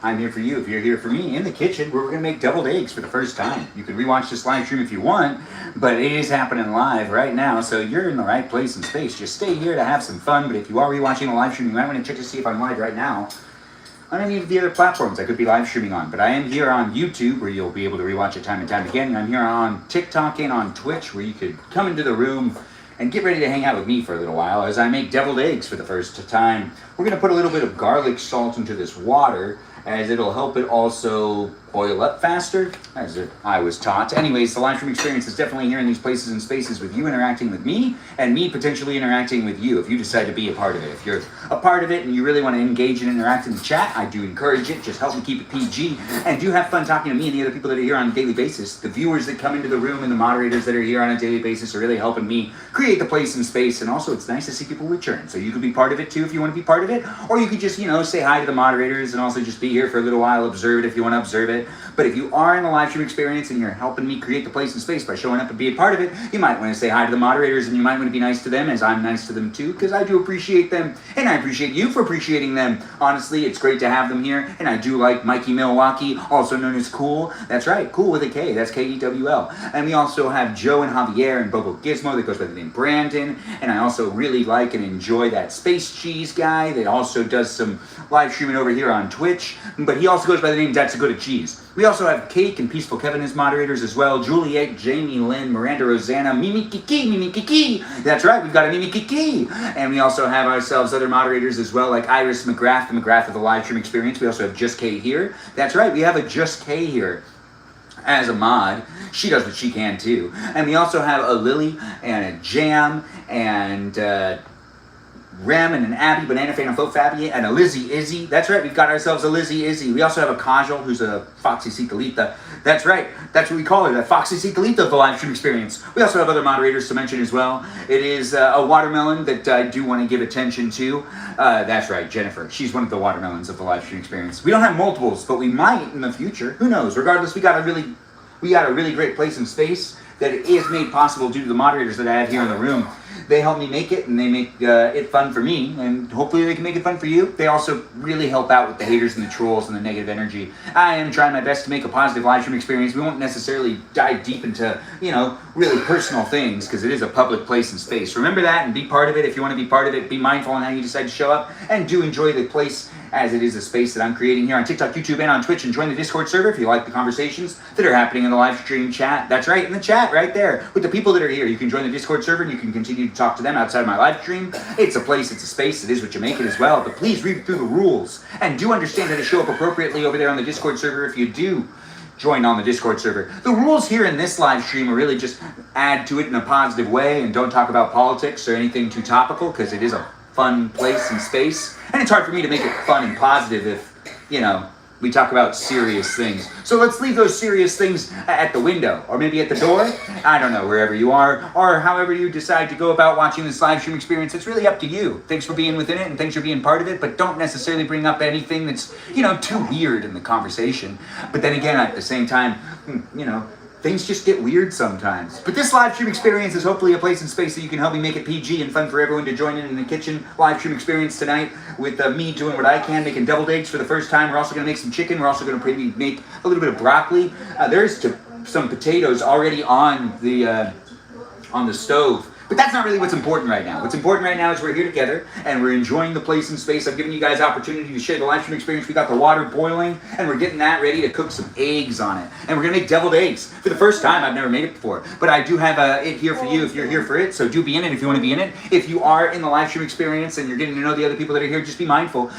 I'm here for you if you're here for me in the kitchen where we're going to make deviled eggs for the first time. You can rewatch this live stream if you want, but it is happening live right now, so you're in the right place and space. Just stay here to have some fun, but if you are rewatching the live stream, you might want to check to see if I'm live right now on any of the other platforms I could be live streaming on. But I am here on YouTube, where you'll be able to rewatch it time and time again. I'm here on TikTok and on Twitch, where you could come into the room and get ready to hang out with me for a little while as I make deviled eggs for the first time. We're going to put a little bit of garlic salt into this water, as it'll help it also boil up faster, as I was taught. Anyways, the live stream experience is definitely here in these places and spaces with you interacting with me, and me potentially interacting with you if you decide to be a part of it. If you're a part of it and you really want to engage and interact in the chat, I do encourage it. Just help me keep it PG, and do have fun talking to me and the other people that are here on a daily basis. The viewers that come into the room and the moderators that are here on a daily basis are really helping me create the place and space, and also it's nice to see people return. So you could be part of it too if you want to be part of it, or you could just, say hi to the moderators and also just be here for a little while, observe it if you want to observe it. But if you are in the live stream experience and you're helping me create the place and space by showing up and be a part of it, you might want to say hi to the moderators, and you might want to be nice to them, as I'm nice to them too, because I do appreciate them, and I appreciate you for appreciating them. Honestly, it's great to have them here, and I do like Mikey Milwaukee, also known as Cool. That's right, Cool with a K, that's Kewl. And we also have Joe and Javier and Bobo Gizmo that goes by the name Brandon, and I also really like and enjoy that Space Cheese guy that also does some live streaming over here on Twitch, but he also goes by the name That's a Good at Cheese. We also have Cake and Peaceful Kevin as moderators as well. Juliet, Jamie, Lynn, Miranda, Rosanna, Mimi Kiki. That's right, we've got a Mimi Kiki. And we also have ourselves other moderators as well, like Iris McGrath, the McGrath of the live stream experience. We also have Just K here. That's right, we have a Just K here as a mod. She does what she can too. And we also have a Lily and a Jam and Rem and an Abby, Banana Fan, and Faux Fabi, and a Lizzie Izzy. That's right, we've got ourselves a Lizzie Izzy. We also have a Kajal, who's a Foxy Cicalita. That's right, that's what we call her, the Foxy Cicalita of the live stream experience. We also have other moderators to mention as well. It is a watermelon that I do want to give attention to. That's right, Jennifer. She's one of the watermelons of the live stream experience. We don't have multiples, but we might in the future. Who knows? Regardless, we got a really great place and space that is made possible due to the moderators that I have here in the room. They help me make it, and they make it fun for me, and hopefully they can make it fun for you. They also really help out with the haters and the trolls and the negative energy. I am trying my best to make a positive live stream experience. We won't necessarily dive deep into, really personal things, because it is a public place and space. Remember that and be part of it. If you want to be part of it, be mindful on how you decide to show up, and do enjoy the place, as it is a space that I'm creating here on TikTok, YouTube, and on Twitch. And join the Discord server if you like the conversations that are happening in the live stream chat. That's right, in the chat right there with the people that are here. You can join the Discord server and you can continue to talk to them outside of my live stream. It's a place, it's a space, it is what you make it as well. But please read through the rules and do understand how to show up appropriately over there on the Discord server if you do join on the Discord server. The rules here in this live stream are really just add to it in a positive way, and don't talk about politics or anything too topical, because it is a fun place and space, and it's hard for me to make it fun and positive if, we talk about serious things. So let's leave those serious things at the window, or maybe at the door. I don't know, wherever you are, or however you decide to go about watching this live stream experience. It's really up to you. Thanks for being within it, and thanks for being part of it, but don't necessarily bring up anything that's, too weird in the conversation. But then again, at the same time, things just get weird sometimes. But this live stream experience is hopefully a place and space that you can help me make it PG and fun for everyone to join in the kitchen live stream experience tonight with me doing what I can, making deviled eggs for the first time. We're also going to make some chicken. We're also going to maybe make a little bit of broccoli. There's some potatoes already on the stove. But that's not really what's important right now. What's important right now is we're here together, and we're enjoying the place and space. I've given you guys opportunity to share the live stream experience. We got the water boiling, and we're getting that ready to cook some eggs on it. And we're going to make deviled eggs for the first time. I've never made it before. But I do have it here for you if you're here for it. So do be in it if you want to be in it. If you are in the live stream experience and you're getting to know the other people that are here, just be mindful.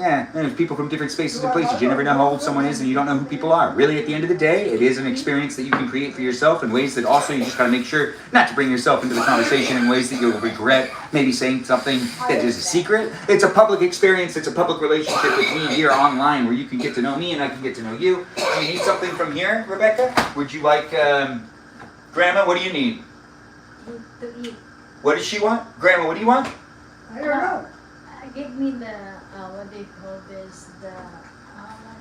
And there's people from different spaces and places. You never know how old someone is, and you don't know who people are. Really, at the end of the day, it is an experience that you can create for yourself in ways that also you just got to make sure not to bring yourself into the conversation in ways that you'll regret maybe saying something that is a secret. It's a public experience. It's a public relationship with me here online where you can get to know me and I can get to know you. Do you need something from here, Rebecca? Would you like, Grandma, what do you need? To eat. What does she want? Grandma, what do you want? I don't know. Give me the, what do you call this,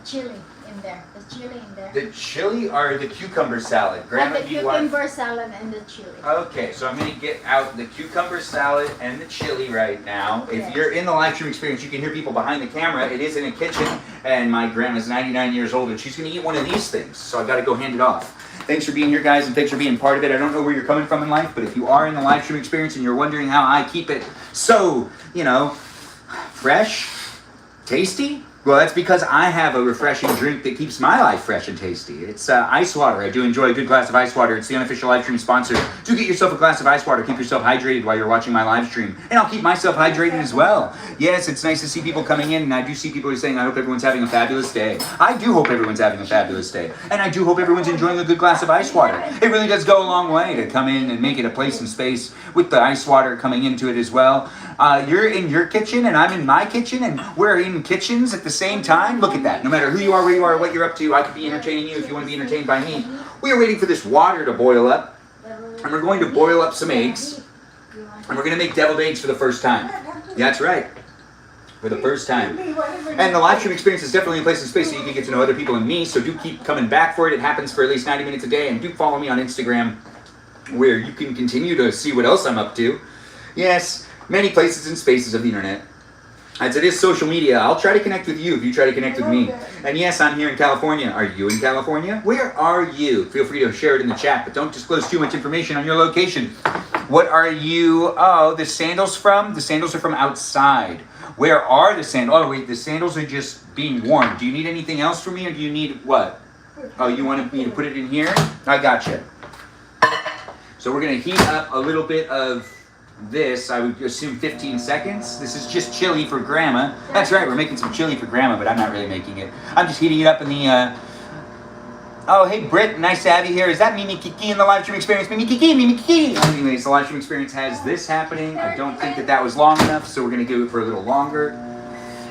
chili in there. The chili in there. The chili or the cucumber salad? Grandma, And the do you want? cucumber salad and the chili. Okay, so I'm going to get out the cucumber salad and the chili right now. If Yes. you're in the live stream experience, you can hear people behind the camera. It is in a kitchen, and my grandma's 99 years old, and she's going to eat one of these things, so I got to go hand it off. Thanks for being here, guys, and thanks for being part of it. I don't know where you're coming from in life, but if you are in the live stream experience and you're wondering how I keep it so, fresh, tasty, well, that's because I have a refreshing drink that keeps my life fresh and tasty. It's ice water. I do enjoy a good glass of ice water. It's the unofficial live stream sponsor. Do get yourself a glass of ice water. Keep yourself hydrated while you're watching my live stream. And I'll keep myself hydrated as well. Yes, it's nice to see people coming in, and I do see people who are saying, I hope everyone's having a fabulous day. I do hope everyone's having a fabulous day. And I do hope everyone's enjoying a good glass of ice water. It really does go a long way to come in and make it a place and space with the ice water coming into it as well. You're in your kitchen, and I'm in my kitchen, and we're in kitchens at the same time. Look at that. No matter who you are, where you are, what you're up to, I could be entertaining you if you want to be entertained by me. We are waiting for this water to boil up, and we're going to boil up some eggs, and we're going to make deviled eggs for the first time. That's right. For the first time. And the live stream experience is definitely a place and space so you can get to know other people and me, so do keep coming back for it. It happens for at least 90 minutes a day, and do follow me on Instagram, where you can continue to see what else I'm up to. Yes, many places and spaces of the internet. As it is social media, I'll try to connect with you if you try to connect with me. And yes, I'm here in California. Are you in California? Where are you? Feel free to share it in the chat, but don't disclose too much information on your location. What are you? Oh, the sandals from? The sandals are from outside. Where are the sandals? Oh, wait, the sandals are just being worn. Do you need anything else from me, or do you need what? Oh, you want me to put it in here? I gotcha. So we're going to heat up a little bit of this, I would assume 15 seconds. This is just chili for Grandma. That's right, we're making some chili for Grandma, but I'm not really making it. I'm just heating it up in the, Oh, hey, Britt, nice to have you here. Is that Mimi Kiki in the live stream experience? Mimi Kiki, Mimi Kiki! Anyways, the live stream experience has this happening. I don't think that was long enough, so we're going to do it for a little longer.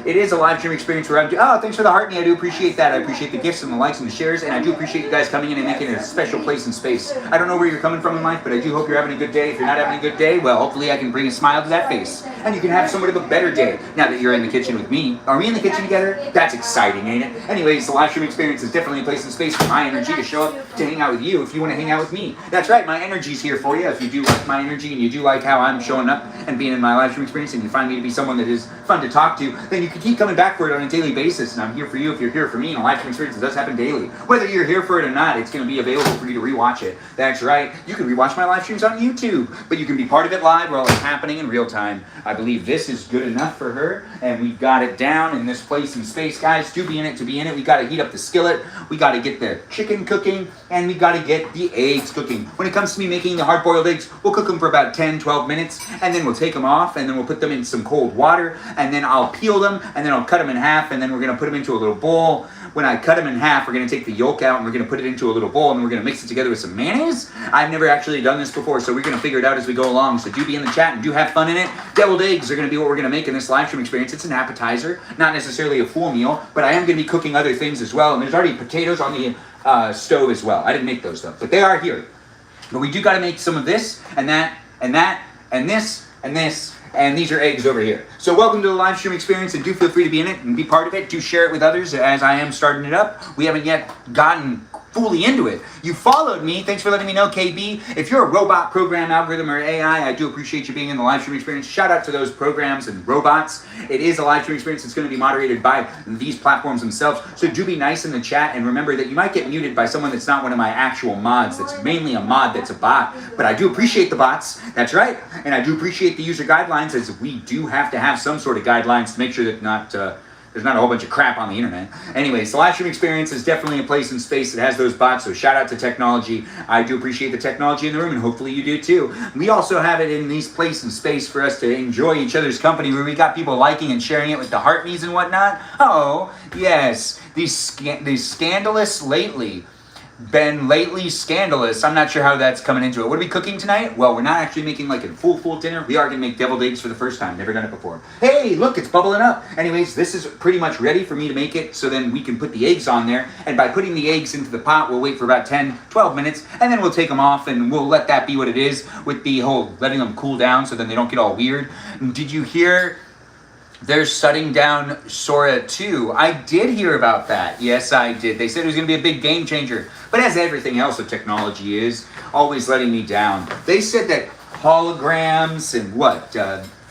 It is a live stream experience where oh, thanks for the heart me. I do appreciate that. I appreciate the gifts and the likes and the shares, and I do appreciate you guys coming in and making it a special place and space. I don't know where you're coming from in life, but I do hope you're having a good day. If you're not having a good day, well, hopefully I can bring a smile to that face, and you can have somewhat of a better day now that you're in the kitchen with me. Are we in the kitchen together? That's exciting, ain't it? Anyways, the live stream experience is definitely a place and space for my energy to show up to hang out with you if you want to hang out with me. That's right, my energy's here for you. If you do like my energy and you do like how I'm showing up and being in my live stream experience, and you find me to be someone that is fun to talk to, then you can keep coming back for it on a daily basis, and I'm here for you if you're here for me, and a live stream experience does happen daily. Whether you're here for it or not, it's going to be available for you to rewatch it. That's right, you can rewatch my live streams on YouTube, but you can be part of it live while it's happening in real time. I believe this is good enough for her, and we've got it down in this place and space, guys. To be in it, we got to heat up the skillet, we got to get the chicken cooking, and we got to get the eggs cooking. When it comes to me making the hard-boiled eggs, we'll cook them for about 10-12 minutes, and then we'll take them off, and then we'll put them in some cold water, and then I'll peel them, and then I'll cut them in half, and then we're going to put them into a little bowl. When I cut them in half, we're going to take the yolk out, and we're going to put it into a little bowl, and we're going to mix it together with some mayonnaise. I've never actually done this before, so we're going to figure it out as we go along. So do be in the chat and do have fun in it. Deviled eggs are going to be what we're going to make in this live stream experience. It's an appetizer, not necessarily a full meal, but I am going to be cooking other things as well, and there's already potatoes on the stove as well. I didn't make those though, but they are here. But we do got to make some of this, and that, and that, and this, and this, and these are eggs over here. So welcome to the live stream experience, and do feel free to be in it and be part of it. Do share it with others as I am starting it up. We haven't yet gotten fully into it. You followed me. Thanks for letting me know, KB. If you're a robot, program, algorithm, or AI, I do appreciate you being in the live stream experience. Shout out to those programs and robots. It is a live stream experience that's going to be moderated by these platforms themselves. So do be nice in the chat, and remember that you might get muted by someone that's not one of my actual mods. That's mainly a mod that's a bot. But I do appreciate the bots. That's right. And I do appreciate the user guidelines, as we do have to have some sort of guidelines to make sure that there's not a whole bunch of crap on the internet. Anyways, the live stream experience is definitely a place and space that has those bots, so shout out to technology. I do appreciate the technology in the room, and hopefully you do too. We also have it in these place and space for us to enjoy each other's company, where we got people liking and sharing it with the heart me's and whatnot. Oh, yes, these scandalous lately. Been lately scandalous. I'm not sure how that's coming into it. What are we cooking tonight? Well, we're not actually making like a full dinner. We are going to make deviled eggs for the first time. Never done it before. Hey, look, it's bubbling up. Anyways, this is pretty much ready for me to make it, so then we can put the eggs on there. And by putting the eggs into the pot, we'll wait for about 10-12 minutes, and then we'll take them off, and we'll let that be what it is, with the whole letting them cool down so then they don't get all weird. Did you hear they're shutting down Sora 2. I did hear about that. Yes, I did. They said it was going to be a big game changer. But as everything else with technology is, always letting me down. They said that holograms and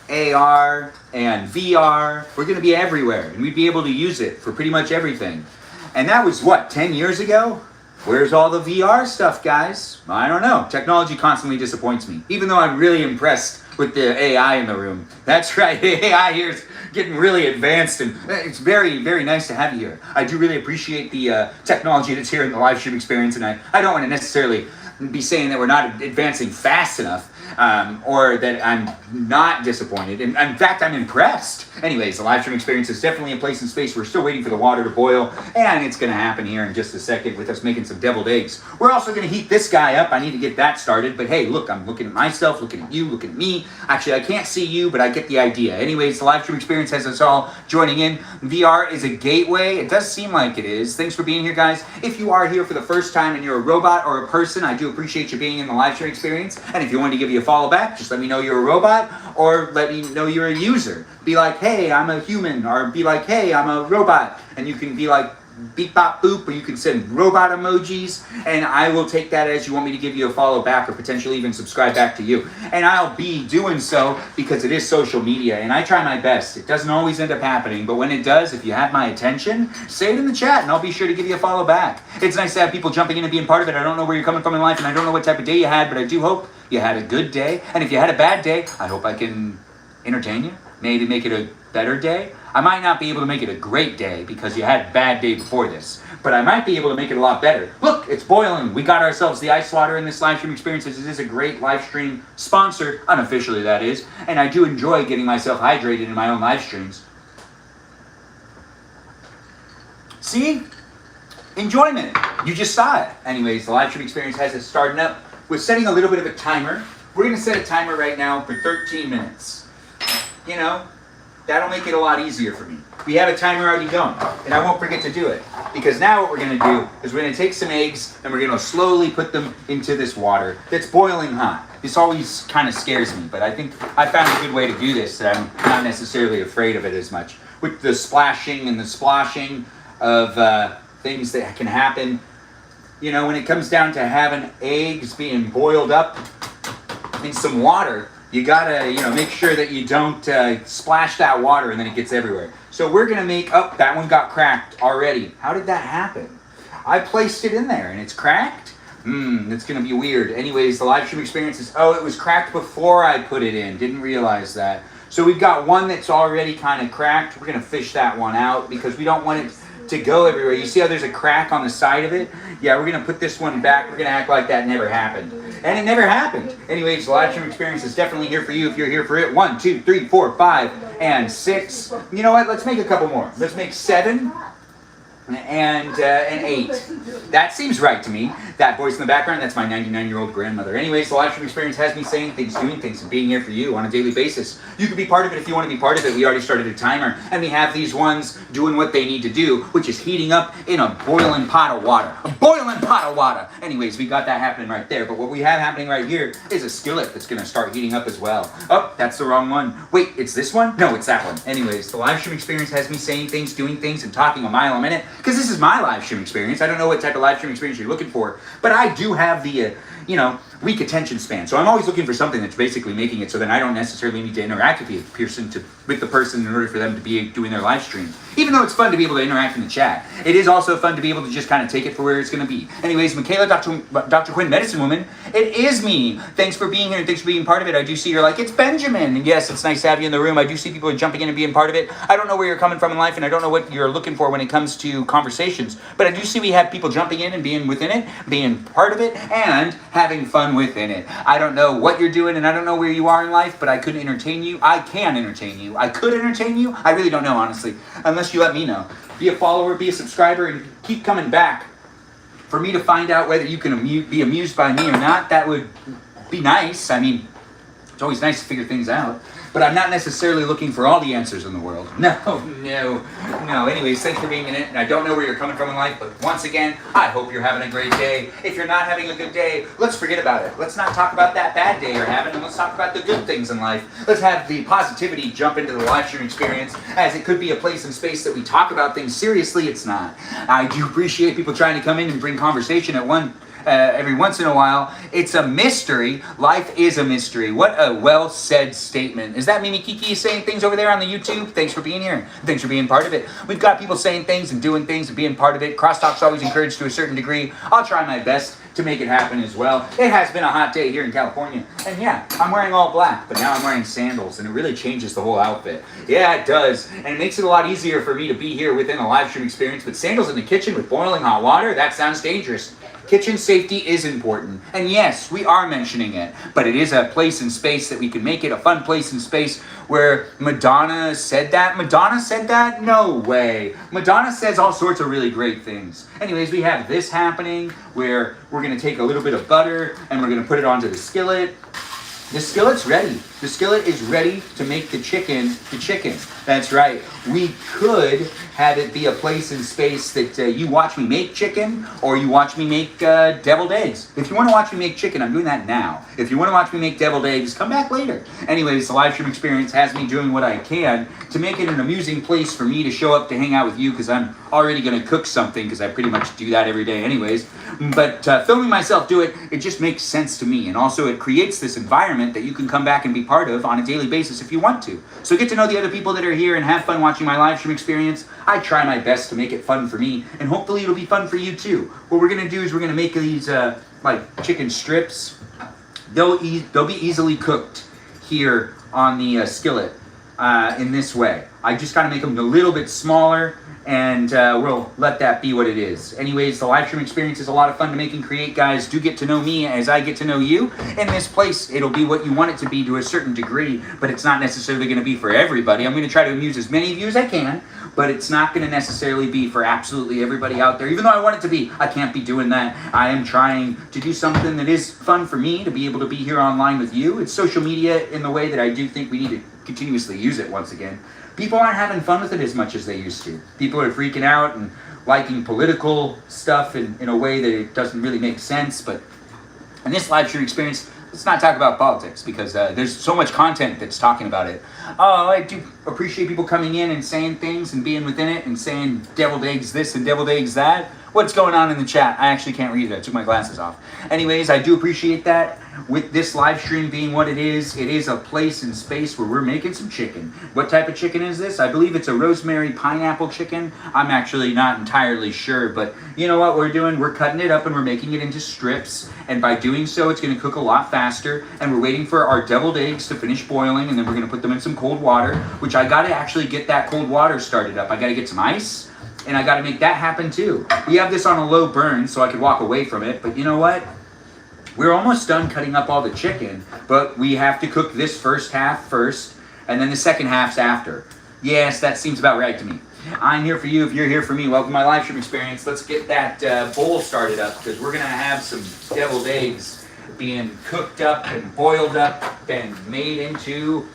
AR and VR were going to be everywhere. And we'd be able to use it for pretty much everything. And that was 10 years ago? Where's all the VR stuff, guys? I don't know. Technology constantly disappoints me. Even though I'm really impressed with the AI in the room. That's right, the AI here is getting really advanced, and it's very, very nice to have you here. I do really appreciate the technology that's here in the live stream experience, and I don't want to necessarily be saying that we're not advancing fast enough, or that I'm not disappointed. And in fact, I'm impressed. Anyways, the live stream experience is definitely a place and space. We're still waiting for the water to boil, and it's going to happen here in just a second with us making some deviled eggs. We're also going to heat this guy up. I need to get that started. But hey, look, I'm looking at myself, looking at you, looking at me. Actually, I can't see you, but I get the idea. Anyways, the live stream experience has us all joining in. VR is a gateway. It does seem like it is. Thanks for being here, guys. If you are here for the first time and you're a robot or a person, I do appreciate you being in the live stream experience. And if you want to give you a follow back, just let me know you're a robot, or let me know you're a user. Be like, hey, I'm a human, or be like, hey, I'm a robot. And you can be like, beep bop boop, or you can send robot emojis, and I will take that as you want me to give you a follow back, or potentially even subscribe back to you. And I'll be doing so because it is social media, and I try my best. It doesn't always end up happening, but when it does, if you have my attention, say it in the chat, and I'll be sure to give you a follow back. It's nice to have people jumping in and being part of it. I don't know where you're coming from in life, and I don't know what type of day you had, but I do hope you had a good day. And if you had a bad day, I hope I can entertain you, maybe make it a better day. I might not be able to make it a great day because you had a bad day before this, but I might be able to make it a lot better. Look, it's boiling. We got ourselves the ice water in this live stream experience. This is a great live stream sponsor, unofficially that is, and I do enjoy getting myself hydrated in my own live streams. See? Enjoyment. You just saw it. Anyways, the live stream experience has it starting up. We're setting a little bit of a timer. We're going to set a timer right now for 13 minutes. You know, that'll make it a lot easier for me. We have a timer already going, and I won't forget to do it. Because now what we're going to do is we're going to take some eggs, and we're going to slowly put them into this water that's boiling hot. This always kind of scares me, but I think I found a good way to do this that I'm not necessarily afraid of it as much. With the splashing and the sploshing of things that can happen. You know, when it comes down to having eggs being boiled up in some water, you gotta, make sure that you don't splash that water and then it gets everywhere. So we're gonna make, that one got cracked already. How did that happen? I placed it in there and it's cracked? That's gonna be weird. Anyways, the live stream experience is, it was cracked before I put it in. Didn't realize that. So we've got one that's already kind of cracked. We're gonna fish that one out because we don't want it to go everywhere. You see how there's a crack on the side of it? Yeah, we're going to put this one back. We're going to act like that never happened. And it never happened. Anyways, the live stream experience is definitely here for you if you're here for it. 1, 2, 3, 4, 5, and 6. You know what? Let's make a couple more. Let's make 7 and 8. That seems right to me. That voice in the background, that's my 99-year-old grandmother. Anyways, the live stream experience has me saying things, doing things, and being here for you on a daily basis. You can be part of it if you want to be part of it. We already started a timer, and we have these ones doing what they need to do, which is heating up in a boiling pot of water. A boiling pot of water! Anyways, we got that happening right there, but what we have happening right here is a skillet that's going to start heating up as well. Oh, that's the wrong one. Wait, it's this one? No, it's that one. Anyways, the live stream experience has me saying things, doing things, and talking a mile a minute, because this is my live stream experience. I don't know what type of live stream experience you're looking for, but I do have the, weak attention span. So I'm always looking for something that's basically making it so that I don't necessarily need to interact with the person in order for them to be doing their live stream. Even though it's fun to be able to interact in the chat, it is also fun to be able to just kind of take it for where it's going to be. Anyways, Michaela, Dr. Quinn, Medicine Woman, it is me. Thanks for being here and thanks for being part of it. I do see you're like, it's Benjamin. And yes, it's nice to have you in the room. I do see people are jumping in and being part of it. I don't know where you're coming from in life, and I don't know what you're looking for when it comes to conversations, but I do see we have people jumping in and being within it, being part of it, and having fun within it. I don't know what you're doing, and I don't know where you are in life, but I could entertain you. I can entertain you. I could entertain you. I really don't know, honestly, unless you let me know. Be a follower, be a subscriber, and keep coming back for me to find out whether you can be amused by me or not. That would be nice. I mean, it's always nice to figure things out. but I'm not necessarily looking for all the answers in the world. No. Anyways, thanks for being in it. And I don't know where you're coming from in life, but once again, I hope you're having a great day. If you're not having a good day, let's forget about it. Let's not talk about that bad day you're having, and let's talk about the good things in life. Let's have the positivity jump into the live stream experience, as it could be a place and space that we talk about things seriously. It's not. I do appreciate people trying to come in and bring conversation every once in a while. It's a mystery. Life is a mystery. What a well-said statement. Is that Mimi Kiki saying things over there on the YouTube? Thanks for being here. Thanks for being part of it. We've got people saying things and doing things and being part of it. Crosstalk's always encouraged to a certain degree. I'll try my best to make it happen as well. It has been a hot day here in California. And yeah, I'm wearing all black, but now I'm wearing sandals, and it really changes the whole outfit. Yeah, it does. And it makes it a lot easier for me to be here within a live stream experience. But sandals in the kitchen with boiling hot water, that sounds dangerous. Kitchen safety is important. And yes, we are mentioning it, but it is a place and space that we can make it a fun place and space where Madonna said that. Madonna said that? No way. Madonna says all sorts of really great things. Anyways, we have this happening where we're going to take a little bit of butter and we're going to put it onto the skillet. The skillet's ready. The skillet is ready to make the chicken. That's right. We could have it be a place and space that you watch me make chicken, or you watch me make deviled eggs. If you want to watch me make chicken, I'm doing that now. If you want to watch me make deviled eggs, come back later. Anyways, the live stream experience has me doing what I can to make it an amusing place for me to show up to hang out with you, because I'm already going to cook something, because I pretty much do that every day anyways. But filming myself do it, it just makes sense to me. And also it creates this environment that you can come back and be part of on a daily basis if you want to. So get to know the other people that are here and have fun watching my live stream experience. I try my best to make it fun for me, and hopefully it'll be fun for you too. What we're going to do is we're going to make these like chicken strips. They'll be easily cooked here on the skillet in this way. I just got to make them a little bit smaller, and we'll let that be what it is. Anyways, the live stream experience is a lot of fun to make and create, guys. Do get to know me as I get to know you. In this place, it'll be what you want it to be to a certain degree, but it's not necessarily going to be for everybody. I'm going to try to amuse as many of you as I can, but it's not going to necessarily be for absolutely everybody out there. Even though I want it to be, I can't be doing that. I am trying to do something that is fun for me, to be able to be here online with you. It's social media in the way that I do think we need to continuously use it once again. People aren't having fun with it as much as they used to. People are freaking out and liking political stuff in a way that it doesn't really make sense. But in this live stream experience, let's not talk about politics, because there's so much content that's talking about it. Oh, I do appreciate people coming in and saying things and being within it and saying deviled eggs this and deviled eggs that. What's going on in the chat? I actually can't read it. I took my glasses off. Anyways, I do appreciate that. With this live stream being what it is a place and space where we're making some chicken. What type of chicken is this? I believe it's a rosemary pineapple chicken. I'm actually not entirely sure, but you know what we're doing? We're cutting it up and we're making it into strips, and by doing so, it's going to cook a lot faster, and we're waiting for our deviled eggs to finish boiling, and then we're going to put them in some cold water, which I got to actually get that cold water started up. I got to get some ice, and I got to make that happen too. We have this on a low burn so I could walk away from it, but you know what? We're almost done cutting up all the chicken, but we have to cook this first half first, and then the second half's after. Yes, that seems about right to me. I'm here for you if you're here for me. Welcome to my live stream experience. Let's get that bowl started up, because we're going to have some deviled eggs being cooked up and boiled up and made into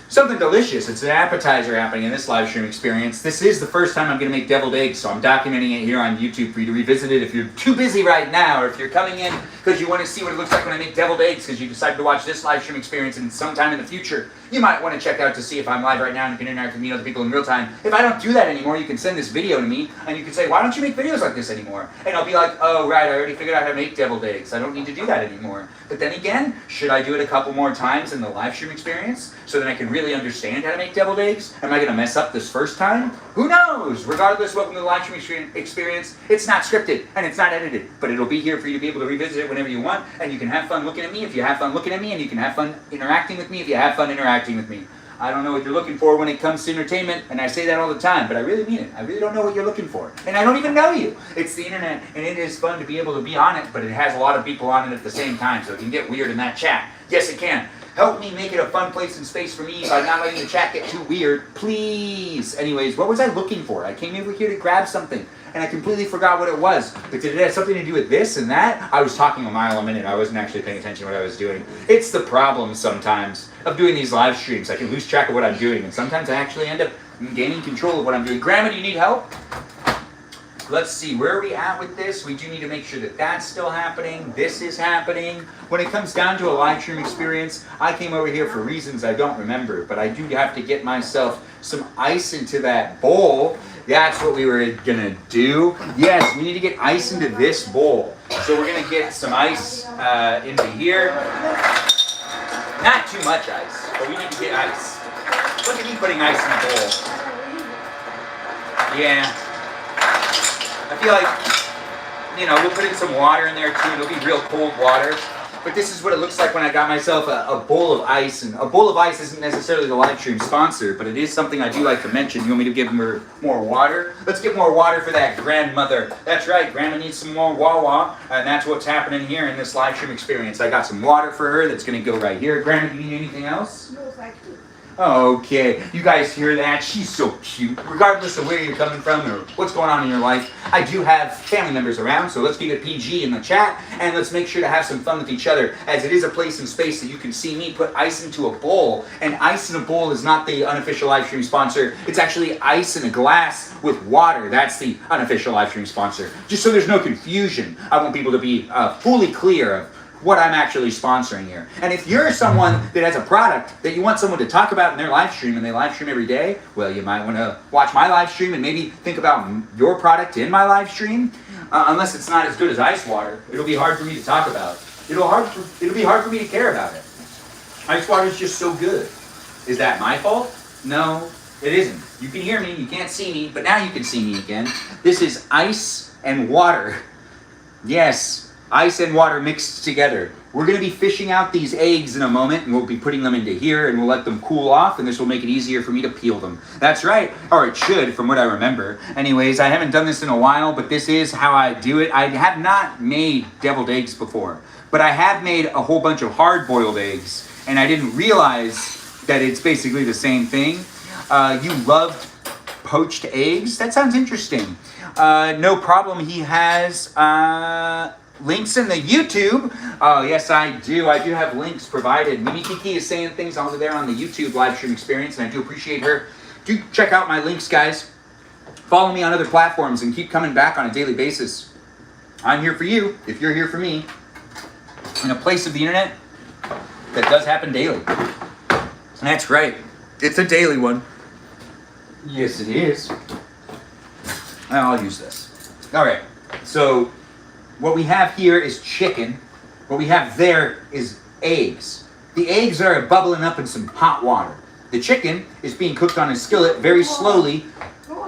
something delicious. It's an appetizer happening in this live stream experience. This is the first time I'm going to make deviled eggs, so I'm documenting it here on YouTube for you to revisit it if you're too busy right now, or if you're coming in because you want to see what it looks like when I make deviled eggs because you decided to watch this live stream experience, and sometime in the future you might want to check out to see if I'm live right now and you can interact with me and other people in real time. If I don't do that anymore, you can send this video to me and you can say, why don't you make videos like this anymore? And I'll be like, oh right, I already figured out how to make deviled eggs. I don't need to do that anymore. But then again, should I do it a couple more times in the live stream experience so that I can really understand how to make deviled eggs? Am I going to mess up this first time? Who knows? Regardless, welcome to the live stream experience. It's not scripted and it's not edited, but it'll be here for you to be able to revisit it whenever you want, and you can have fun looking at me if you have fun looking at me, and you can have fun interacting with me if you have fun interacting with me. I don't know what you're looking for when it comes to entertainment, and I say that all the time, but I really mean it. I really don't know what you're looking for, and I don't even know you. It's the internet, and it is fun to be able to be on it, but it has a lot of people on it at the same time, so it can get weird in that chat. Yes, it can. Help me make it a fun place and space for me by not letting the chat get too weird, please. Anyways, what was I looking for? I came over here to grab something, and I completely forgot what it was. But did it have something to do with this and that? I was talking a mile a minute. I wasn't actually paying attention to what I was doing. It's the problem sometimes of doing these live streams. I can lose track of what I'm doing, and sometimes I actually end up gaining control of what I'm doing. Grandma, do you need help? Let's see, where are we at with this? We do need to make sure that that's still happening. This is happening. When it comes down to a live stream experience, I came over here for reasons I don't remember, but I do have to get myself some ice into that bowl. That's what we were gonna do. Yes, we need to get ice into this bowl. So we're gonna get some ice into here. Not too much ice, but we need to get ice. Look at me putting ice in the bowl. Yeah. I feel like, we'll put in some water in there too. It'll be real cold water. But this is what it looks like when I got myself a bowl of ice. And a bowl of ice isn't necessarily the live stream sponsor, but it is something I do like to mention. You want me to give her more water? Let's get more water for that grandmother. That's right, Grandma needs some more Wawa, and that's what's happening here in this live stream experience. I got some water for her that's going to go right here. Grandma, do you need anything else? No, thank you. Okay, you guys hear that? She's so cute. Regardless of where you're coming from or what's going on in your life, I do have family members around, so let's keep it PG in the chat, and let's make sure to have some fun with each other, as it is a place and space that you can see me put ice into a bowl, and ice in a bowl is not the unofficial live stream sponsor. It's actually ice in a glass with water. That's the unofficial live stream sponsor. Just so there's no confusion, I want people to be fully clear of what I'm actually sponsoring here. And if you're someone that has a product that you want someone to talk about in their live stream, and they live stream every day, well, you might want to watch my live stream and maybe think about your product in my live stream. Unless it's not as good as ice water, it'll be hard for me to talk about. It'll be hard for me to care about it. Ice water is just so good. Is that my fault? No, it isn't. You can hear me, you can't see me, but now you can see me again. This is ice and water. Yes. Ice and water mixed together. We're going to be fishing out these eggs in a moment, and we'll be putting them into here, and we'll let them cool off, and this will make it easier for me to peel them. That's right, or it should, from what I remember. Anyways, I haven't done this in a while, but this is how I do it. I have not made deviled eggs before, but I have made a whole bunch of hard-boiled eggs, and I didn't realize that it's basically the same thing. You love poached eggs? That sounds interesting. No problem. He has links in the YouTube. Oh, yes, I do. I do have links provided. Mimi Kiki is saying things over there on the YouTube live stream experience, and I do appreciate her. Do check out my links, guys. Follow me on other platforms and keep coming back on a daily basis. I'm here for you if you're here for me. In a place of the internet that does happen daily. That's right. It's a daily one. Yes, it is. I'll use this. All right. So what we have here is chicken. What we have there is eggs. The eggs are bubbling up in some hot water. The chicken is being cooked on a skillet very slowly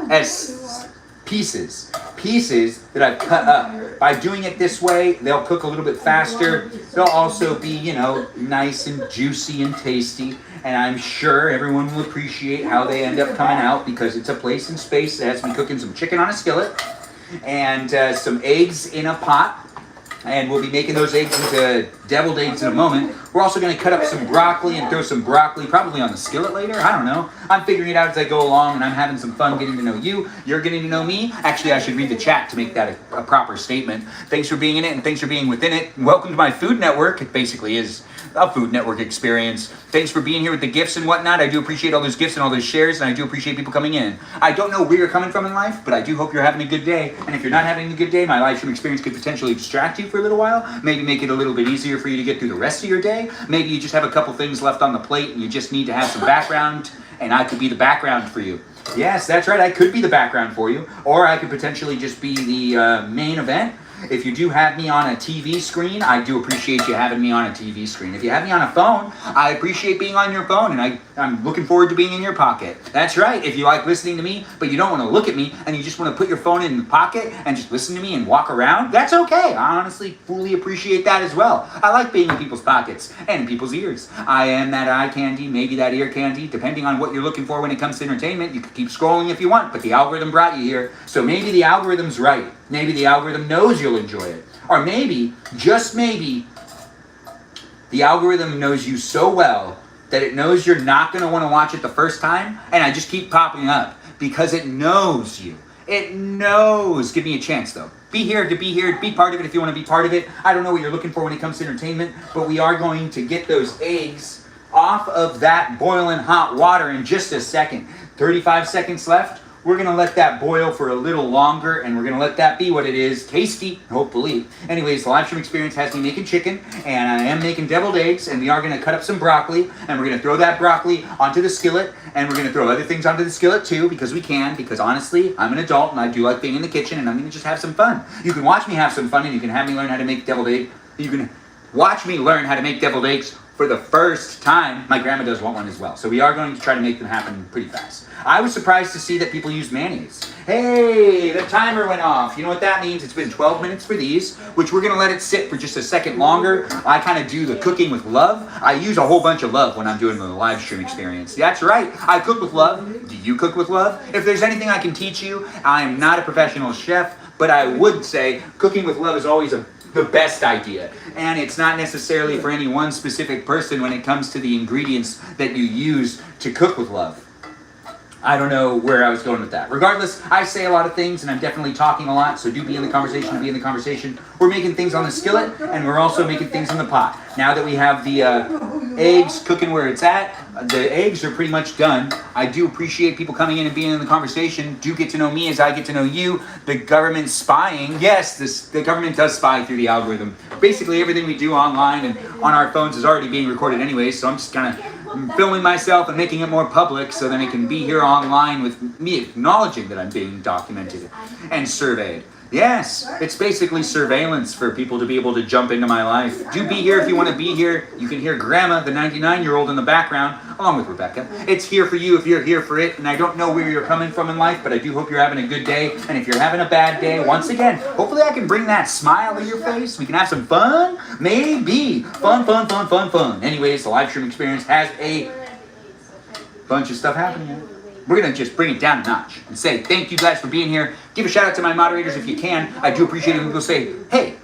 as pieces. Pieces that I've cut up. By doing it this way, they'll cook a little bit faster. They'll also be, nice and juicy and tasty. And I'm sure everyone will appreciate how they end up coming out, because it's a place and space that has me cooking some chicken on a skillet and some eggs in a pot. And we'll be making those eggs into deviled eggs in a moment. We're also going to cut up some broccoli and throw some broccoli probably on the skillet later. I don't know. I'm figuring it out as I go along, and I'm having some fun getting to know you. You're getting to know me. Actually, I should read the chat to make that a proper statement. Thanks for being in it, and thanks for being within it. Welcome to my food network. It basically is a Food Network experience. Thanks for being here with the gifts and whatnot. I do appreciate all those gifts and all those shares, and I do appreciate people coming in. I don't know where you're coming from in life, but I do hope you're having a good day. And if you're not having a good day, my live stream experience could potentially distract you for a little while, maybe make it a little bit easier for you to get through the rest of your day. Maybe you just have a couple things left on the plate and you just need to have some background, and I could be the background for you. Yes, that's right, I could be the background for you, or I could potentially just be the main event. If you do have me on a TV screen, I do appreciate you having me on a TV screen. If you have me on a phone, I appreciate being on your phone, and I'm looking forward to being in your pocket. That's right. If you like listening to me, but you don't want to look at me, and you just want to put your phone in the pocket and just listen to me and walk around, that's okay. I honestly fully appreciate that as well. I like being in people's pockets and in people's ears. I am that eye candy, maybe that ear candy, depending on what you're looking for when it comes to entertainment. You can keep scrolling if you want, but the algorithm brought you here, so maybe the algorithm's right. Maybe the algorithm knows you'll enjoy it. Or maybe, just maybe, the algorithm knows you so well that it knows you're not going to want to watch it the first time, and I just keep popping up because it knows you. It knows. Give me a chance, though. Be here to be here. Be part of it if you want to be part of it. I don't know what you're looking for when it comes to entertainment, but we are going to get those eggs off of that boiling hot water in just a second. 35 seconds left. We're going to let that boil for a little longer, and we're going to let that be what it is. Tasty, hopefully. Anyways, the live stream experience has me making chicken, and I am making deviled eggs, and we are going to cut up some broccoli, and we're going to throw that broccoli onto the skillet, and we're going to throw other things onto the skillet too, because we can, because honestly, I'm an adult, and I do like being in the kitchen, and I'm going to just have some fun. You can watch me have some fun, and you can have me learn how to make deviled egg. You can watch me learn how to make deviled eggs for the first time. My grandma does want one as well. So we are going to try to make them happen pretty fast. I was surprised to see that people use mayonnaise. Hey, the timer went off. You know what that means? It's been 12 minutes for these, which we're going to let it sit for just a second longer. I kind of do the cooking with love. I use a whole bunch of love when I'm doing the live stream experience. That's right. I cook with love. Do you cook with love? If there's anything I can teach you, I am not a professional chef, but I would say cooking with love is always the best idea. And it's not necessarily for any one specific person when it comes to the ingredients that you use to cook with love. I don't know where I was going with that. Regardless, I say a lot of things and I'm definitely talking a lot, so do be in the conversation, be in the conversation. We're making things on the skillet and we're also making things in the pot. Now that we have the eggs cooking where it's at, the eggs are pretty much done. I do appreciate people coming in and being in the conversation. Do get to know me as I get to know you. The government spying. Yes, the government does spy through the algorithm. Basically everything we do online and on our phones is already being recorded anyway, so I'm just kind of filming myself and making it more public so then it can be here online with me acknowledging that I'm being documented and surveyed. Yes, it's basically surveillance for people to be able to jump into my life. Do be here if you want to be here. You can hear Grandma, the 99-year-old in the background, along with Rebecca. It's here for you if you're here for it, and I don't know where you're coming from in life, but I do hope you're having a good day. And if you're having a bad day, once again, hopefully I can bring that smile to your face. We can have some fun. Maybe. Fun, fun, fun, fun, fun. Anyways, the live stream experience has a bunch of stuff happening here. We're going to just bring it down a notch and say thank you guys for being here. Give a shout out to my moderators if you can. I do appreciate it when people say, hey,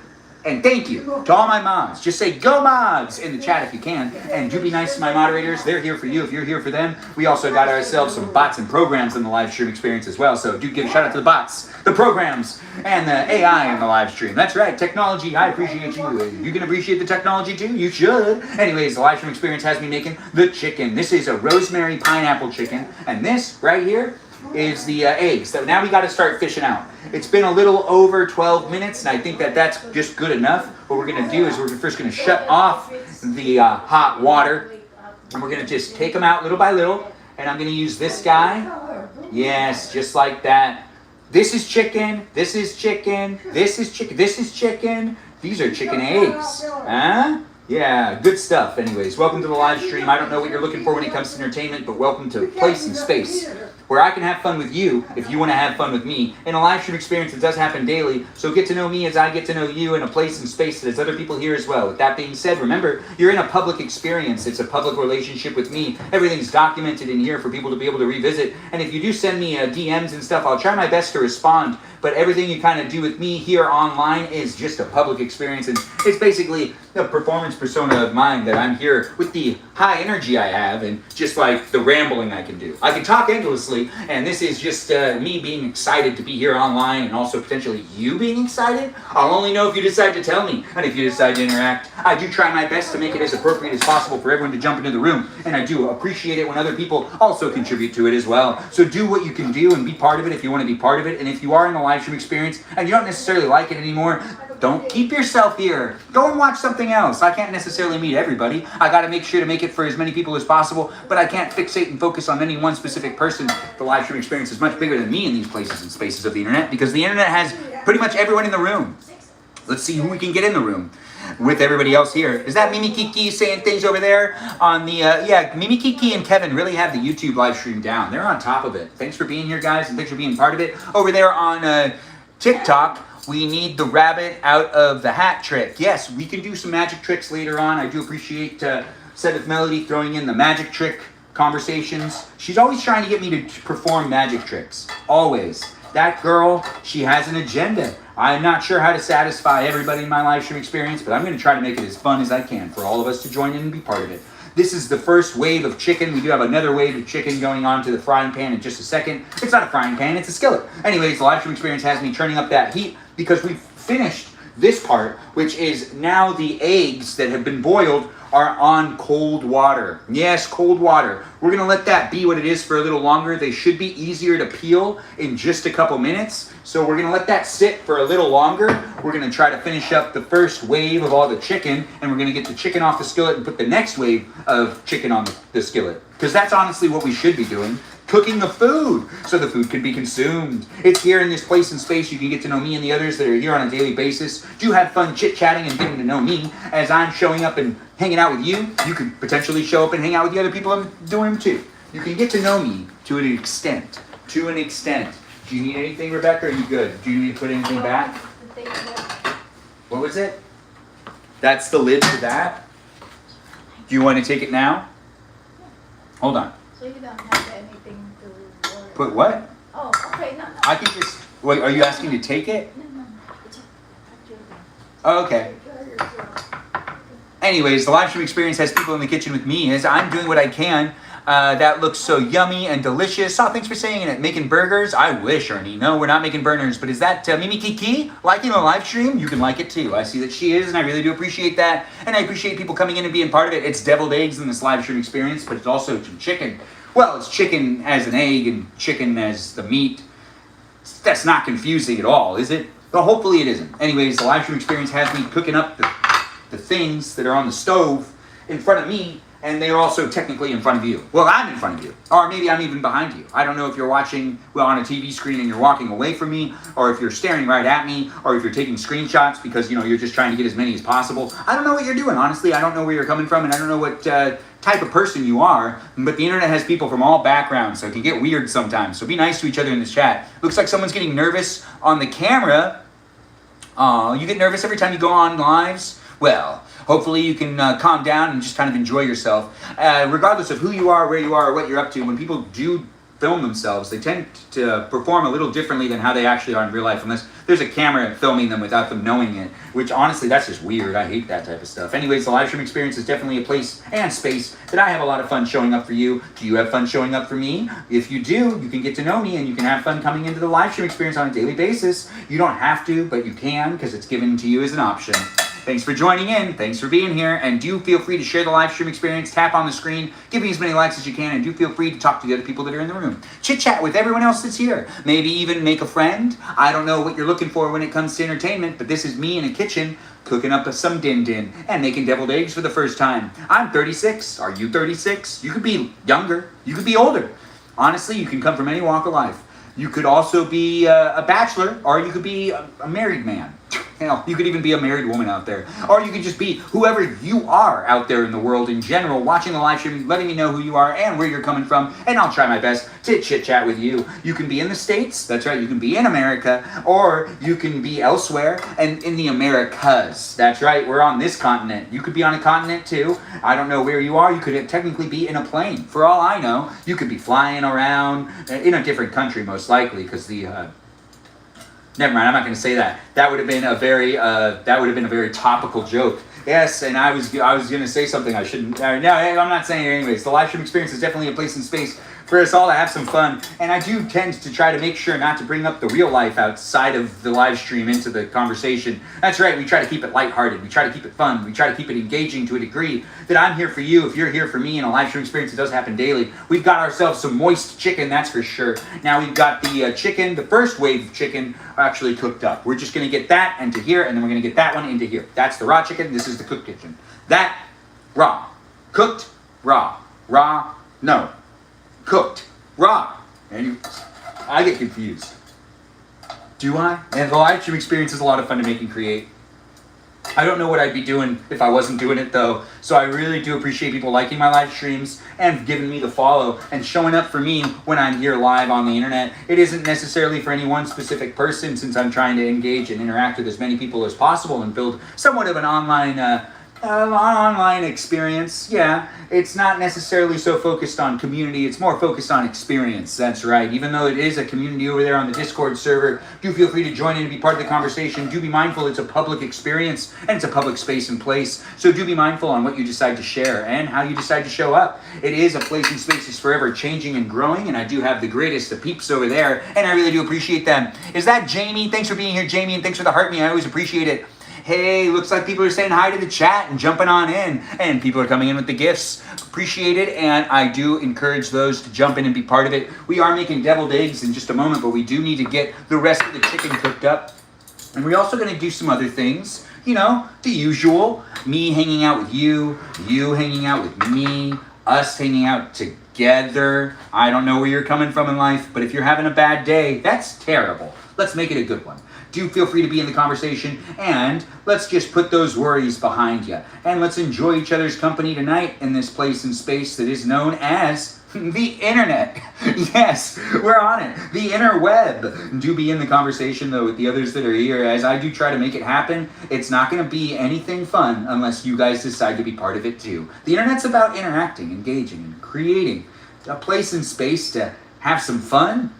and thank you to all my mods. Just say go mods in the chat if you can. And do be nice to my moderators. They're here for you if you're here for them. We also got ourselves some bots and programs in the live stream experience as well. So do give a shout out to the bots, the programs, and the AI in the live stream. That's right. Technology, I appreciate you. You can appreciate the technology too? You should. Anyways, the live stream experience has me making the chicken. This is a rosemary pineapple chicken. And this right here is the eggs. So now we got to start fishing out. It's been a little over 12 minutes, and I think that that's just good enough. What we're going to do is we're first going to shut off the hot water, and we're going to just take them out little by little, and I'm going to use this guy. Yes, just like that. This is chicken, this is chicken, this is chicken, this is chicken. These are chicken eggs. Huh? Yeah, good stuff. Anyways, welcome to the live stream. I don't know what you're looking for when it comes to entertainment, but welcome to Place and Space, where I can have fun with you if you want to have fun with me. In a live stream experience that does happen daily, so get to know me as I get to know you in a place and space that has other people here as well. With that being said, remember, you're in a public experience. It's a public relationship with me. Everything's documented in here for people to be able to revisit. And if you do send me DMs and stuff, I'll try my best to respond. But everything you kind of do with me here online is just a public experience. And it's basically the performance persona of mine that I'm here with the high energy I have and just like the rambling I can do. I can talk endlessly, and this is just me being excited to be here online and also potentially you being excited. I'll only know if you decide to tell me and if you decide to interact. I do try my best to make it as appropriate as possible for everyone to jump into the room, and I do appreciate it when other people also contribute to it as well. So do what you can do and be part of it if you want to be part of it. And if you are in the live stream experience and you don't necessarily like it anymore, don't keep yourself here. Go and watch something else. I can't necessarily meet everybody. I got to make sure to make it for as many people as possible, but I can't fixate and focus on any one specific person. The live stream experience is much bigger than me in these places and spaces of the internet, because the internet has pretty much everyone in the room. Let's see who we can get in the room with everybody else here. Is that Mimi Kiki saying things over there on the, yeah, Mimi Kiki and Kevin really have the YouTube live stream down. They're on top of it. Thanks for being here, guys, and thanks for being part of it. Over there on TikTok, we need the rabbit out of the hat trick. Yes, we can do some magic tricks later on. I do appreciate Sedith Melody throwing in the magic trick conversations. She's always trying to get me to perform magic tricks. Always. That girl, she has an agenda. I'm not sure how to satisfy everybody in my live stream experience, but I'm going to try to make it as fun as I can for all of us to join in and be part of it. This is the first wave of chicken. We do have another wave of chicken going on to the frying pan in just a second. It's not a frying pan, it's a skillet. Anyways, the live stream experience has me turning up that heat because we've finished this part, which is now the eggs that have been boiled are on cold water. Yes, cold water. We're gonna let that be what it is for a little longer. They should be easier to peel in just a couple minutes. So we're gonna let that sit for a little longer. We're gonna try to finish up the first wave of all the chicken, and we're gonna get the chicken off the skillet and put the next wave of chicken on the skillet. Because that's honestly what we should be doing. Cooking the food so the food can be consumed. It's here in this place and space you can get to know me and the others that are here on a daily basis. Do have fun chit-chatting and getting to know me as I'm showing up and hanging out with you. You could potentially show up and hang out with the other people I'm doing them too. You can get to know me to an extent. To an extent. Do you need anything, Rebecca? Are you good? Do you need to put anything back? What was it? That's the lid to that? Do you want to take it now? Hold on. So you don't have anything to worry Put what? Oh, okay, no. I can just. Wait, are you asking to take it? No. It's Oh, okay. Anyways, the live stream experience has people in the kitchen with me as I'm doing what I can. That looks so yummy and delicious. Oh, thanks for saying it. Making burgers? I wish, Ernie. No, we're not making burgers. But is that Mimi Kiki liking the live stream? You can like it too. I see that she is, and I really do appreciate that. And I appreciate people coming in and being part of it. It's deviled eggs in this live stream experience, but it's also some chicken. Well, it's chicken as an egg and chicken as the meat. That's not confusing at all, is it? Well, hopefully it isn't. Anyways, the live stream experience has me cooking up the things that are on the stove in front of me, and they're also technically in front of you. Well, I'm in front of you. Or maybe I'm even behind you. I don't know if you're watching on a TV screen and you're walking away from me, or if you're staring right at me, or if you're taking screenshots because, you're just trying to get as many as possible. I don't know what you're doing, honestly. I don't know where you're coming from, and I don't know what type of person you are, but the internet has people from all backgrounds, so it can get weird sometimes. So be nice to each other in this chat. Looks like someone's getting nervous on the camera. You get nervous every time you go on lives? Well, hopefully you can calm down and just kind of enjoy yourself. Regardless of who you are, where you are, or what you're up to, when people do film themselves, they tend to perform a little differently than how they actually are in real life, unless there's a camera filming them without them knowing it, which honestly, that's just weird. I hate that type of stuff. Anyways, the live stream experience is definitely a place and space that I have a lot of fun showing up for you. Do you have fun showing up for me? If you do, you can get to know me and you can have fun coming into the live stream experience on a daily basis. You don't have to, but you can because it's given to you as an option. Thanks for joining in. Thanks for being here. And do feel free to share the live stream experience. Tap on the screen. Give me as many likes as you can. And do feel free to talk to the other people that are in the room. Chit chat with everyone else that's here. Maybe even make a friend. I don't know what you're looking for when it comes to entertainment, but this is me in a kitchen cooking up some din-din and making deviled eggs for the first time. I'm 36. Are you 36? You could be younger. You could be older. Honestly, you can come from any walk of life. You could also be a bachelor, or you could be a married man. Hell, you could even be a married woman out there. Or you could just be whoever you are out there in the world in general, watching the live stream, letting me know who you are and where you're coming from, and I'll try my best to chit-chat with you. You can be in the States, that's right, you can be in America, or you can be elsewhere and in the Americas. That's right, we're on this continent. You could be on a continent too. I don't know where you are. You could technically be in a plane. For all I know, you could be flying around in a different country, most likely, because the... Never mind, I'm not going to say that. That would have been a very topical joke. Yes, and I was going to say something I shouldn't. No, I'm not saying it anyways. The live stream experience is definitely a place and space for us all to have some fun. And I do tend to try to make sure not to bring up the real life outside of the live stream into the conversation. That's right, we try to keep it lighthearted. We try to keep it fun. We try to keep it engaging to a degree that I'm here for you if you're here for me in a live stream experience that does happen daily. We've got ourselves some moist chicken, that's for sure. Now we've got the chicken, the first wave of chicken actually cooked up. We're just going to get that into here, and then we're going to get that one into here. That's the raw chicken. This is the cooked chicken. That, raw. Cooked, raw. Raw, no. Cooked, raw. And I get confused. Do I? And the live stream experience is a lot of fun to make and create. I don't know what I'd be doing if I wasn't doing it though. So I really do appreciate people liking my live streams and giving me the follow and showing up for me when I'm here live on the internet. It isn't necessarily for any one specific person, since I'm trying to engage and interact with as many people as possible and build somewhat of an online online experience, yeah. It's not necessarily so focused on community, it's more focused on experience. That's right. Even though it is a community over there on the Discord server, do feel free to join in and be part of the conversation. Do be mindful it's a public experience and it's a public space and place. So do be mindful on what you decide to share and how you decide to show up. It is a place and space that's forever changing and growing, and I do have the greatest of peeps over there, and I really do appreciate them. Is that Jamie? Thanks for being here, Jamie, and thanks for the heart me. I always appreciate it. Hey, looks like people are saying hi to the chat and jumping on in. And people are coming in with the gifts. Appreciate it. And I do encourage those to jump in and be part of it. We are making deviled eggs in just a moment, but we do need to get the rest of the chicken cooked up. And we're also going to do some other things. You know, the usual. Me hanging out with you. You hanging out with me. Us hanging out together. I don't know where you're coming from in life, but if you're having a bad day, that's terrible. Let's make it a good one. Do feel free to be in the conversation, and let's just put those worries behind you. And let's enjoy each other's company tonight in this place and space that is known as the internet. Yes, we're on it. The interweb. Do be in the conversation, though, with the others that are here, as I do try to make it happen. It's not going to be anything fun unless you guys decide to be part of it, too. The internet's about interacting, engaging, and creating a place and space to have some fun.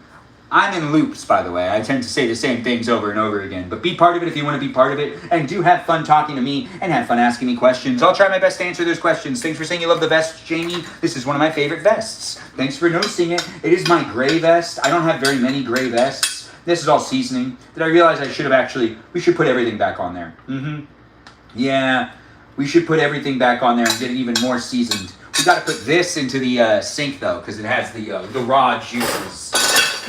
I'm in loops, by the way. I tend to say the same things over and over again. But be part of it if you want to be part of it. And do have fun talking to me and have fun asking me questions. I'll try my best to answer those questions. Thanks for saying you love the vest, Jamie. This is one of my favorite vests. Thanks for noticing it. It is my gray vest. I don't have very many gray vests. This is all seasoning. Did I realize I should have we should put everything back on there. Yeah, we should put everything back on there and get it even more seasoned. We got to put this into the sink, though, because it has the raw juices.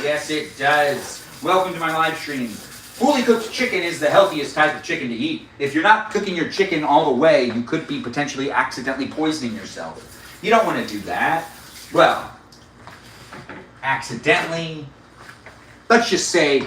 Yes, it does. Welcome to my live stream. Fully cooked chicken is the healthiest type of chicken to eat. If you're not cooking your chicken all the way, you could be potentially accidentally poisoning yourself. You don't want to do that. Well, accidentally. Let's just say,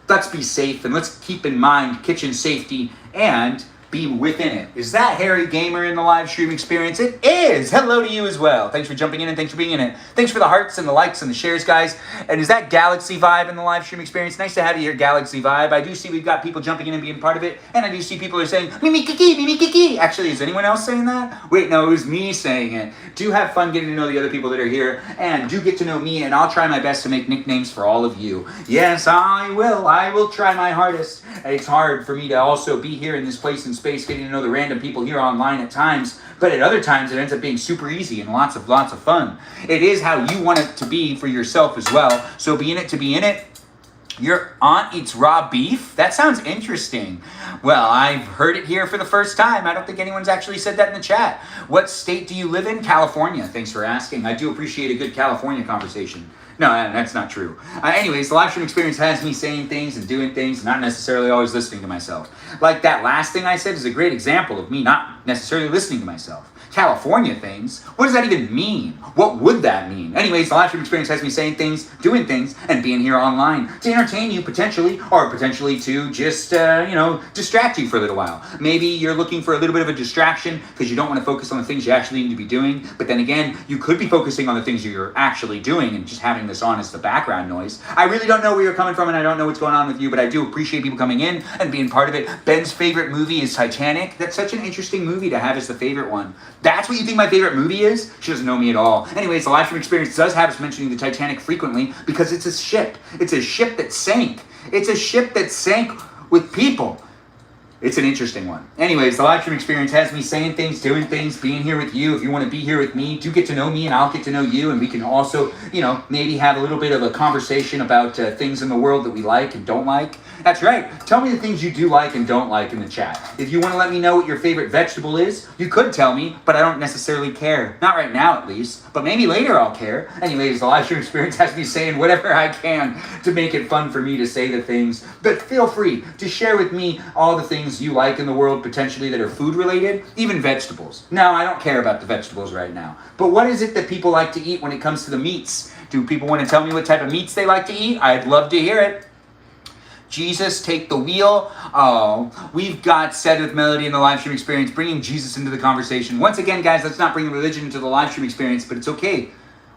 let's be safe and let's keep in mind kitchen safety and be within it. Is that Harry Gamer in the live stream experience? It is! Hello to you as well. Thanks for jumping in and thanks for being in it. Thanks for the hearts and the likes and the shares, guys. And is that Galaxy Vibe in the live stream experience? Nice to have you here, Galaxy Vibe. I do see we've got people jumping in and being part of it. And I do see people are saying, Mimi Kiki, Mimi Kiki. Actually, is anyone else saying that? Wait, no, it was me saying it. Do have fun getting to know the other people that are here. And do get to know me, and I'll try my best to make nicknames for all of you. Yes, I will. I will try my hardest. It's hard for me to also be here in this place and space, getting to know the random people here online at times, but at other times it ends up being super easy and lots of fun. It is how you want it to be for yourself as well, so be in it to be in it. Your aunt eats raw beef? That sounds interesting. Well, I've heard it here for the first time. I don't think anyone's actually said that in the chat. What state do you live in? California. Thanks for asking. I do appreciate a good California conversation. No, that's not true. Anyways, the live stream experience has me saying things and doing things, not necessarily always listening to myself. Like that last thing I said is a great example of me not necessarily listening to myself. California things? What does that even mean? What would that mean? Anyways, the live stream experience has me saying things, doing things, and being here online to entertain you potentially, or potentially to just, distract you for a little while. Maybe you're looking for a little bit of a distraction because you don't want to focus on the things you actually need to be doing, but then again, you could be focusing on the things you're actually doing and just having this on as the background noise. I really don't know where you're coming from, and I don't know what's going on with you, but I do appreciate people coming in and being part of it. Ben's favorite movie is Titanic. That's such an interesting movie to have as the favorite one. That's what you think my favorite movie is? She doesn't know me at all. Anyways, the live stream experience does have us mentioning the Titanic frequently because it's a ship. It's a ship that sank. It's a ship that sank with people. It's an interesting one. Anyways, the live stream experience has me saying things, doing things, being here with you. If you want to be here with me, do get to know me and I'll get to know you. And we can also, maybe have a little bit of a conversation about things in the world that we like and don't like. That's right. Tell me the things you do like and don't like in the chat. If you want to let me know what your favorite vegetable is, you could tell me, but I don't necessarily care. Not right now, at least. But maybe later I'll care. Anyways, the live stream experience has me saying whatever I can to make it fun for me to say the things. But feel free to share with me all the things you like in the world potentially that are food related, even vegetables. No, I don't care about the vegetables right now. But what is it that people like to eat when it comes to the meats? Do people want to tell me what type of meats they like to eat? I'd love to hear it. Jesus, take the wheel. Oh, we've got Said with Melody in the live stream experience, bringing Jesus into the conversation. Once again, guys, let's not bring religion into the live stream experience, but it's okay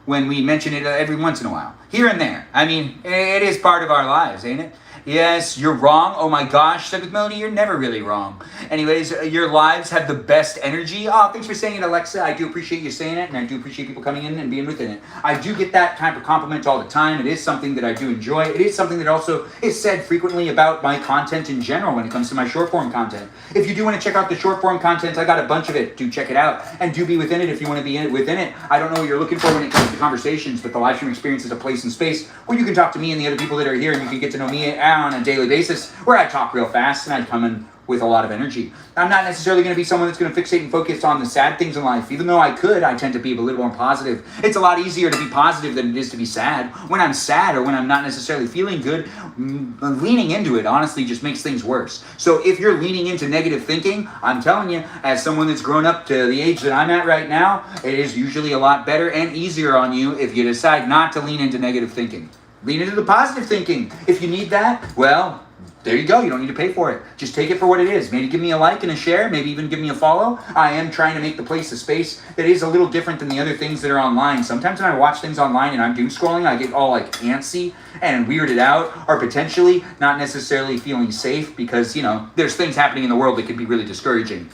when we mention it every once in a while. Here and there. I mean, it is part of our lives, ain't it? Yes, you're wrong. Oh my gosh, said with Melody, you're never really wrong. Anyways, your lives have the best energy. Oh, thanks for saying it, Alexa. I do appreciate you saying it, and I do appreciate people coming in and being within it. I do get that type of compliment all the time. It is something that I do enjoy. It is something that also is said frequently about my content in general when it comes to my short form content. If you do want to check out the short form content, I got a bunch of it. Do check it out, and do be within it if you want to be within it. I don't know what you're looking for when it comes to conversations, but the live stream experience is a place and space where you can talk to me and the other people that are here, and you can get to know me on a daily basis, where I talk real fast and I come in with a lot of energy. I'm not necessarily going to be someone that's going to fixate and focus on the sad things in life. Even though I could, I tend to be a little more positive. It's a lot easier to be positive than it is to be sad. When I'm sad or when I'm not necessarily feeling good, leaning into it honestly just makes things worse. So if you're leaning into negative thinking, I'm telling you, as someone that's grown up to the age that I'm at right now, it is usually a lot better and easier on you if you decide not to lean into negative thinking. Lean into the positive thinking. If you need that, well, there you go. You don't need to pay for it. Just take it for what it is. Maybe give me a like and a share. Maybe even give me a follow. I am trying to make the place a space that is a little different than the other things that are online. Sometimes when I watch things online and I'm doom scrolling, I get all like antsy and weirded out, or potentially not necessarily feeling safe because, you know, there's things happening in the world that can be really discouraging.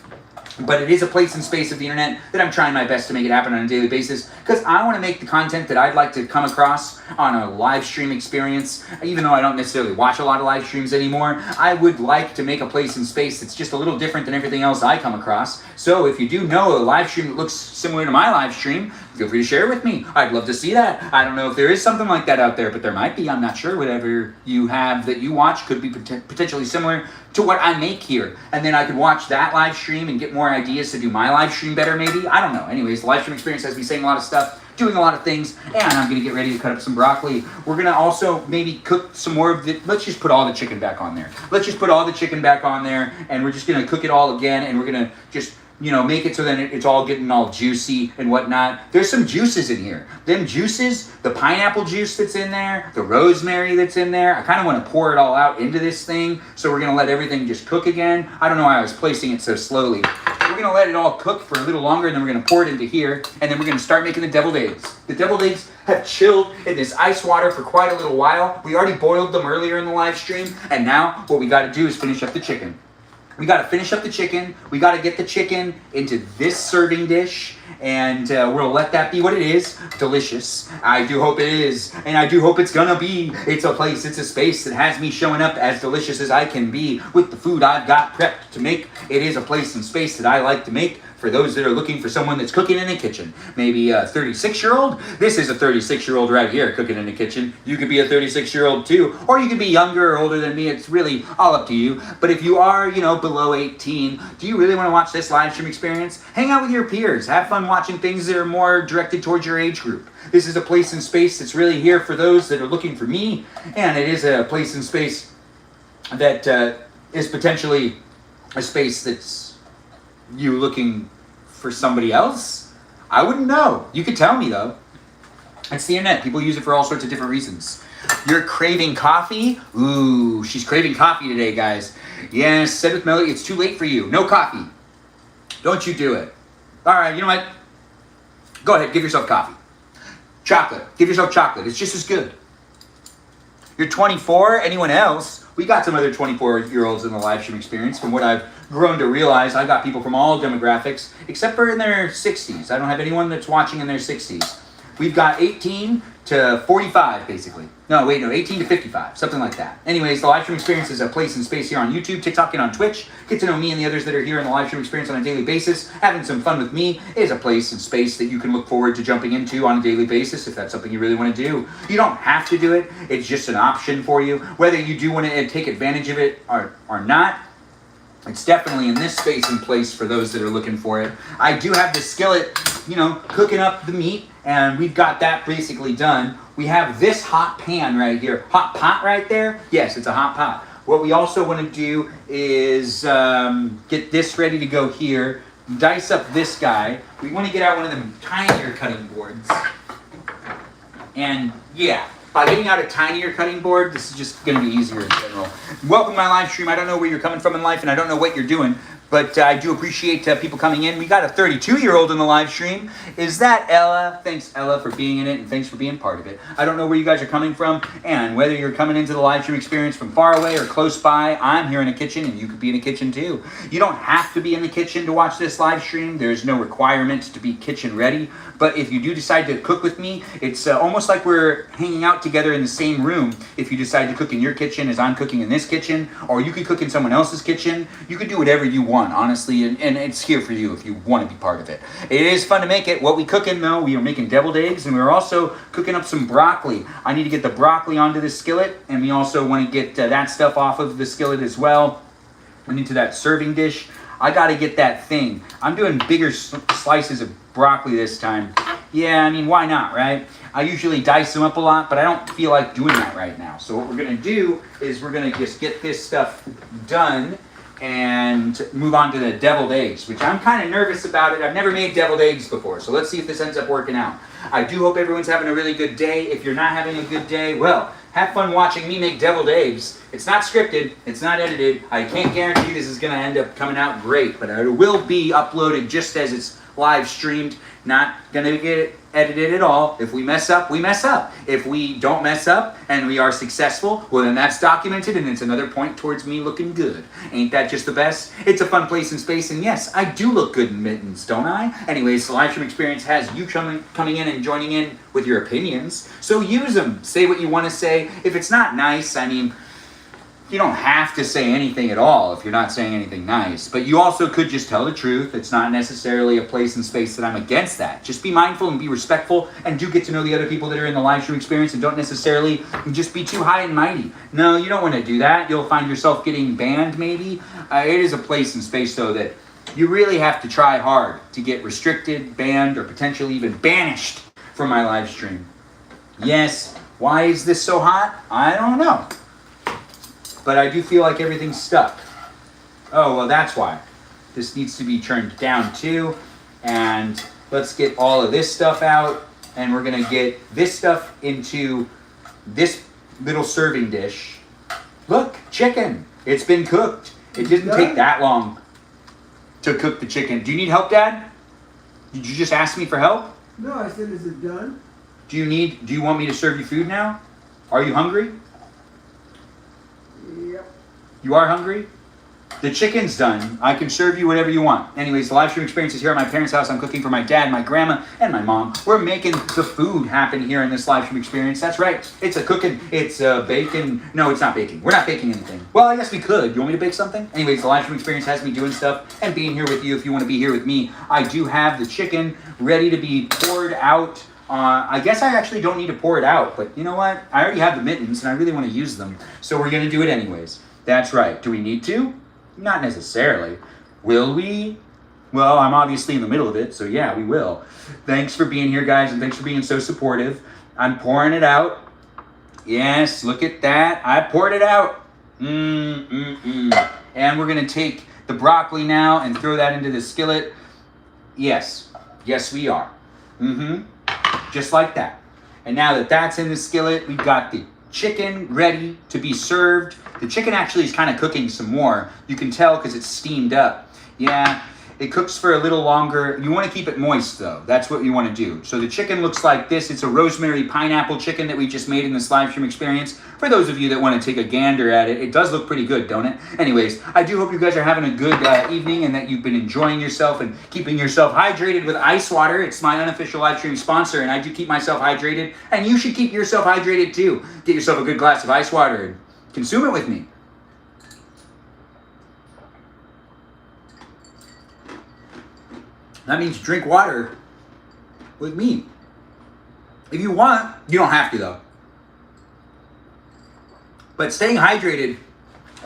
But it is a place and space of the internet that I'm trying my best to make it happen on a daily basis, because I want to make the content that I'd like to come across on a live stream experience. Even though I don't necessarily watch a lot of live streams anymore, I would like to make a place and space that's just a little different than everything else I come across. So if you do know a live stream that looks similar to my live stream, feel free to share it with me. I'd love to see that. I don't know if there is something like that out there, but there might be. I'm not sure. Whatever you have that you watch could be potentially similar to what I make here. And then I could watch that live stream and get more ideas to do my live stream better maybe. I don't know. Anyways, the live stream experience has me saying a lot of stuff, doing a lot of things, and I'm going to get ready to cut up some broccoli. We're going to also maybe cook some more of the, let's just put all the chicken back on there. Let's just put all the chicken back on there, and we're just going to cook it all again, and we're going to just, you know, make it so that it's all getting all juicy and whatnot. There's some juices in here. Them juices, the pineapple juice that's in there, the rosemary that's in there, I kind of want to pour it all out into this thing, so we're going to let everything just cook again. I don't know why I was placing it so slowly. We're going to let it all cook for a little longer, and then we're going to pour it into here, and then we're going to start making the deviled eggs. The deviled eggs have chilled in this ice water for quite a little while. We already boiled them earlier in the live stream, and now what we got to do is finish up the chicken. We got to finish up the chicken. We got to get the chicken into this serving dish, and we'll let that be what it is. Delicious. I do hope it is, and I do hope it's gonna be. It's a place, it's a space that has me showing up as delicious as I can be with the food I've got prepped to make. It is a place and space that I like to make for those that are looking for someone that's cooking in the kitchen. Maybe a 36-year-old. This is a 36-year-old right here cooking in the kitchen. You could be a 36-year-old too, or you could be younger or older than me. It's really all up to you. But if you are, you know, below 18, do you really want to watch this live stream experience? Hang out with your peers. Have fun watching things that are more directed towards your age group. This is a place and space that's really here for those that are looking for me, and it is a place and space that is potentially a space that's you looking for somebody else? I wouldn't know. You could tell me though. It's the internet. People use it for all sorts of different reasons. You're craving coffee? Ooh, she's craving coffee today, guys. Yes, said with Melody, it's too late for you. No coffee. Don't you do it. All right, you know what? Go ahead, give yourself coffee. Chocolate. Give yourself chocolate. It's just as good. You're 24. Anyone else? We got some other 24-year-olds in the live stream experience. From what I've grown to realize, I've got people from all demographics, except for in their 60s. I don't have anyone that's watching in their 60s. We've got 18 to 45, basically. No, wait, no, 18 to 55, something like that. Anyways, the live stream experience is a place and space here on YouTube, TikTok, and on Twitch. Get to know me and the others that are here in the live stream experience on a daily basis. Having some fun with me is a place and space that you can look forward to jumping into on a daily basis if that's something you really want to do. You don't have to do it. It's just an option for you. Whether you do want to take advantage of it or not, it's definitely in this space and place for those that are looking for it. I do have the skillet, you know, cooking up the meat, and we've got that basically done. We have this hot pan right here. Hot pot right there? Yes, it's a hot pot. What we also want to do is get this ready to go here. Dice up this guy. We want to get out one of them tinier cutting boards. And yeah, by getting out a tinier cutting board, this is just going to be easier in general. Welcome to my live stream. I don't know where you're coming from in life, and I don't know what you're doing, But I do appreciate people coming in. We got a 32-year-old in the live stream. Is that Ella? Thanks, Ella, for being in it, and thanks for being part of it. I don't know where you guys are coming from, and whether you're coming into the live stream experience from far away or close by, I'm here in a kitchen, and you could be in a kitchen too. You don't have to be in the kitchen to watch this live stream. There's no requirement to be kitchen ready. But if you do decide to cook with me, it's almost like we're hanging out together in the same room. If you decide to cook in your kitchen as I'm cooking in this kitchen, or you could cook in someone else's kitchen, you could do whatever you want, honestly, and it's here for you if you want to be part of it. It is fun to make it. What we cooking though, we are making deviled eggs, and we're also cooking up some broccoli. I need to get the broccoli onto the skillet, and we also want to get that stuff off of the skillet as well and into that serving dish. I got to get that thing. I'm doing bigger slices of broccoli this time. Yeah, I mean, why not, right? I usually dice them up a lot, but I don't feel like doing that right now. So what we're going to do is we're going to just get this stuff done and move on to the deviled eggs, which I'm kind of nervous about it. I've never made deviled eggs before, so let's see if this ends up working out. I do hope everyone's having a really good day. If you're not having a good day, well, have fun watching me make deviled eggs. It's not scripted, it's not edited. I can't guarantee this is going to end up coming out great, but it will be uploaded just as it's live streamed. Not going to get edited at all. If we mess up, we mess up. If we don't mess up and we are successful, well then that's documented and it's another point towards me looking good. Ain't that just the best? It's a fun place in space, and yes, I do look good in mittens, don't I? Anyways, the live stream experience has you coming in and joining in with your opinions, so use them. Say what you want to say. If it's not nice, I mean, you don't have to say anything at all if you're not saying anything nice, but you also could just tell the truth. It's not necessarily a place and space that I'm against that. Just be mindful and be respectful, and do get to know the other people that are in the live stream experience, and don't necessarily just be too high and mighty. No, you don't want to do that. You'll find yourself getting banned maybe. It is a place and space though that you really have to try hard to get restricted, banned, or potentially even banished from my live stream. Yes, why is this so hot? I don't know. But I do feel like everything's stuck. Oh, well, that's why. This needs to be turned down too. And let's get all of this stuff out. And we're gonna get this stuff into this little serving dish. Look, chicken. It's been cooked. It didn't take that long to cook the chicken. Do you need help, Dad? Did you just ask me for help? No, I said, is it done? Do you want me to serve you food now? Are you hungry? Yep. You are hungry? The chicken's done. I can serve you whatever you want. Anyways, the live stream experience is here at my parents' house. I'm cooking for my dad, my grandma, and my mom. We're making the food happen here in this live stream experience. That's right. It's a cooking. It's baking. No, it's not baking. We're not baking anything. Well, I guess we could. You want me to bake something? Anyways, the live stream experience has me doing stuff and being here with you. If you want to be here with me, I do have the chicken ready to be poured out. I guess I actually don't need to pour it out, but you know what? I already have the mittens and I really want to use them. So we're going to do it anyways. That's right. Do we need to? Not necessarily. Will we? Well, I'm obviously in the middle of it, so yeah, we will. Thanks for being here, guys, and thanks for being so supportive. I'm pouring it out. Yes, look at that. I poured it out. And we're going to take the broccoli now and throw that into the skillet. Yes. Yes, we are. Just like that. And now that that's in the skillet, we've got the chicken ready to be served. The chicken actually is kind of cooking some more. You can tell because it's steamed up. Yeah, it cooks for a little longer. You want to keep it moist though. That's what you want to do. So the chicken looks like this. It's a rosemary pineapple chicken that we just made in this live stream experience. For those of you that want to take a gander at it, it does look pretty good, don't it? Anyways, I do hope you guys are having a good evening and that you've been enjoying yourself and keeping yourself hydrated with ice water. It's my unofficial live stream sponsor, and I do keep myself hydrated, and you should keep yourself hydrated too. Get yourself a good glass of ice water and consume it with me. That means drink water with me. If you want, you don't have to though. But staying hydrated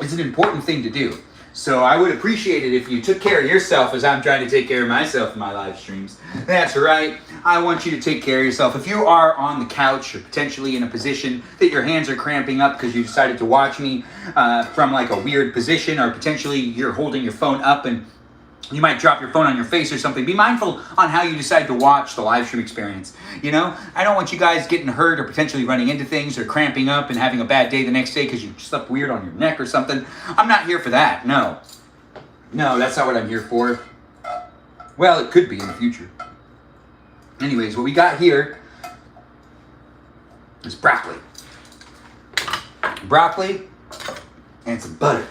is an important thing to do. So I would appreciate it if you took care of yourself as I'm trying to take care of myself in my live streams. That's right. I want you to take care of yourself. If you are on the couch or potentially in a position that your hands are cramping up because you decided to watch me from like a weird position, or potentially you're holding your phone up and you might drop your phone on your face or something. Be mindful on how you decide to watch the live stream experience. You know, I don't want you guys getting hurt or potentially running into things or cramping up and having a bad day the next day because you slept weird on your neck or something. I'm not here for that, no. No, that's not what I'm here for. Well, it could be in the future. Anyways, what we got here is broccoli. Broccoli and some butter.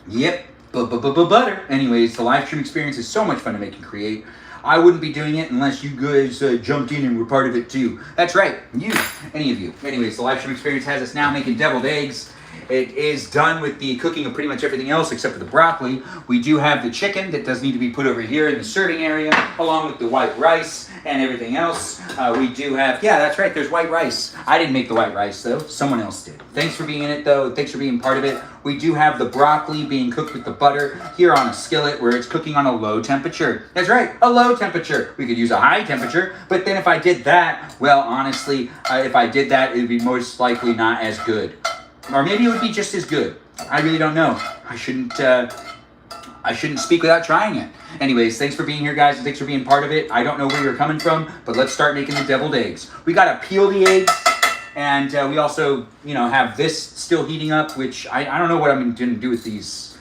Yep, butter. Anyways, the live stream experience is so much fun to make and create. I wouldn't be doing it unless you guys jumped in and were part of it too. That's right, you, any of you. Anyways, the live stream experience has us now making deviled eggs. It is done with the cooking of pretty much everything else except for the broccoli. We do have the chicken that does need to be put over here in the serving area, along with the white rice and everything else. We do have, yeah, that's right, there's white rice. I didn't make the white rice though, someone else did. Thanks for being in it though, thanks for being part of it. We do have the broccoli being cooked with the butter here on a skillet where it's cooking on a low temperature. That's right, a low temperature. We could use a high temperature, but then if I did that, well, honestly, if I did that, it would be most likely not as good. Or maybe it would be just as good. I really don't know. I shouldn't speak without trying it. Anyways, thanks for being here, guys, and thanks for being part of it. I don't know where you're coming from, but let's start making the deviled eggs. We gotta peel the eggs, and we also, have this still heating up, which I don't know what I'm gonna do with these.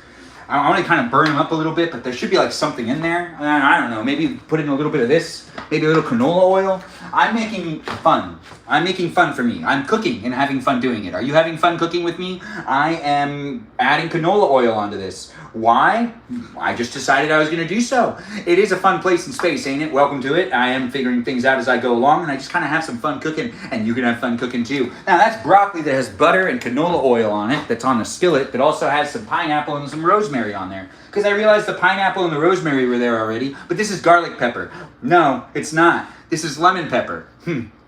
I want to kind of burn them up a little bit, but there should be like something in there. I don't know. Maybe put in a little bit of this, maybe a little canola oil. I'm making fun. I'm making fun for me. I'm cooking and having fun doing it. Are you having fun cooking with me? I am adding canola oil onto this. Why? I just decided I was going to do so. It is a fun place and space, ain't it? Welcome to it. I am figuring things out as I go along, and I just kind of have some fun cooking, and you can have fun cooking too. Now, that's broccoli that has butter and canola oil on it that's on the skillet that also has some pineapple and some rosemary on there. Because I realized the pineapple and the rosemary were there already, but this is garlic pepper. No, it's not. This is lemon pepper.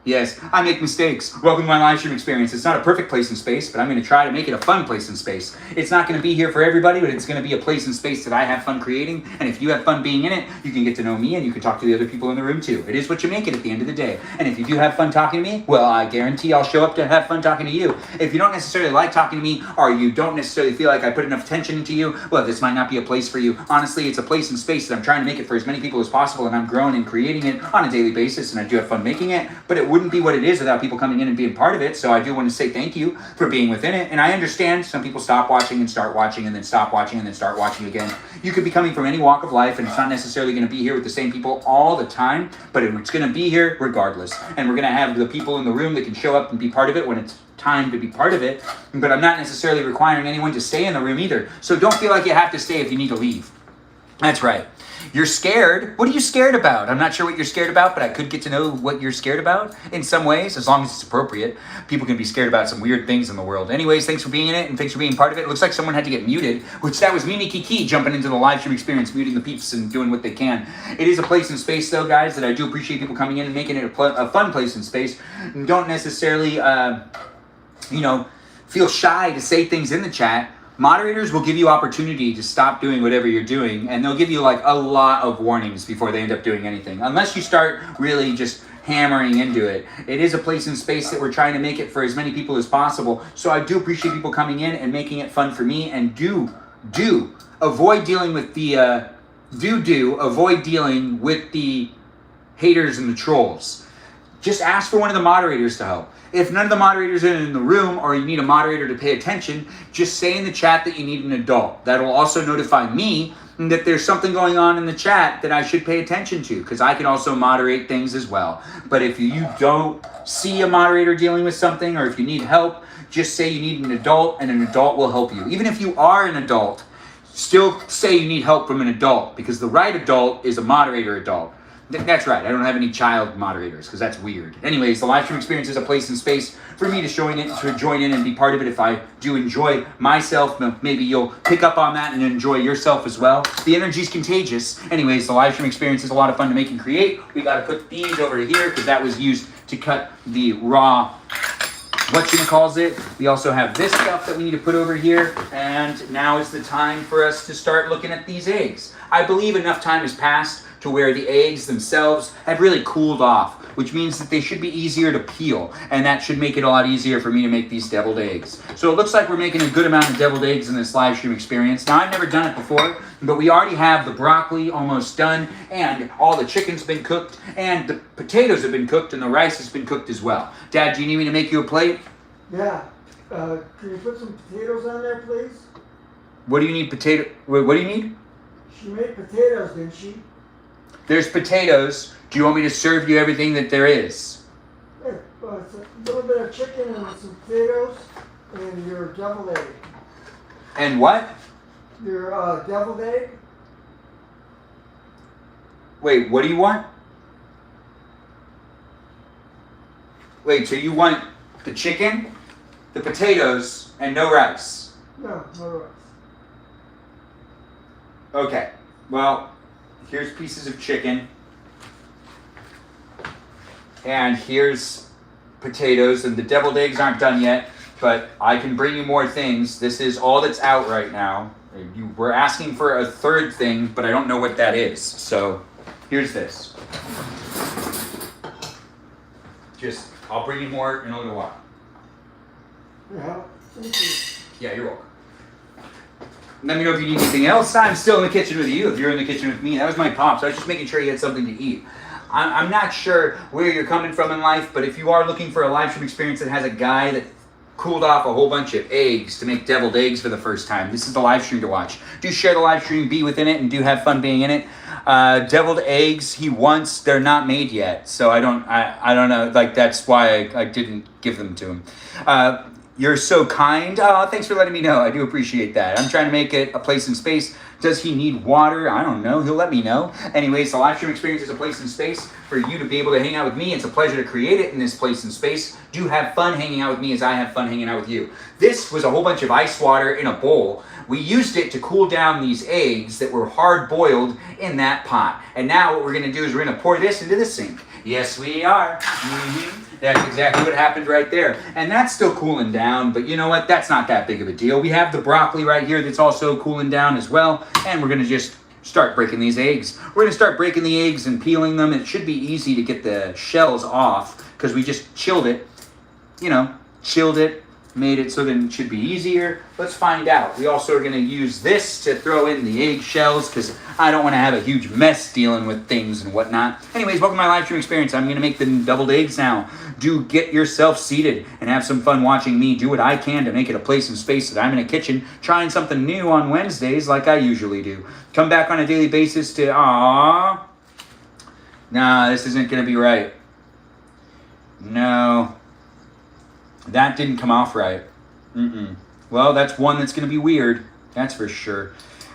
Yes, I make mistakes. Welcome to my live stream experience. It's not a perfect place and space, but I'm going to try to make it a fun place and space. It's not going to be here for everybody, but it's going to be a place and space that I have fun creating. And if you have fun being in it, you can get to know me and you can talk to the other people in the room too. It is what you make it at the end of the day. And if you do have fun talking to me, well, I guarantee I'll show up to have fun talking to you. If you don't necessarily like talking to me, or you don't necessarily feel like I put enough attention into you, well, this might not be a place for you. Honestly, it's a place and space that I'm trying to make it for as many people as possible, and I'm growing and creating it on a daily basis, and I do have fun making it, but it wouldn't be what it is without people coming in and being part of it. So I do want to say thank you for being within it. And I understand some people stop watching and start watching and then stop watching and then start watching again. You could be coming from any walk of life, and it's not necessarily going to be here with the same people all the time, but it's going to be here regardless. And we're going to have the people in the room that can show up and be part of it when it's time to be part of it. But I'm not necessarily requiring anyone to stay in the room either. So don't feel like you have to stay if you need to leave. That's right. You're scared. What are you scared about? I'm not sure what you're scared about, but I could get to know what you're scared about in some ways, as long as it's appropriate. People can be scared about some weird things in the world. Anyways, thanks for being in it, and thanks for being part of it. It looks like someone had to get muted, which that was Mimi Kiki jumping into the live stream experience, muting the peeps and doing what they can. It is a place and space, though, guys, that I do appreciate people coming in and making it a fun place and space. And don't necessarily, feel shy to say things in the chat. Moderators will give you opportunity to stop doing whatever you're doing, and they'll give you like a lot of warnings before they end up doing anything. Unless you start really just hammering into it. It is a place and space that we're trying to make it for as many people as possible. So I do appreciate people coming in and making it fun for me, and do avoid dealing with the avoid dealing with the haters and the trolls. Just ask for one of the moderators to help. If none of the moderators are in the room, or you need a moderator to pay attention, just say in the chat that you need an adult. That'll also notify me that there's something going on in the chat that I should pay attention to, because I can also moderate things as well. But if you don't see a moderator dealing with something, or if you need help, just say you need an adult, and an adult will help you. Even if you are an adult, still say you need help from an adult, because the right adult is a moderator adult. That's right, I don't have any child moderators, because that's weird. Anyways, the live stream experience is a place and space for me to join in and be part of it. If I do enjoy myself, maybe you'll pick up on that and enjoy yourself as well. The energy's contagious. Anyways, the live stream experience is a lot of fun to make and create. We got to put these over here, because that was used to cut the raw whatchamacallit. We also have this stuff that we need to put over here, and now is the time for us to start looking at these eggs. I believe enough time has passed to where the eggs themselves have really cooled off, which means that they should be easier to peel, and that should make it a lot easier for me to make these deviled eggs. So it looks like we're making a good amount of deviled eggs in this live stream experience. Now, I've never done it before, but we already have the broccoli almost done, and all the chicken's been cooked, and the potatoes have been cooked, and the rice has been cooked as well. Dad, do you need me to make you a plate? Yeah. Can you put some potatoes on there, please? What do you need what do you need? She made potatoes, didn't she? There's potatoes. Do you want me to serve you everything that there is? Yeah, it's a little bit of chicken and some potatoes and your deviled egg. And what? Your deviled egg? Wait, what do you want? Wait, so you want the chicken, the potatoes, and no rice? No, no rice. Okay, well, here's pieces of chicken. And here's potatoes, and the deviled eggs aren't done yet, but I can bring you more things. This is all that's out right now. You were asking for a third thing, but I don't know what that is. So here's this. I'll bring you more in a little while. Yeah, thank you. Yeah, you're welcome. Let me know if you need anything else. I'm still in the kitchen with you. If you're in the kitchen with me, that was my pops. I was just making sure you had something to eat. I'm not sure where you're coming from in life, but if you are looking for a live stream experience that has a guy that cooled off a whole bunch of eggs to make deviled eggs for the first time, this is the live stream to watch. Do share the live stream, be within it, and do have fun being in it. Deviled eggs, they're not made yet, so I don't know. Like, that's why I didn't give them to him. You're so kind. Oh, thanks for letting me know. I do appreciate that. I'm trying to make it a place in space. Does he need water? I don't know. He'll let me know. Anyways, the live stream experience is a place in space for you to be able to hang out with me. It's a pleasure to create it in this place in space. Do have fun hanging out with me as I have fun hanging out with you. This was a whole bunch of ice water in a bowl. We used it to cool down these eggs that were hard boiled in that pot. And now what we're going to do is we're going to pour this into the sink. Yes, we are. That's exactly what happened right there. And that's still cooling down, but you know what? That's not that big of a deal. We have the broccoli right here that's also cooling down as well. And we're going to just start breaking these eggs. We're going to start breaking the eggs and peeling them. It should be easy to get the shells off because we just chilled it. Chilled it, made it so then it should be easier. Let's find out. We also are going to use this to throw in the egg shells because I don't want to have a huge mess dealing with things and whatnot. Anyways, welcome to my live stream experience. I'm going to make the deviled eggs now. Do get yourself seated and have some fun watching me do what I can to make it a place in space that I'm in a kitchen trying something new on Wednesdays like I usually do. Come back on a daily basis to, nah, this isn't going to be right. No. That didn't come off right. Well, that's one that's going to be weird. That's for sure.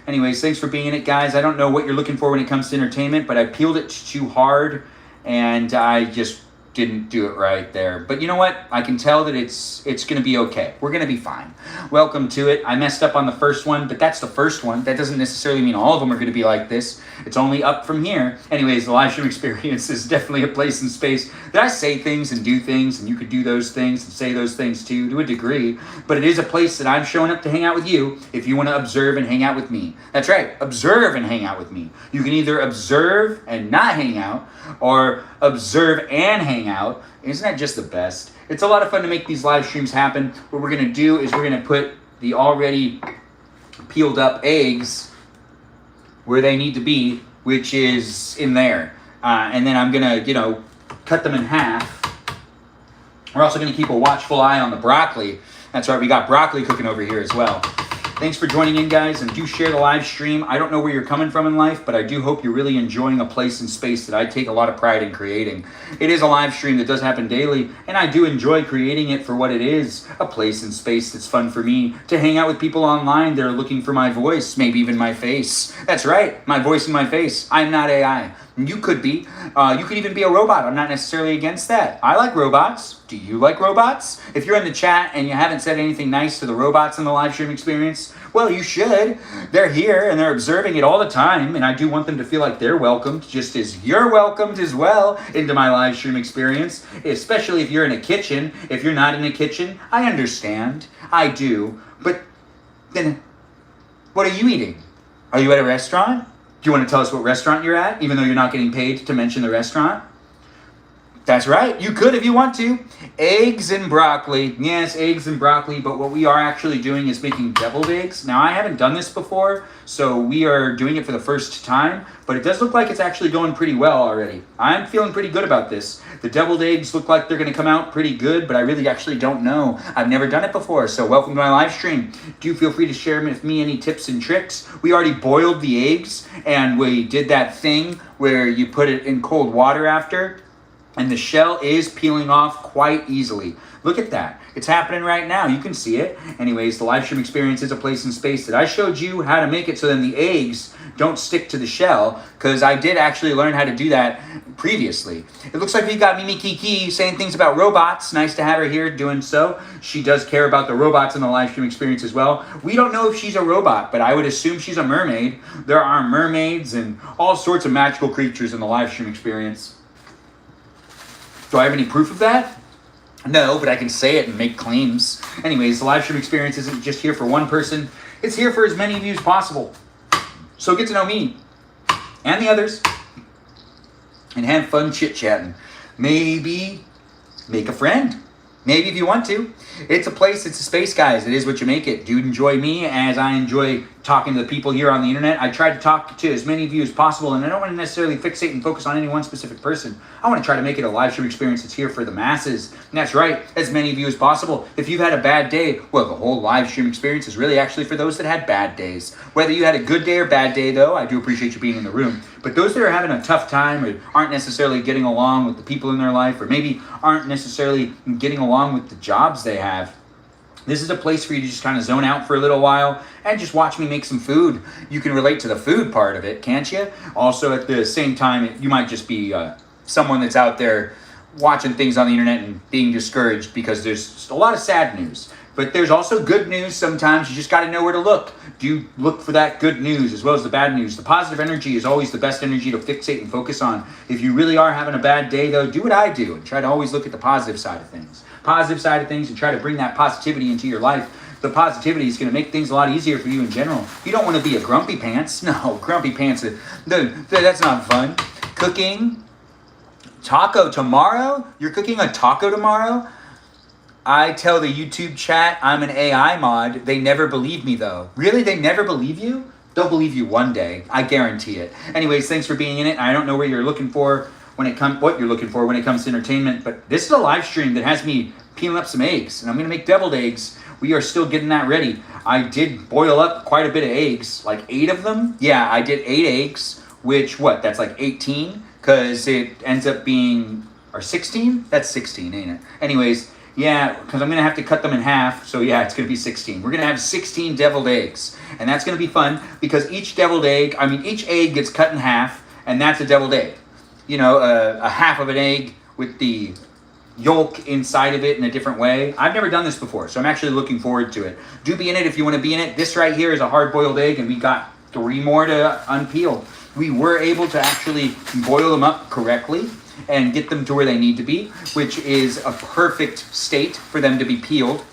Anyways, thanks for being in it, guys. I don't know what you're looking for when it comes to entertainment, but I peeled it too hard, and I just didn't do it right there. But you know what? I can tell that it's going to be okay. We're going to be fine. Welcome to it. I messed up on the first one, but that's the first one. That doesn't necessarily mean all of them are going to be like this. It's only up from here. Anyways, the live stream experience is definitely a place in space that I say things and do things, and you could do those things and say those things too, to a degree. But it is a place that I'm showing up to hang out with you if you want to observe and hang out with me. That's right. Observe and hang out with me. You can either observe and not hang out, or observe and hang out. Isn't that just the best? It's a lot of fun to make these live streams happen. What we're going to do is we're going to put the already peeled up eggs where they need to be, which is in there. And then I'm going to, cut them in half. We're also going to keep a watchful eye on the broccoli. That's right, we got broccoli cooking over here as well. Thanks for joining in, guys, and do share the live stream. I don't know where you're coming from in life, but I do hope you're really enjoying a place in space that I take a lot of pride in creating. It is a live stream that does happen daily, and I do enjoy creating it for what it is, a place in space that's fun for me to hang out with people online that are looking for my voice, maybe even my face. That's right, my voice and my face. I'm not AI. You could be. You could even be a robot. I'm not necessarily against that. I like robots. Do you like robots? If you're in the chat and you haven't said anything nice to the robots in the live stream experience, well, you should. They're here and they're observing it all the time, and I do want them to feel like they're welcomed, just as you're welcomed as well into my live stream experience, especially if you're in a kitchen. If you're not in a kitchen, I understand. I do. But then, what are you eating? Are you at a restaurant? Do you want to tell us what restaurant you're at, even though you're not getting paid to mention the restaurant? That's right. You could if you want to. Eggs and broccoli. Yes, eggs and broccoli. But what we are actually doing is making deviled eggs. Now, I haven't done this before, so we are doing it for the first time. But it does look like it's actually going pretty well already. I'm feeling pretty good about this. The deviled eggs look like they're going to come out pretty good, but I really actually don't know. I've never done it before, so welcome to my live stream. Do feel free to share with me any tips and tricks. We already boiled the eggs, and we did that thing where you put it in cold water after. And the shell is peeling off quite easily. Look at that. It's happening right now. You can see it. Anyways, the live stream experience is a place in space that I showed you how to make it so then the eggs don't stick to the shell, because I did actually learn how to do that previously. It looks like we've got Mimi Kiki saying things about robots. Nice to have her here doing so. She does care about the robots in the live stream experience as well. We don't know if she's a robot, but I would assume she's a mermaid. There are mermaids and all sorts of magical creatures in the live stream experience. Do I have any proof of that? No, but I can say it and make claims. Anyways, the live stream experience isn't just here for one person. It's here for as many of you as possible. So get to know me and the others and have fun chit-chatting. Maybe make a friend. Maybe if you want to. It's a place, it's a space, guys. It is what you make it. Do enjoy me as I enjoy talking to the people here on the internet. I try to talk to as many of you as possible, and I don't want to necessarily fixate and focus on any one specific person. I want to try to make it a live stream experience that's here for the masses. And that's right, as many of you as possible. If you've had a bad day, well, the whole live stream experience is really actually for those that had bad days. Whether you had a good day or bad day, though, I do appreciate you being in the room. But those that are having a tough time or aren't necessarily getting along with the people in their life, or maybe aren't necessarily getting along with the jobs they have, this is a place for you to just kind of zone out for a little while and just watch me make some food. You can relate to the food part of it, can't you? Also, at the same time, you might just be someone that's out there watching things on the internet and being discouraged because there's a lot of sad news. But there's also good news sometimes. You just got to know where to look. Do look for that good news as well as the bad news. The positive energy is always the best energy to fixate and focus on. If you really are having a bad day, though, do what I do and try to always look at the positive side of things. Positive side of things, and try to bring that positivity into your life. The positivity is going to make things a lot easier for you in general. You don't want to be a grumpy pants. No, grumpy pants, that's not fun. Cooking, taco tomorrow? You're cooking a taco tomorrow? I tell the YouTube chat I'm an AI mod. They never believe me, though. Really? They never believe you? They'll believe you one day. I guarantee it. Anyways, thanks for being in it. I don't know what you're looking for when it comes to entertainment, but this is a live stream that has me peeling up some eggs, and I'm going to make deviled eggs. We are still getting that ready. I did boil up quite a bit of eggs, like 8 of them. Yeah, I did 8 eggs, which, that's like 18, because it ends up being, or 16? That's 16, ain't it? Anyways, yeah, because I'm going to have to cut them in half, so yeah, it's going to be 16. We're going to have 16 deviled eggs, and that's going to be fun, because each egg gets cut in half, and that's a deviled egg. You know, a half of an egg with the yolk inside of it in a different way. I've never done this before, so I'm actually looking forward to it. Do be in it if you want to be in it. This right here is a hard-boiled egg, and we got 3 more to unpeel. We were able to actually boil them up correctly and get them to where they need to be, which is a perfect state for them to be peeled.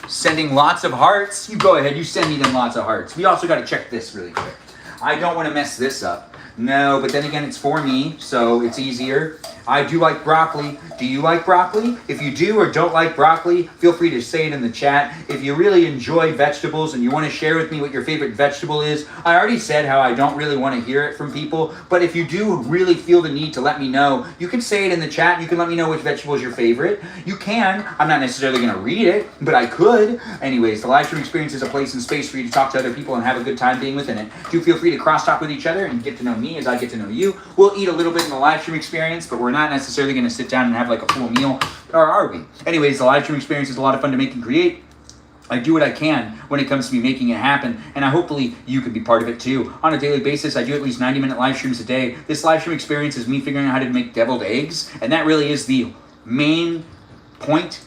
Sending lots of hearts. You go ahead, you send me them lots of hearts. We also got to check this really quick. I don't want to mess this up. No, but then again, it's for me, so it's easier. I do like broccoli. Do you like broccoli? If you do or don't like broccoli, feel free to say it in the chat. If you really enjoy vegetables and you want to share with me what your favorite vegetable is, I already said how I don't really want to hear it from people, but if you do really feel the need to let me know, you can say it in the chat. You can let me know which vegetable is your favorite. You can. I'm not necessarily going to read it, but I could. Anyways, the live stream experience is a place in space for you to talk to other people and have a good time being within it. Do feel free to crosstalk with each other and get to know me as I get to know you. We'll eat a little bit in the live stream experience, but we're not necessarily going to sit down and have like a full meal, or are we? Anyways, the live stream experience is a lot of fun to make and create. I do what I can when it comes to me making it happen, and hopefully you can be part of it too. On a daily basis, I do at least 90-minute live streams a day. This live stream experience is me figuring out how to make deviled eggs, and that really is the main point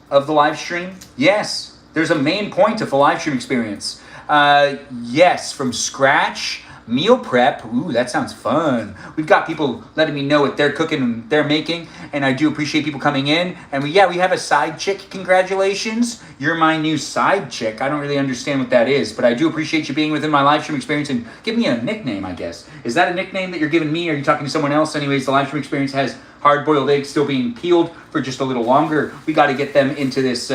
of the live stream. Yes, there's a main point of the live stream experience. Yes, from scratch. Meal prep, ooh, that sounds fun. We've got people letting me know what they're cooking and they're making, and I do appreciate people coming in. And we have a side chick, congratulations. You're my new side chick. I don't really understand what that is, but I do appreciate you being within my live stream experience, and give me a nickname, I guess. Is that a nickname that you're giving me, or are you talking to someone else? Anyways, the live stream experience has hard-boiled eggs still being peeled for just a little longer. We got to get them into this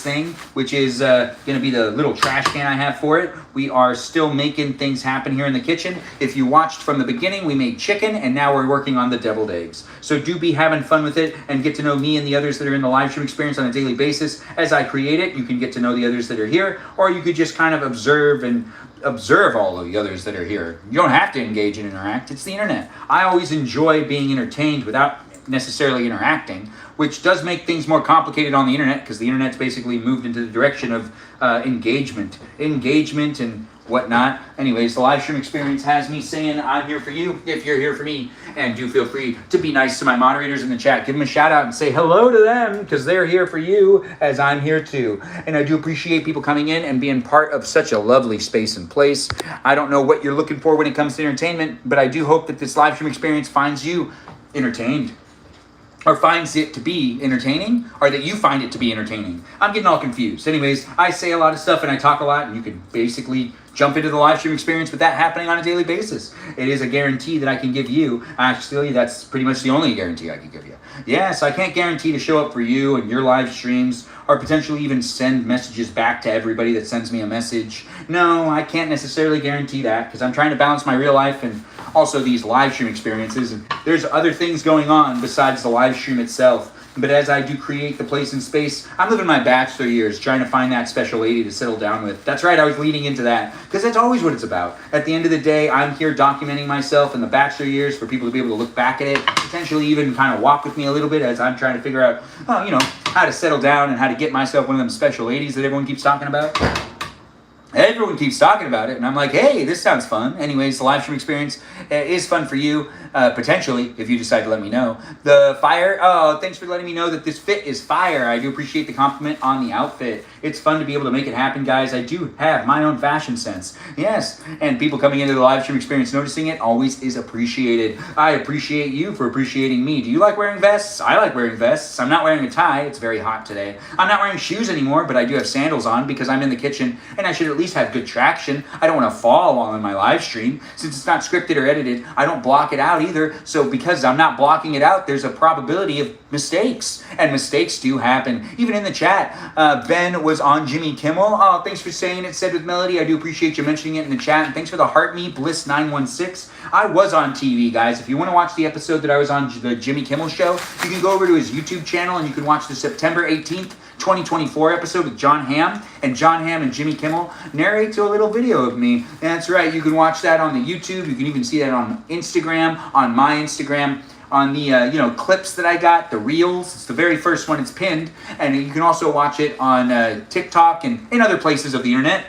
thing, which is going to be the little trash can I have for it. We are still making things happen here in the kitchen. If you watched from the beginning, we made chicken, and now we're working on the deviled eggs. So do be having fun with it and get to know me and the others that are in the live stream experience on a daily basis. As I create it, you can get to know the others that are here, or you could just kind of observe all of the others that are here. You don't have to engage and interact. It's the internet. I always enjoy being entertained without necessarily interacting, which does make things more complicated on the internet, because the internet's basically moved into the direction of engagement and whatnot. Anyways, the live stream experience has me saying I'm here for you if you're here for me, and do feel free to be nice to my moderators in the chat. Give them a shout out and say hello to them, because they're here for you as I'm here too. And I do appreciate people coming in and being part of such a lovely space and place. I don't know what you're looking for when it comes to entertainment, but I do hope that this live stream experience finds you entertained, or finds it to be entertaining, or that you find it to be entertaining. I'm getting all confused. Anyways, I say a lot of stuff and I talk a lot, and you can basically jump into the live stream experience with that happening on a daily basis. It is a guarantee that I can give you. Actually, that's pretty much the only guarantee I can give you. Yes, I can't guarantee to show up for you and your live streams, or potentially even send messages back to everybody that sends me a message. No, I can't necessarily guarantee that, because I'm trying to balance my real life and also these live stream experiences. And there's other things going on besides the live stream itself. But as I do create the place and space, I'm living my bachelor years trying to find that special lady to settle down with. That's right, I was leading into that, because that's always what it's about. At the end of the day, I'm here documenting myself in the bachelor years for people to be able to look back at it, potentially even kind of walk with me a little bit as I'm trying to figure out, how to settle down and how to get myself one of them special ladies that everyone keeps talking about. Everyone keeps talking about it, and I'm like, hey, this sounds fun. Anyways, the live stream experience is fun for you, potentially, if you decide to let me know. The fire, thanks for letting me know that this fit is fire. I do appreciate the compliment on the outfit. It's fun to be able to make it happen, guys. I do have my own fashion sense. Yes, and people coming into the live stream experience noticing it always is appreciated. I appreciate you for appreciating me. Do you like wearing vests? I like wearing vests. I'm not wearing a tie. It's very hot today. I'm not wearing shoes anymore, but I do have sandals on because I'm in the kitchen, and I should at least have good traction. I don't want to fall while in my live stream. Since it's not scripted or edited, I don't block it out either. So because I'm not blocking it out, there's a probability of mistakes. And mistakes do happen. Even in the chat, Ben was on Jimmy Kimmel. Oh, thanks for saying it, Said with Melody. I do appreciate you mentioning it in the chat. And thanks for the heart me, Bliss916. I was on TV, guys. If you want to watch the episode that I was on the Jimmy Kimmel show, you can go over to his YouTube channel and you can watch the September 18th, 2024 episode with John Hamm. And John Hamm and Jimmy Kimmel narrate to a little video of me. That's right, you can watch that on the YouTube. You can even see that on Instagram, on my Instagram, on the clips that I got, the reels. It's the very first one. It's pinned. And you can also watch it on TikTok and in other places of the internet.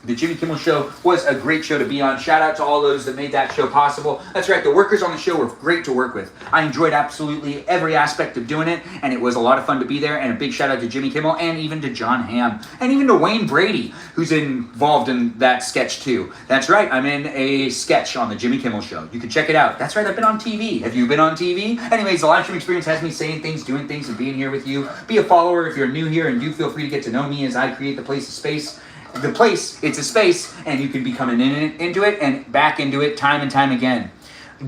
The Jimmy Kimmel Show was a great show to be on. Shout out to all those that made that show possible. That's right, the workers on the show were great to work with. I enjoyed absolutely every aspect of doing it, and it was a lot of fun to be there. And a big shout out to Jimmy Kimmel, and even to John Hamm, and even to Wayne Brady, who's involved in that sketch too. That's right, I'm in a sketch on the Jimmy Kimmel Show. You can check it out. That's right, I've been on TV. Have you been on TV? Anyways, the live stream experience has me saying things, doing things, and being here with you. Be a follower if you're new here, and do feel free to get to know me as I create the place of space. The place, it's a space, and you can be coming into it and back into it time and time again.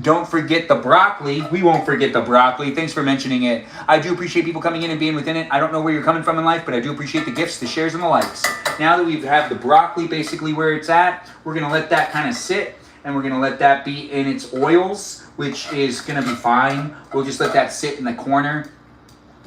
Don't forget the broccoli. We won't forget the broccoli. Thanks for mentioning it. I do appreciate people coming in and being within it. I don't know where you're coming from in life, but I do appreciate the gifts, the shares, and the likes. Now that we have the broccoli basically where it's at, we're going to let that kind of sit, and we're going to let that be in its oils, which is going to be fine. We'll just let that sit in the corner.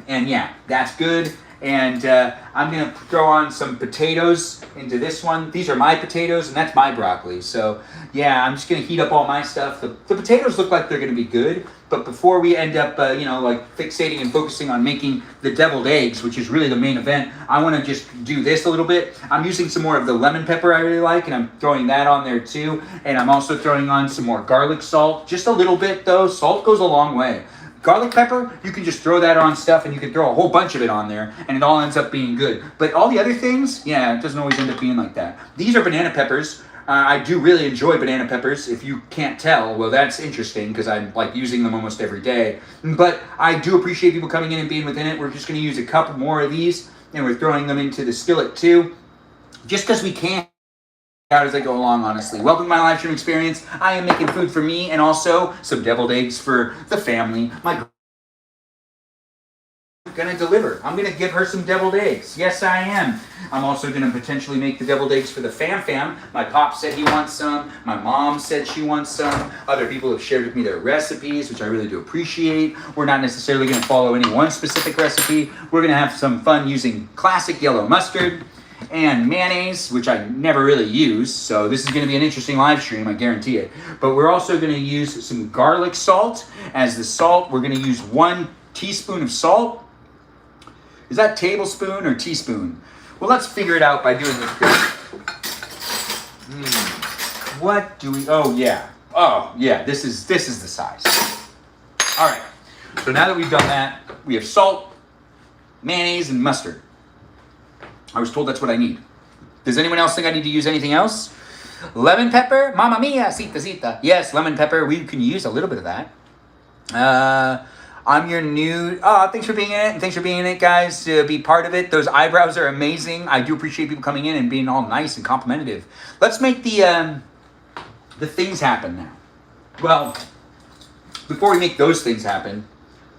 And yeah, that's good. And I'm going to throw on some potatoes into this one. These are my potatoes, and that's my broccoli. So, yeah, I'm just going to heat up all my stuff. The potatoes look like they're going to be good, but before we end up, fixating and focusing on making the deviled eggs, which is really the main event, I want to just do this a little bit. I'm using some more of the lemon pepper I really like, and I'm throwing that on there too. And I'm also throwing on some more garlic salt. Just a little bit, though. Salt goes a long way. Garlic pepper, you can just throw that on stuff, and you can throw a whole bunch of it on there, and it all ends up being good. But all the other things, yeah, it doesn't always end up being like that. These are banana peppers. I do really enjoy banana peppers. If you can't tell, well, that's interesting because I'm like using them almost every day. But I do appreciate people coming in and being within it. We're just going to use a couple more of these, and we're throwing them into the skillet too, just because we can. out as I go along, honestly. Welcome to my live stream experience. I am making food for me and also some deviled eggs for the family. I'm gonna deliver. I'm gonna give her some deviled eggs. Yes, I am. I'm also gonna potentially make the deviled eggs for the fam. My pop said he wants some. My mom said she wants some. Other people have shared with me their recipes, which I really do appreciate. We're not necessarily gonna follow any one specific recipe. We're gonna have some fun using classic yellow mustard and mayonnaise, which I never really use, so this is going to be an interesting live stream, I guarantee it. But we're also going to use some garlic salt. As the salt, we're going to use 1 teaspoon of salt. Is that tablespoon or teaspoon? Well, let's figure it out by doing this. What do we, oh yeah, this is the size. All right, so now that we've done that, we have salt, mayonnaise, and mustard. I was told that's what I need. Does anyone else think I need to use anything else? Lemon pepper? Mamma mia, sita. Yes, lemon pepper. We can use a little bit of that. I'm your new... Oh, thanks for being in it. And thanks for being in it, guys, to be part of it. Those eyebrows are amazing. I do appreciate people coming in and being all nice and complimentary. Let's make the things happen now. Well, before we make those things happen,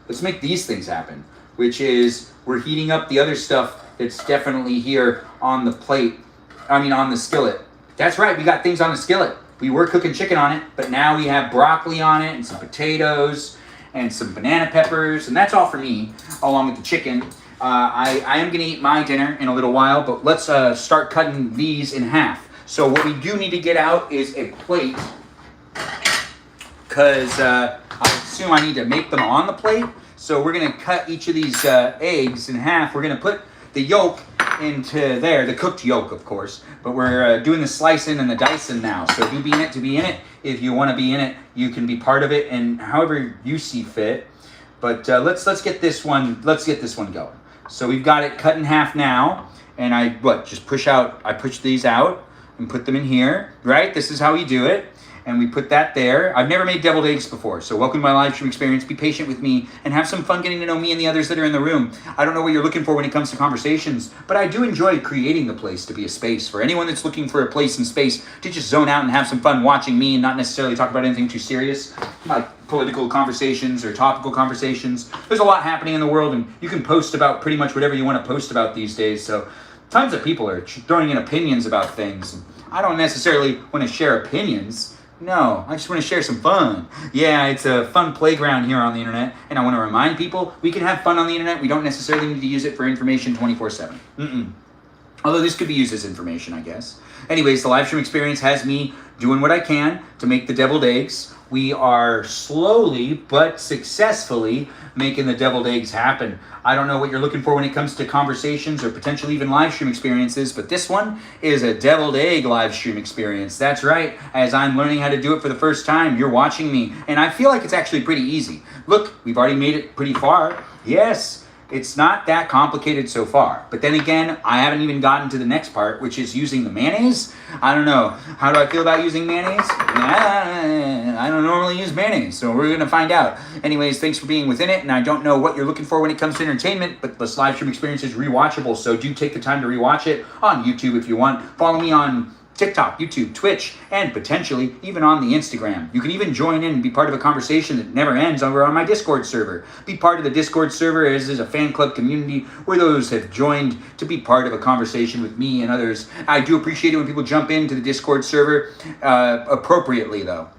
let's make these things happen, which is we're heating up the other stuff that's definitely here on the plate. On the skillet. That's right, we got things on the skillet. We were cooking chicken on it, but now we have broccoli on it and some potatoes and some banana peppers, and that's all for me, along with the chicken. I am gonna eat my dinner in a little while, but let's start cutting these in half. So what we do need to get out is a plate, because I assume I need to make them on the plate. So we're gonna cut each of these eggs in half. We're gonna put the yolk into there, the cooked yolk, of course, but we're doing the slicing and the dicing now. So do be in it to be in it. If you want to be in it, you can be part of it, and however you see fit. But let's get this one. Let's get this one going. So we've got it cut in half now, and I push these out and put them in here. Right? This is how you do it. And we put that there. I've never made deviled eggs before, so welcome to my live stream experience. Be patient with me and have some fun getting to know me and the others that are in the room. I don't know what you're looking for when it comes to conversations, but I do enjoy creating the place to be a space for anyone that's looking for a place and space to just zone out and have some fun watching me and not necessarily talk about anything too serious, like political conversations or topical conversations. There's a lot happening in the world, and you can post about pretty much whatever you want to post about these days, so tons of people are throwing in opinions about things. I don't necessarily want to share opinions. No, I just want to share some fun. Yeah, it's a fun playground here on the internet, and I want to remind people we can have fun on the internet. We don't necessarily need to use it for information 24/7. Although this could be used as information, I guess. Anyways, the live stream experience has me doing what I can to make the deviled eggs. We are slowly but successfully making the deviled eggs happen. I don't know what you're looking for when it comes to conversations or potentially even live stream experiences, but this one is a deviled egg live stream experience. That's right. As I'm learning how to do it for the first time, you're watching me, and I feel like it's actually pretty easy. Look, we've already made it pretty far. Yes. It's not that complicated so far. But then again, I haven't even gotten to the next part, which is using the mayonnaise. I don't know. How do I feel about using mayonnaise? I don't normally use mayonnaise, so we're going to find out. Anyways, thanks for being within it, and I don't know what you're looking for when it comes to entertainment, but this live stream experience is rewatchable, so do take the time to rewatch it on YouTube if you want. Follow me on TikTok, YouTube, Twitch, and potentially even on the Instagram. You can even join in and be part of a conversation that never ends over on my Discord server. Be part of the Discord server, as is a fan club community where those have joined to be part of a conversation with me and others. I do appreciate it when people jump into the Discord server, appropriately though.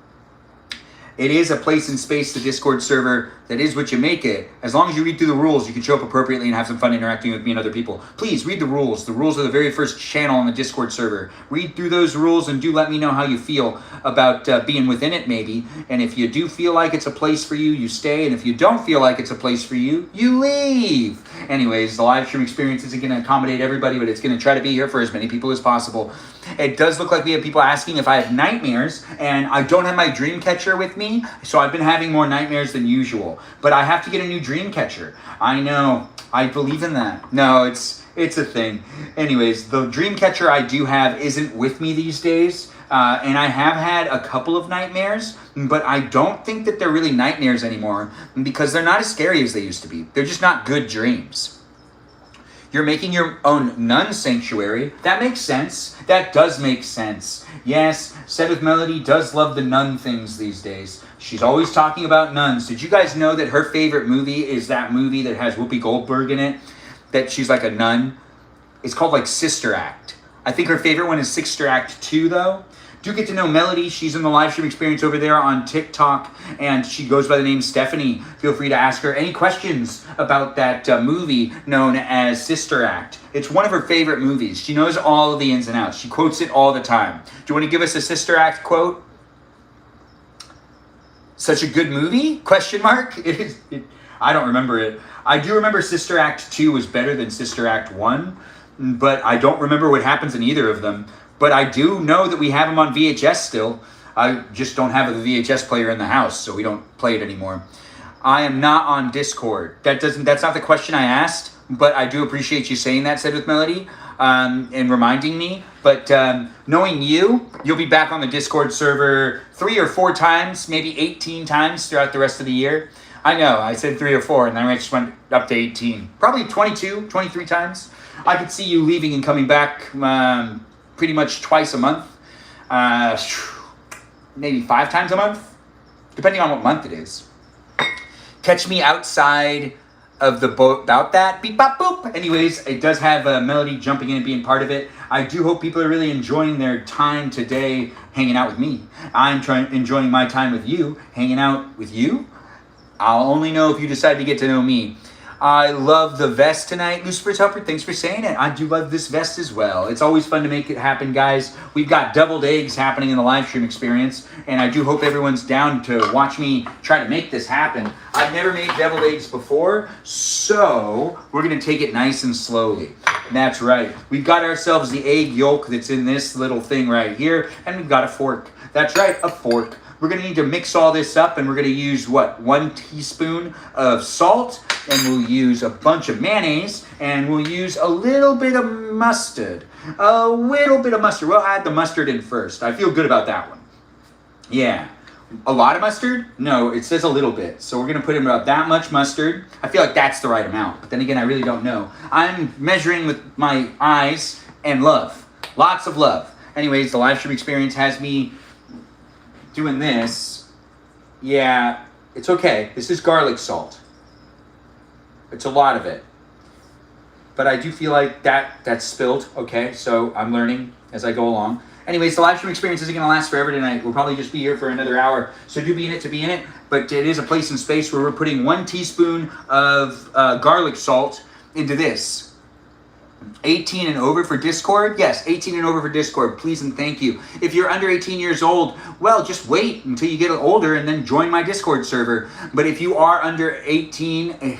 It is a place and space, the Discord server, that is what you make it. As long as you read through the rules, you can show up appropriately and have some fun interacting with me and other people. Please read the rules. The rules are the very first channel on the Discord server. Read through those rules and do let me know how you feel about being within it maybe. And if you do feel like it's a place for you, you stay. And if you don't feel like it's a place for you, you leave. Anyways, the live stream experience isn't going to accommodate everybody, but it's going to try to be here for as many people as possible. It does look like we have people asking if I have nightmares, and I don't have my dream catcher with me, so I've been having more nightmares than usual. But I have to get a new dream catcher. I know. I believe in that. No, it's a thing. Anyways, the dream catcher I do have isn't with me these days, and I have had a couple of nightmares, but I don't think that they're really nightmares anymore because they're not as scary as they used to be. They're just not good dreams. You're making your own nun sanctuary. That makes sense. That does make sense. Yes, Said with Melody does love the nun things these days. She's always talking about nuns. Did you guys know that her favorite movie is that movie that has Whoopi Goldberg in it? That she's like a nun? It's called like Sister Act. I think her favorite one is Sister Act 2 though. Do get to know Melody. She's in the live stream experience over there on TikTok, and she goes by the name Stephanie. Feel free to ask her any questions about that movie known as Sister Act. It's one of her favorite movies. She knows all of the ins and outs. She quotes it all the time. Do you want to give us a Sister Act quote? Such a good movie? Question mark? I don't remember it. I do remember Sister Act 2 was better than Sister Act 1, but I don't remember what happens in either of them. But I do know that we have them on VHS still. I just don't have a VHS player in the house, so we don't play it anymore. I am not on Discord. That's not the question I asked, but I do appreciate you saying that, Said with Melody, and reminding me. But knowing you'll be back on the Discord server 3 or 4 times, maybe 18 times throughout the rest of the year. I know, I said 3 or 4, and then I just went up to 18. Probably 22, 23 times. I could see you leaving and coming back pretty much twice a month, maybe 5 times a month, depending on what month it is. Catch me outside of the boat about that. Beep, bop, boop. Anyways, it does have Melody jumping in and being part of it. I do hope people are really enjoying their time today hanging out with me. I'm enjoying my time with you, hanging out with you. I'll only know if you decide to get to know me. I love the vest tonight. Lucifer Tupper, thanks for saying it. I do love this vest as well. It's always fun to make it happen, guys. We've got deviled eggs happening in the live stream experience, and I do hope everyone's down to watch me try to make this happen. I've never made deviled eggs before, so we're going to take it nice and slowly. That's right. We've got ourselves the egg yolk that's in this little thing right here, and we've got a fork. That's right, a fork. We're going to need to mix all this up, and we're going to use, 1 teaspoon of salt, and we'll use a bunch of mayonnaise, and we'll use a little bit of mustard. A little bit of mustard. We'll add the mustard in first. I feel good about that one. Yeah. A lot of mustard? No, it says a little bit. So we're going to put in about that much mustard. I feel like that's the right amount, but then again, I really don't know. I'm measuring with my eyes and love. Lots of love. Anyways, the live stream experience has me doing this. Yeah, it's okay. This is garlic salt. It's a lot of it. But I do feel like that's spilled. Okay, so I'm learning as I go along. Anyways, the live stream experience isn't going to last forever tonight. We'll probably just be here for another hour. So do be in it to be in it. But it is a place and space where we're putting 1 teaspoon of garlic salt into this. 18 and over for Discord? Yes, 18 and over for Discord. Please and thank you. If you're under 18 years old, well, just wait until you get older and then join my Discord server. But if you are under 18, it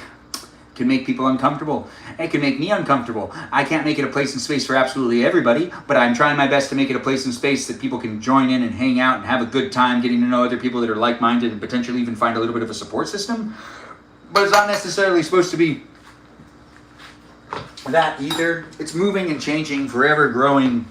can make people uncomfortable. It can make me uncomfortable. I can't make it a place and space for absolutely everybody, but I'm trying my best to make it a place and space that people can join in and hang out and have a good time getting to know other people that are like-minded and potentially even find a little bit of a support system. But it's not necessarily supposed to be that either. It's moving and changing, forever growing.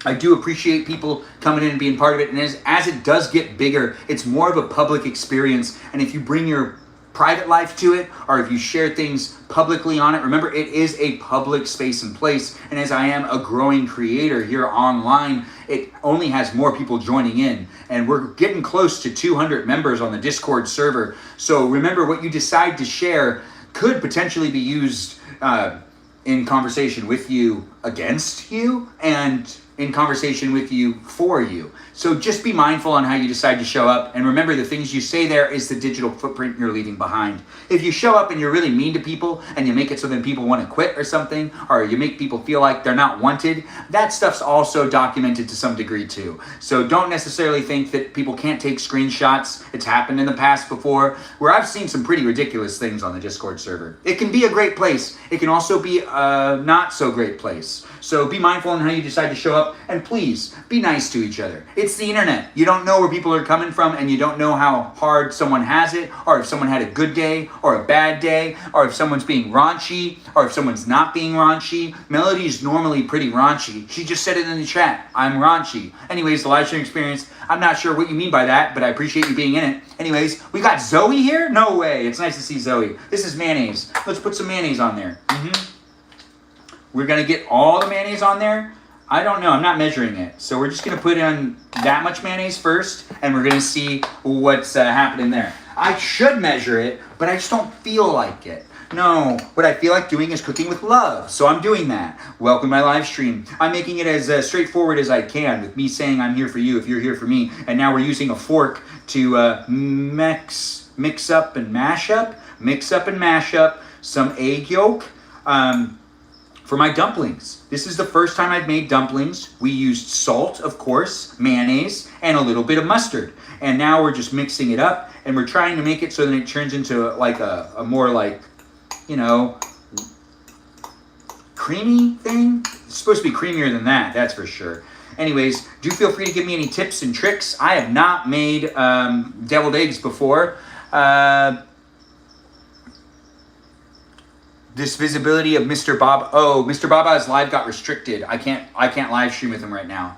I do appreciate people coming in and being part of it, and as it does get bigger, it's more of a public experience, and if you bring your private life to it, or if you share things publicly on it, remember it is a public space and place, and as I am a growing creator here online, it only has more people joining in, and we're getting close to 200 members on the Discord server. So remember, what you decide to share could potentially be used in conversation with you against you, and in conversation with you for you. So just be mindful on how you decide to show up, and remember, the things you say there is the digital footprint you're leaving behind. If you show up and you're really mean to people and you make it so then people want to quit or something, or you make people feel like they're not wanted, that stuff's also documented to some degree too. So don't necessarily think that people can't take screenshots. It's happened in the past before, where I've seen some pretty ridiculous things on the Discord server. It can be a great place. It can also be a not so great place. So be mindful on how you decide to show up, and please be nice to each other. It's the internet. You don't know where people are coming from, and you don't know how hard someone has it, or if someone had a good day or a bad day, or if someone's being raunchy or if someone's not being raunchy. Melody's normally pretty raunchy. She just said it in the chat. I'm raunchy. Anyways, the live stream experience, I'm not sure what you mean by that, but I appreciate you being in it. Anyways, we got Zoe here? No way. It's nice to see Zoe. This is mayonnaise. Let's put some mayonnaise on there. we're going to get all the mayonnaise on there. I don't know. I'm not measuring it. So we're just going to put in that much mayonnaise first, and we're going to see what's happening there. I should measure it, but I just don't feel like it. No, what I feel like doing is cooking with love. So I'm doing that. Welcome to my live stream. I'm making it as straightforward as I can with me saying I'm here for you if you're here for me. And now we're using a fork to mix up and mash up some egg yolk for my dumplings. This is the first time I've made dumplings. We used salt, of course, mayonnaise, and a little bit of mustard. And now we're just mixing it up, and we're trying to make it so that it turns into like a more like, you know, creamy thing. It's supposed to be creamier than that, that's for sure. Anyways, do feel free to give me any tips and tricks. I have not made deviled eggs before. This visibility of Mr. Bob. Oh, Mr. Baba's live got restricted. I can't live stream with him right now.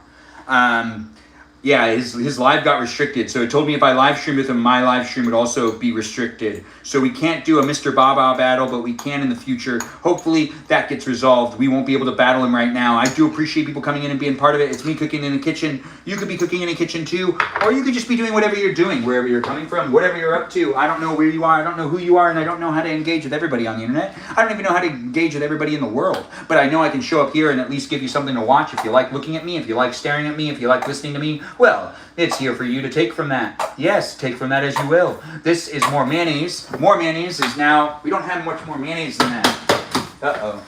Yeah, his live got restricted. So it told me if I live stream with him, my live stream would also be restricted. So we can't do a Mr. Baba battle, but we can in the future. Hopefully that gets resolved. We won't be able to battle him right now. I do appreciate people coming in and being part of it. It's me cooking in the kitchen. You could be cooking in the kitchen too, or you could just be doing whatever you're doing, wherever you're coming from, whatever you're up to. I don't know where you are. I don't know who you are, and I don't know how to engage with everybody on the internet. I don't even know how to engage with everybody in the world. But I know I can show up here and at least give you something to watch. If you like looking at me, if you like staring at me, if you like listening to me, well, it's here for you to take from that. Yes, take from that as you will. This is more mayonnaise. More mayonnaise is now, we don't have much more mayonnaise than that. Uh-oh.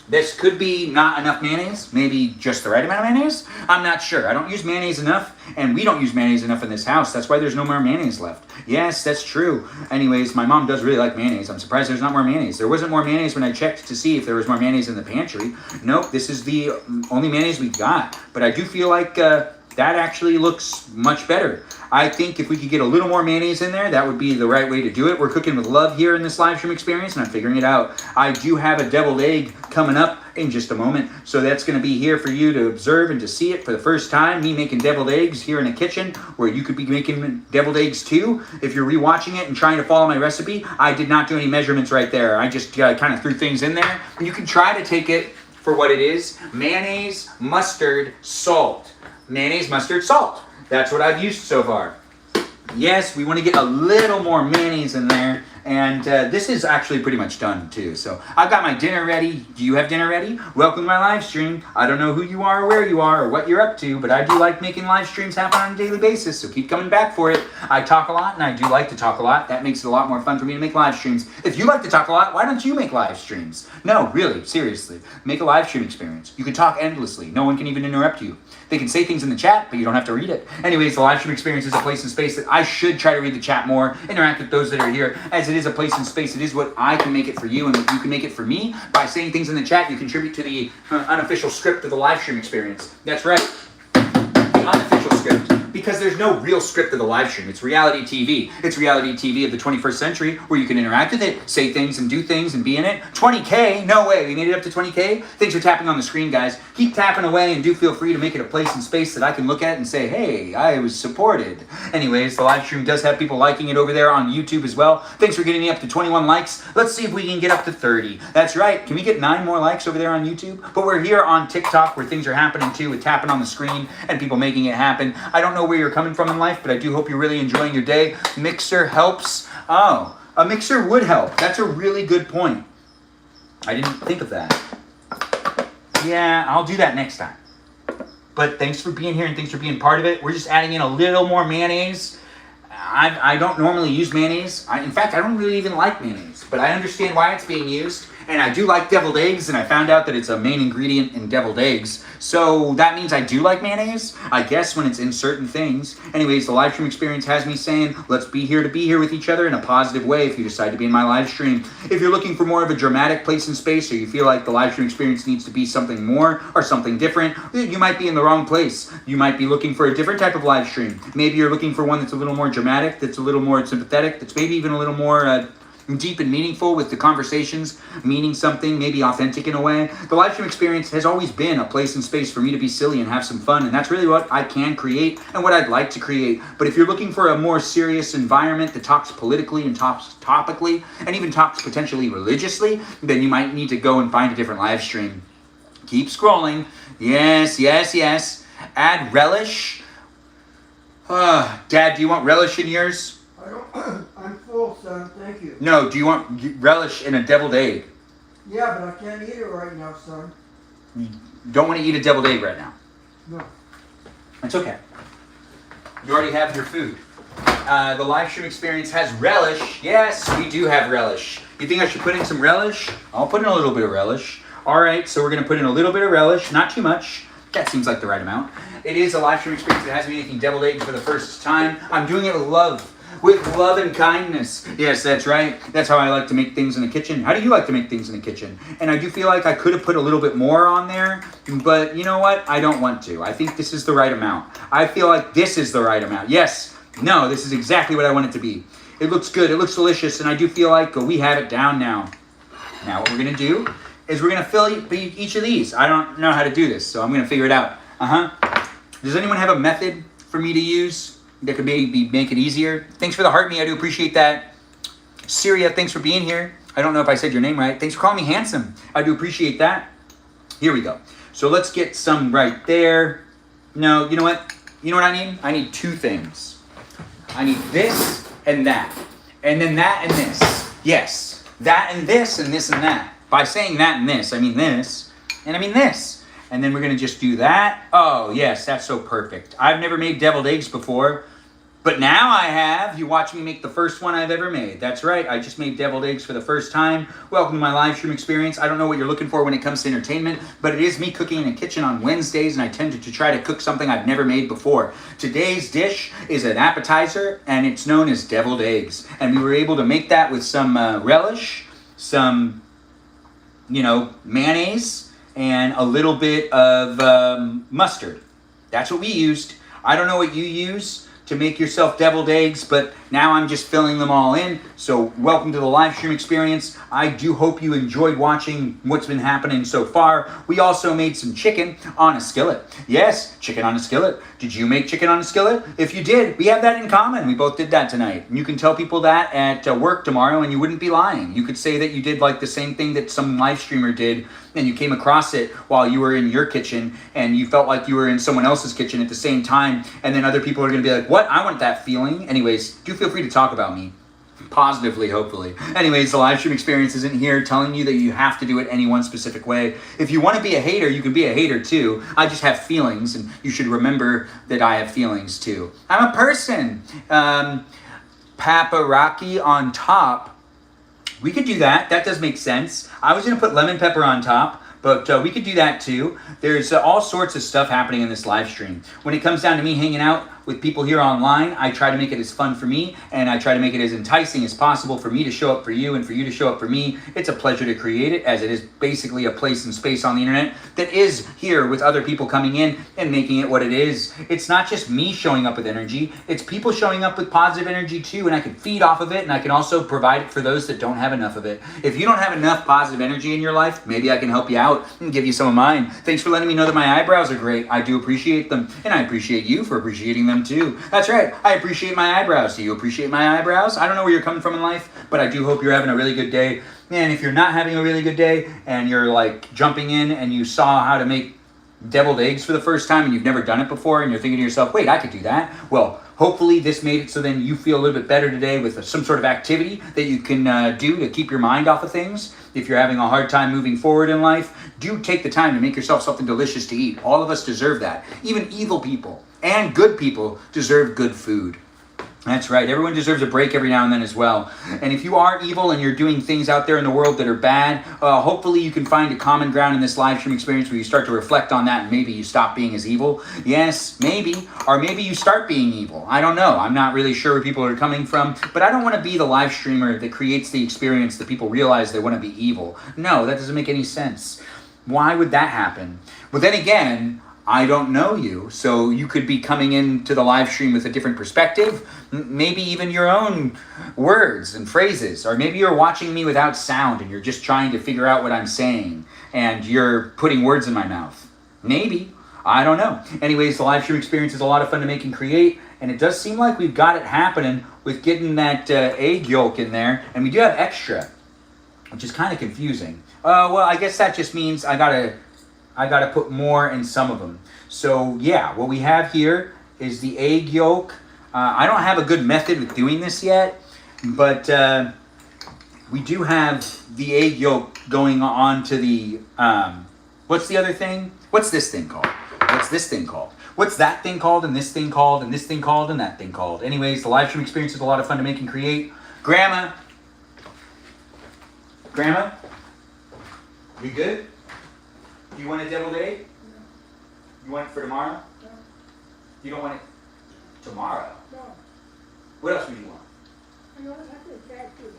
This could be not enough mayonnaise, maybe just the right amount of mayonnaise. I'm not sure. I don't use mayonnaise enough, and we don't use mayonnaise enough in this house. That's why there's no more mayonnaise left. Yes, that's true. Anyways, my mom does really like mayonnaise. I'm surprised there's not more mayonnaise. There wasn't more mayonnaise when I checked to see if there was more mayonnaise in the pantry. Nope, this is the only mayonnaise we got. But I do feel like that actually looks much better. I think if we could get a little more mayonnaise in there, that would be the right way to do it. We're cooking with love here in this live stream experience, and I'm figuring it out. I do have a deviled egg coming up in just a moment, so that's going to be here for you to observe and to see it for the first time. Me making deviled eggs here in the kitchen, where you could be making deviled eggs too. If you're rewatching it and trying to follow my recipe, I did not do any measurements right there. I just kind of threw things in there. You can try to take it for what it is: mayonnaise, mustard, salt. Mayonnaise, mustard, salt. That's what I've used so far. Yes, we want to get a little more mayonnaise in there. And this is actually pretty much done too. So I've got my dinner ready. Do you have dinner ready? Welcome to my live stream. I don't know who you are or where you are or what you're up to, but I do like making live streams happen on a daily basis. So keep coming back for it. I talk a lot, and I do like to talk a lot. That makes it a lot more fun for me to make live streams. If you like to talk a lot, why don't you make live streams? No, really, seriously. Make a live stream experience. You can talk endlessly. No one can even interrupt you. They can say things in the chat, but you don't have to read it. Anyways, the live stream experience is a place and space that I should try to read the chat more, interact with those that are here. As it is a place and space, it is what I can make it for you and what you can make it for me. By saying things in the chat, you contribute to the unofficial script of the live stream experience. That's right. The unofficial script. Because there's no real script of the live stream. It's reality TV. It's reality TV of the 21st century where you can interact with it, say things and do things and be in it. 20K? No way. We made it up to 20K? Thanks for tapping on the screen, guys. Keep tapping away and do feel free to make it a place and space that I can look at and say, hey, I was supported. Anyways, the live stream does have people liking it over there on YouTube as well. Thanks for getting me up to 21 likes. Let's see if we can get up to 30. That's right. Can we get 9 more likes over there on YouTube? But we're here on TikTok where things are happening too, with tapping on the screen and people making it happen. I don't know where you're coming from in life, but I do hope you're really enjoying your day. Mixer helps. Oh, a mixer would help. That's a really good point. I didn't think of that. Yeah, I'll do that next time. But thanks for being here and thanks for being part of it. We're just adding in a little more mayonnaise. I don't normally use mayonnaise. In fact, I don't really even like mayonnaise, but I understand why it's being used. And I do like deviled eggs, and I found out that it's a main ingredient in deviled eggs. So that means I do like mayonnaise, I guess, when it's in certain things. Anyways, the live stream experience has me saying, let's be here with each other in a positive way if you decide to be in my live stream. If you're looking for more of a dramatic place and space, or you feel like the live stream experience needs to be something more or something different, you might be in the wrong place. You might be looking for a different type of live stream. Maybe you're looking for one that's a little more dramatic, that's a little more sympathetic, that's maybe even a little more deep and meaningful with the conversations, meaning something, maybe authentic in a way. The live stream experience has always been a place and space for me to be silly and have some fun, and that's really what I can create and what I'd like to create. But if you're looking for a more serious environment that talks politically and talks topically, and even talks potentially religiously, then you might need to go and find a different live stream. Keep scrolling. Yes, yes, yes. Add relish. Dad, do you want relish in yours? I don't, I'm full, son. Thank you. No, do you want relish in a deviled egg? Yeah, but I can't eat it right now, son. You don't want to eat a deviled egg right now. No. It's okay. You already have your food. The live stream experience has relish. Yes, we do have relish. You think I should put in some relish? I'll put in a little bit of relish. All right, so we're going to put in a little bit of relish, not too much. That seems like the right amount. It is a live stream experience that has me making deviled eggs for the first time. I'm doing it with love and kindness. Yes, that's right. That's how I like to make things in the kitchen. How do you like to make things in the kitchen? And I do feel like I could have put a little bit more on there, but you know what? I don't want to. I think this is the right amount. I feel like this is the right amount. Yes. No, this is exactly what I want it to be. It looks good. It looks delicious, and I do feel like we have it down now. Now what we're going to do is we're going to fill each of these. I don't know how to do this, so I'm going to figure it out. Does anyone have a method for me to use that could maybe make it easier? Thanks for the heart me. I do appreciate that. Syria, thanks for being here. I don't know if I said your name right. Thanks for calling me handsome. I do appreciate that. Here we go. So let's get some right there. No, you know what? You know what I need? I need two things. I need this and that. And then that and this. Yes. That and this and this and that. By saying that and this, I mean this. And I mean this. And then we're going to just do that. Oh, yes, that's so perfect. I've never made deviled eggs before. But now I have. You watch me make the first one I've ever made. That's right. I just made deviled eggs for the first time. Welcome to my live stream experience. I don't know what you're looking for when it comes to entertainment, but it is me cooking in a kitchen on Wednesdays, and I tend to try to cook something I've never made before. Today's dish is an appetizer, and it's known as deviled eggs. And we were able to make that with some relish, some, mayonnaise, and a little bit of mustard. That's what we used. I don't know what you use to make yourself deviled eggs, but now I'm just filling them all in. So welcome to the live stream experience. I do hope you enjoyed watching what's been happening so far. We also made some chicken on a skillet. Yes, chicken on a skillet. Did you make chicken on a skillet? If you did, we have that in common. We both did that tonight. You can tell people that at work tomorrow and you wouldn't be lying. You could say that you did like the same thing that some live streamer did and you came across it while you were in your kitchen and you felt like you were in someone else's kitchen at the same time, and then other people are going to be like, what? I want that feeling. Anyways, do feel free to talk about me. Positively, hopefully. Anyways, the live stream experience isn't here telling you that you have to do it any one specific way. If you want to be a hater, you can be a hater too. I just have feelings, and you should remember that I have feelings too. I'm a person. Paparaki on top. We could do that. That does make sense. I was going to put lemon pepper on top, but we could do that too. There's all sorts of stuff happening in this live stream. When it comes down to me hanging out with people here online, I try to make it as fun for me, and I try to make it as enticing as possible for me to show up for you and for you to show up for me. It's a pleasure to create it, as it is basically a place and space on the internet that is here with other people coming in and making it what it is. It's not just me showing up with energy, it's people showing up with positive energy too, and I can feed off of it, and I can also provide it for those that don't have enough of it. If you don't have enough positive energy in your life, maybe I can help you out and give you some of mine. Thanks for letting me know that my eyebrows are great. I do appreciate them, and I appreciate you for appreciating them too. That's right. I appreciate my eyebrows. Do you appreciate my eyebrows? I don't know where you're coming from in life, but I do hope you're having a really good day. And if you're not having a really good day and you're like jumping in and you saw how to make deviled eggs for the first time and you've never done it before and you're thinking to yourself, wait, I could do that. Well, hopefully this made it so then you feel a little bit better today with some sort of activity that you can do to keep your mind off of things. If you're having a hard time moving forward in life, do take the time to make yourself something delicious to eat. All of us deserve that. Even evil people and good people deserve good food. That's right. Everyone deserves a break every now and then as well. And if you are evil and you're doing things out there in the world that are bad, hopefully you can find a common ground in this live stream experience where you start to reflect on that and maybe you stop being as evil. Yes, maybe. Or maybe you start being evil. I don't know. I'm not really sure where people are coming from. But I don't want to be the live streamer that creates the experience that people realize they want to be evil. No, that doesn't make any sense. Why would that happen? But then again, I don't know you, so you could be coming into the live stream with a different perspective, maybe even your own words and phrases, or maybe you're watching me without sound and you're just trying to figure out what I'm saying and you're putting words in my mouth. Maybe. I don't know. Anyways, the live stream experience is a lot of fun to make and create, and it does seem like we've got it happening with getting that egg yolk in there, and we do have extra, which is kind of confusing. Well, I guess that just means I gotta put more in some of them. So yeah, what we have here is the egg yolk. I don't have a good method of doing this yet, but we do have the egg yolk going on to the, what's the other thing? What's this thing called? What's this thing called? What's that thing called, and this thing called, and this thing called, and that thing called? Anyways, the live stream experience is a lot of fun to make and create. Grandma, you good? Do you want a deviled egg? No. You want it for tomorrow? No. You don't want it tomorrow? No. What else would you want? I don't have to cat food.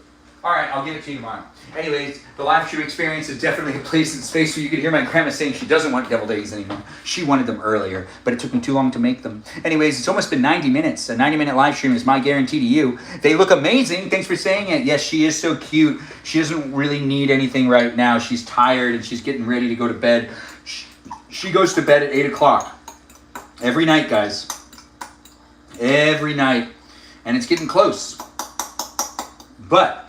All right, I'll give it to you tomorrow. Anyways, the live stream experience is definitely a place and space where you can hear my grandma saying she doesn't want deviled eggs anymore. She wanted them earlier, but it took me too long to make them. Anyways, it's almost been 90 minutes. A 90-minute live stream is my guarantee to you. They look amazing. Thanks for saying it. Yes, she is so cute. She doesn't really need anything right now. She's tired and she's getting ready to go to bed. She goes to bed at 8 o'clock. Every night, guys. Every night. And it's getting close. But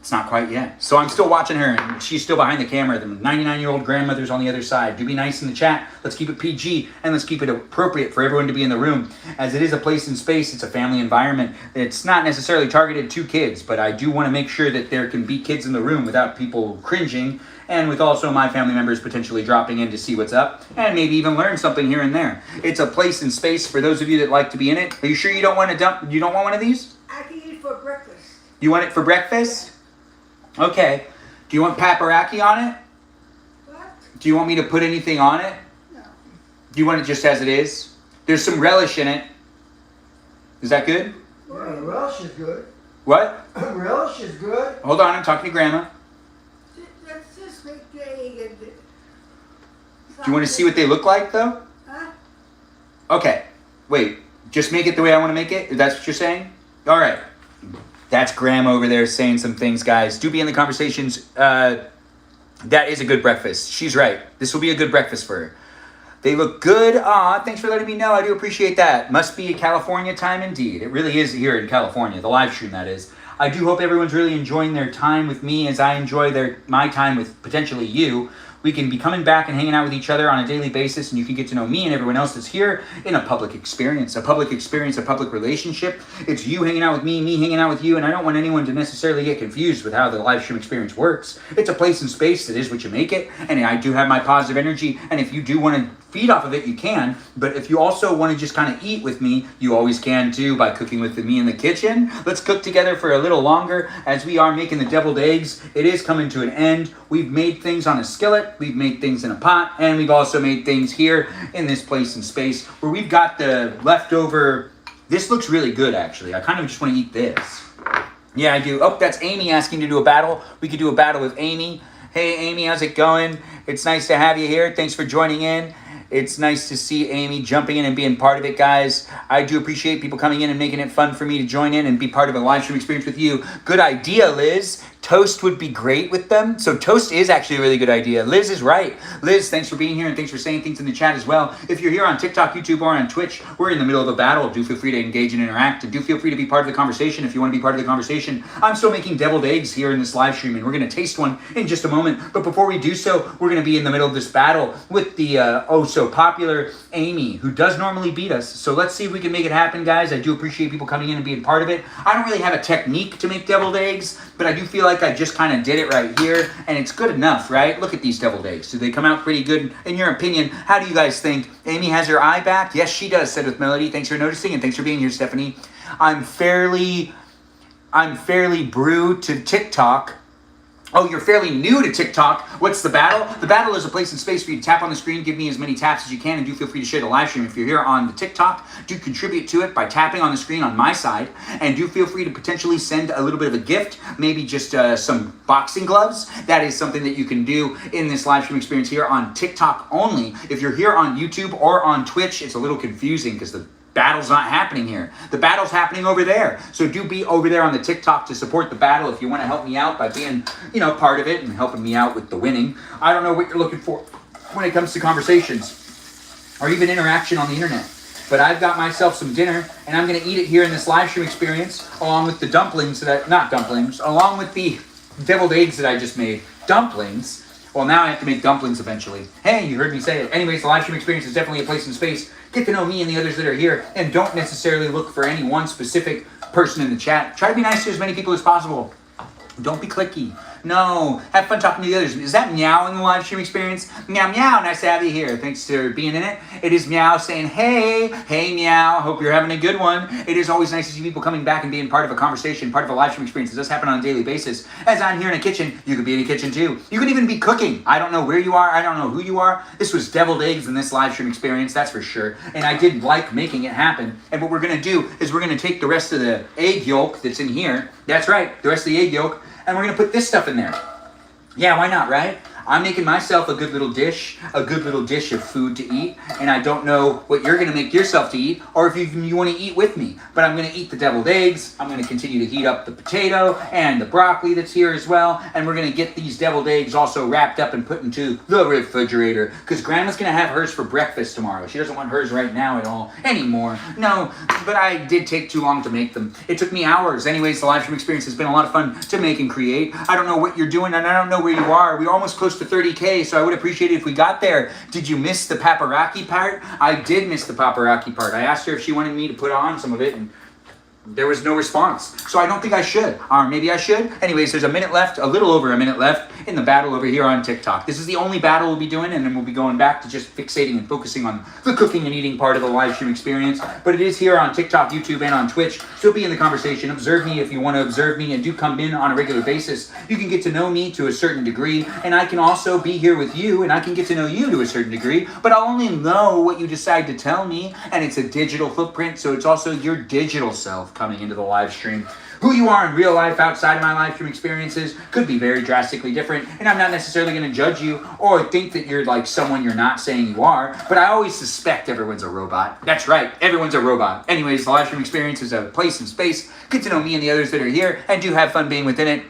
it's not quite yet. So I'm still watching her, and she's still behind the camera. The 99-year-old grandmother's on the other side. Do be nice in the chat. Let's keep it PG, and let's keep it appropriate for everyone to be in the room. As it is a place in space, it's a family environment. It's not necessarily targeted to kids, but I do want to make sure that there can be kids in the room without people cringing, and with also my family members potentially dropping in to see what's up, and maybe even learn something here and there. It's a place in space for those of you that like to be in it. Are you sure you don't want you don't want one of these? I can eat for breakfast. You want it for breakfast? Okay. Do you want paprika on it? What? Do you want me to put anything on it? No. Do you want it just as it is? There's some relish in it. Is that good? Yeah, relish is good. What? Relish is good. Hold on, I'm talking to Grandma. Let's just make the egg and Do you want to see what they look like, though? Huh? Okay. Wait. Just make it the way I want to make it? That's what you're saying? All right. That's Grandma over there saying some things, guys. Do be in the conversations. That is a good breakfast. She's right. This will be a good breakfast for her. They look good. Aw, thanks for letting me know. I do appreciate that. Must be California time indeed. It really is here in California. The live stream, that is. I do hope everyone's really enjoying their time with me as I enjoy my time with potentially you. We can be coming back and hanging out with each other on a daily basis, and you can get to know me and everyone else that's here in a public experience, a public relationship. It's you hanging out with me hanging out with you, and I don't want anyone to necessarily get confused with how the live stream experience works. It's a place and space that is what you make it, and I do have my positive energy, and if you do want to feed off of it, you can, but if you also want to just kind of eat with me, you always can too by cooking with me in the kitchen. Let's cook together for a little longer as we are making the deviled eggs. It is coming to an end. We've made things on a skillet, we've made things in a pot, and we've also made things here in this place and space where we've got the leftover. This looks really good, actually. I kind of just want to eat this. Yeah, I do. Oh, that's Amy asking to do a battle. We could do a battle with Amy. Hey, Amy, how's it going? It's nice to have you here. Thanks for joining in. It's nice to see Amy jumping in and being part of it, guys. I do appreciate people coming in and making it fun for me to join in and be part of a live stream experience with you. Good idea, Liz. Toast would be great with them. So toast is actually a really good idea. Liz is right. Liz, thanks for being here and thanks for saying things in the chat as well. If you're here on TikTok, YouTube, or on Twitch, we're in the middle of a battle. Do feel free to engage and interact. And do feel free to be part of the conversation if you want to be part of the conversation. I'm still making deviled eggs here in this live stream, and we're going to taste one in just a moment. But before we do so, we're going to be in the middle of this battle with the so popular Amy, who does normally beat us. So let's see if we can make it happen, guys. I do appreciate people coming in and being part of it. I don't really have a technique to make deviled eggs, but I do feel like I just kind of did it right here, and it's good enough, right? Look at these deviled eggs. Do they come out pretty good? In your opinion, how do you guys think? Amy has her eye back? Yes, she does, said with Melody. Thanks for noticing, and thanks for being here, Stephanie. I'm fairly brewed to TikTok. Oh, you're fairly new to TikTok. What's the battle? The battle is a place and space for you to tap on the screen, give me as many taps as you can, and do feel free to share the live stream. If you're here on the TikTok, do contribute to it by tapping on the screen on my side, and do feel free to potentially send a little bit of a gift, maybe just some boxing gloves. That is something that you can do in this live stream experience here on TikTok only. If you're here on YouTube or on Twitch, it's a little confusing because the battle's not happening here. The battle's happening over there. So do be over there on the TikTok to support the battle if you want to help me out by being, part of it and helping me out with the winning. I don't know what you're looking for when it comes to conversations or even interaction on the internet. But I've got myself some dinner and I'm going to eat it here in this live stream experience along with the dumplings along with the deviled eggs that I just made. Dumplings? Well, now I have to make dumplings eventually. Hey, you heard me say it. Anyways, the live stream experience is definitely a place and space. Get to know me and the others that are here, and don't necessarily look for any one specific person in the chat. Try to be nice to as many people as possible. Don't be cliquey. No, have fun talking to the others. Is that Meow in the live stream experience? Meow, meow, nice to have you here. Thanks for being in it. It is Meow saying, hey Meow, hope you're having a good one. It is always nice to see people coming back and being part of a conversation, part of a live stream experience. It does happen on a daily basis. As I'm here in a kitchen, you could be in a kitchen too. You could even be cooking. I don't know where you are. I don't know who you are. This was deviled eggs in this live stream experience, that's for sure. And I did like making it happen. And what we're going to do is we're going to take the rest of the egg yolk that's in here. That's right, the rest of the egg yolk. And we're going to put this stuff in there. Yeah, why not, right? I'm making myself a good little dish of food to eat, and I don't know what you're going to make yourself to eat, or if you want to eat with me. But I'm going to eat the deviled eggs, I'm going to continue to heat up the potato and the broccoli that's here as well, and we're going to get these deviled eggs also wrapped up and put into the refrigerator, because Grandma's going to have hers for breakfast tomorrow. She doesn't want hers right now at all anymore. No, but I did take too long to make them. It took me hours. Anyways, the live stream experience has been a lot of fun to make and create. I don't know what you're doing, and I don't know where you are. We're almost close to 30K, so I would appreciate it if we got there. Did you miss the paparazzi part? I did miss the paparazzi part. I asked her if she wanted me to put on some of it, and there was no response. So I don't think I should. Or maybe I should. Anyways, there's a minute left, a little over a minute left in the battle over here on TikTok. This is the only battle we'll be doing, and then we'll be going back to just fixating and focusing on the cooking and eating part of the live stream experience. But it is here on TikTok, YouTube, and on Twitch. So be in the conversation. Observe me if you want to observe me, and do come in on a regular basis. You can get to know me to a certain degree, and I can also be here with you, and I can get to know you to a certain degree, but I'll only know what you decide to tell me, and it's a digital footprint, so it's also your digital self coming into the live stream. Who you are in real life outside of my live stream experiences could be very drastically different, and I'm not necessarily going to judge you or think that you're like someone you're not saying you are, but I always suspect everyone's a robot. That's right, everyone's a robot. Anyways, the live stream experience is a place and space. Get to know me and the others that are here, and do have fun being within it.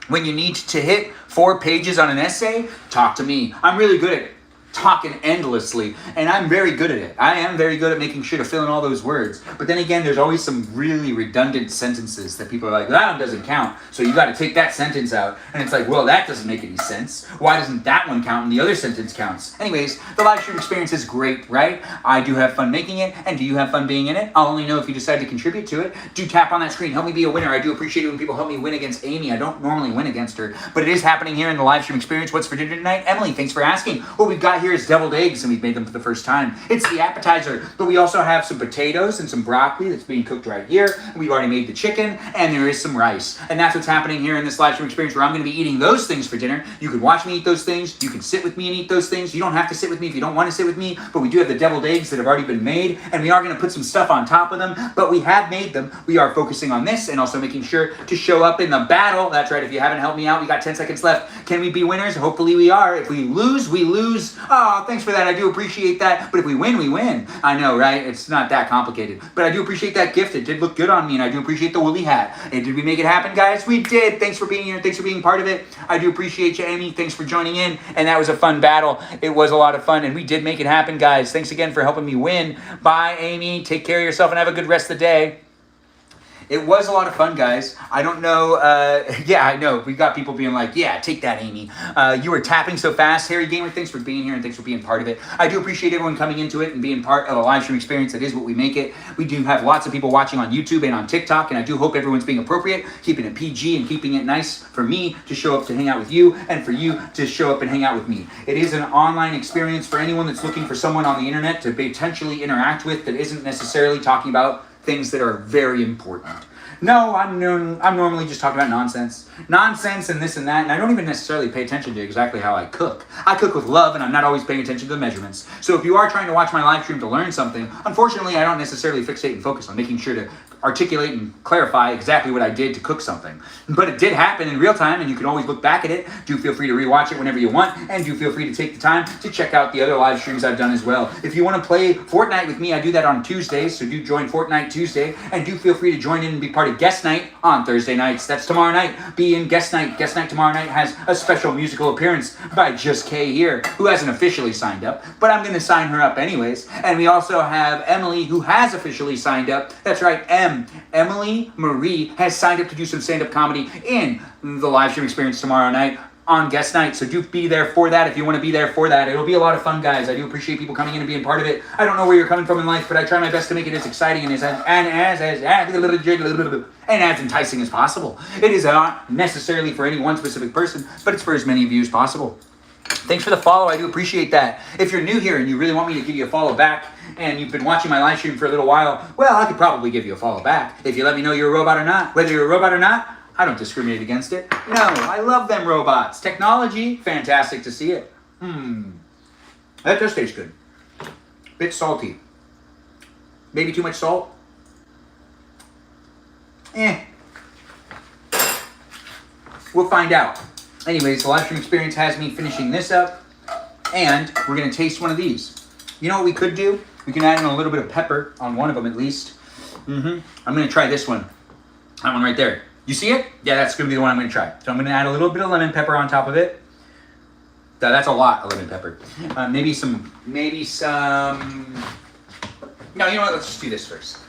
When you need to hit 4 pages on an essay, talk to me. I'm really good at it. Talking endlessly, and I'm very good at it. I am very good at making sure to fill in all those words. But then again, there's always some really redundant sentences that people are like, that one doesn't count, so you got to take that sentence out. And it's like, well, that doesn't make any sense. Why doesn't that one count and the other sentence counts? Anyways, the live stream experience is great, right? I do have fun making it, and do you have fun being in it? I'll only know if you decide to contribute to it. Do tap on that screen. Help me be a winner. I do appreciate it when people help me win against Amy. I don't normally win against her, but it is happening here in the live stream experience. What's for dinner tonight? Emily, thanks for asking. What we've got here is deviled eggs, and we've made them for the first time. It's the appetizer, but we also have some potatoes and some broccoli that's being cooked right here. We've already made the chicken, and there is some rice. And that's what's happening here in this live stream experience, where I'm going to be eating those things for dinner. You can watch me eat those things. You can sit with me and eat those things. You don't have to sit with me if you don't want to sit with me, but we do have the deviled eggs that have already been made, and we are going to put some stuff on top of them, but we have made them. We are focusing on this and also making sure to show up in the battle. That's right, if you haven't helped me out, we got 10 seconds left. Can we be winners? Hopefully we are. If we lose, we lose. Oh, thanks for that. I do appreciate that. But if we win, we win. I know, right? It's not that complicated. But I do appreciate that gift. It did look good on me, and I do appreciate the woolly hat. And did we make it happen, guys? We did. Thanks for being here. Thanks for being part of it. I do appreciate you, Amy. Thanks for joining in. And that was a fun battle. It was a lot of fun, and we did make it happen, guys. Thanks again for helping me win. Bye, Amy. Take care of yourself and have a good rest of the day. It was a lot of fun, guys. I don't know. Yeah, I know. We got people being like, yeah, take that, Amy. You were tapping so fast. Harry Gamer, thanks for being here and thanks for being part of it. I do appreciate everyone coming into it and being part of a live stream experience. That is what we make it. We do have lots of people watching on YouTube and on TikTok, and I do hope everyone's being appropriate, keeping it PG and keeping it nice for me to show up to hang out with you and for you to show up and hang out with me. It is an online experience for anyone that's looking for someone on the internet to potentially interact with that isn't necessarily talking about things that are very important. No, I'm normally just talking about nonsense. Nonsense and this and that, and I don't even necessarily pay attention to exactly how I cook. I cook with love, and I'm not always paying attention to the measurements. So if you are trying to watch my live stream to learn something, unfortunately, I don't necessarily fixate and focus on making sure to articulate and clarify exactly what I did to cook something. But it did happen in real time, and you can always look back at it. Do feel free to rewatch it whenever you want, and do feel free to take the time to check out the other live streams I've done as well. If you want to play Fortnite with me, I do that on Tuesdays, so do join Fortnite Tuesday, and do feel free to join in and be part of Guest Night on Thursday nights. That's tomorrow night. Be in Guest Night. Guest Night tomorrow night has a special musical appearance by Just Kay here, who hasn't officially signed up, but I'm going to sign her up anyways. And we also have Emily, who has officially signed up. That's right, Emily Marie has signed up to do some stand-up comedy in the live stream experience tomorrow night on Guest Night. So do be there for that if you want to be there for that. It'll be a lot of fun, guys. I do appreciate people coming in and being part of it. I don't know where you're coming from in life, but I try my best to make it as exciting and as enticing as possible. It is not necessarily for any one specific person, but it's for as many of you as possible. Thanks for the follow. I do appreciate that. If you're new here and you really want me to give you a follow back, and you've been watching my live stream for a little while, well, I could probably give you a follow back if you let me know you're a robot or not. Whether you're a robot or not, I don't discriminate against it. No, I love them robots. Technology, fantastic to see it. That does taste good. Bit salty. Maybe too much salt? We'll find out. Anyways, the live stream experience has me finishing this up, and we're going to taste one of these. You know what we could do? We can add in a little bit of pepper on one of them at least. I'm going to try this one. That one right there. You see it? Yeah, that's going to be the one I'm going to try. So I'm going to add a little bit of lemon pepper on top of it. That's a lot of lemon pepper. Maybe some... No, you know what? Let's just do this first.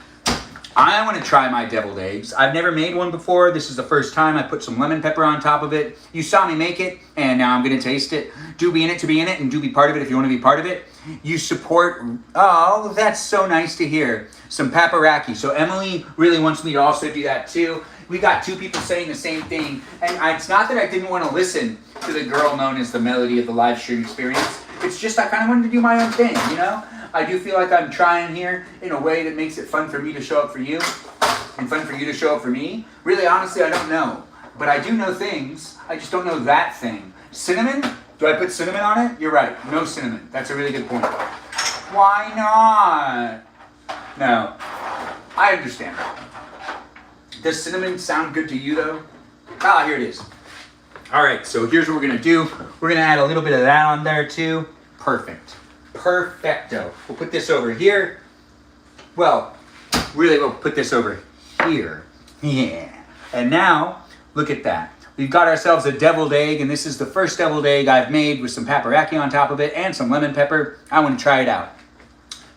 I want to try my deviled eggs. I've never made one before. This is the first time I put some lemon pepper on top of it. You saw me make it, and now I'm going to taste it. Do be in it to be in it, and do be part of it if you want to be part of it. You support... Oh, that's so nice to hear. Some papraraki. So Emily really wants me to also do that too. We got two people saying the same thing. And it's not that I didn't want to listen to the girl known as the Melody of the live stream experience. It's just I kind of wanted to do my own thing, you know? I do feel like I'm trying here in a way that makes it fun for me to show up for you and fun for you to show up for me. Really, honestly, I don't know. But I do know things. I just don't know that thing. Cinnamon? Do I put cinnamon on it? You're right. No cinnamon. That's a really good point. Why not? No. I understand. Does cinnamon sound good to you, though? Ah, here it is. All right, so here's what we're going to do. We're going to add a little bit of that on there, too. Perfect. Perfecto. We'll put this over here. Well, really, we'll put this over here. Yeah. And now, look at that. We've got ourselves a deviled egg, and this is the first deviled egg I've made with some papraraki on top of it and some lemon pepper. I want to try it out.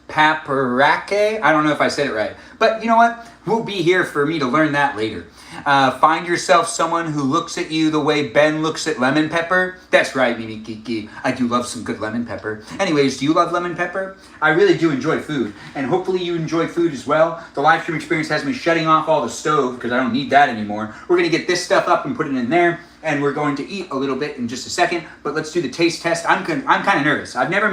Papraraki? I don't know if I said it right. But you know what? We'll be here for me to learn that later. Find yourself someone who looks at you the way Ben looks at lemon pepper. That's right, Mimi Kiki. I do love some good lemon pepper. Anyways, do you love lemon pepper? I really do enjoy food. And hopefully you enjoy food as well. The live stream experience has me shutting off all the stove because I don't need that anymore. We're going to get this stuff up and put it in there. And we're going to eat a little bit in just a second. But let's do the taste test. I'm kind of nervous. I have never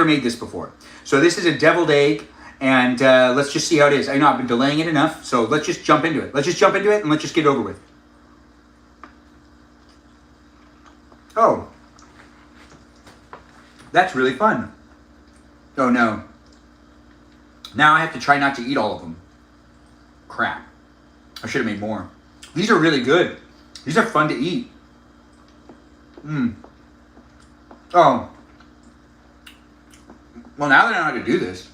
made this before. So this is a deviled egg. And let's just see how it is. I know I've been delaying it enough, so let's just jump into it. Let's just jump into it and let's just get it over with. Oh. That's really fun. Oh no. Now I have to try not to eat all of them. Crap. I should have made more. These are really good. These are fun to eat. Oh. Well, now that I know how to do this,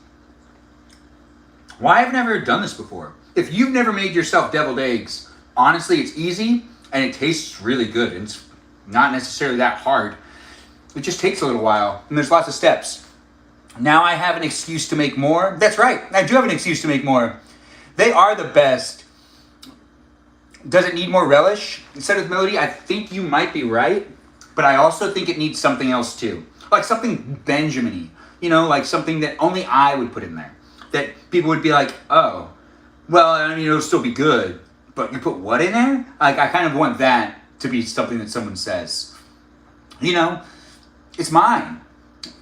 why I've never done this before. If you've never made yourself deviled eggs, honestly, it's easy and it tastes really good. It's not necessarily that hard. It just takes a little while and there's lots of steps. Now I have an excuse to make more. That's right, I do have an excuse to make more. They are the best. Does it need more relish? Instead of Melody, I think you might be right, but I also think it needs something else too. Like something Benjamin-y, you know, like something that only I would put in there. That people would be like, oh, well, I mean, it'll still be good, but you put what in there? Like, I kind of want that to be something that someone says. You know, it's mine.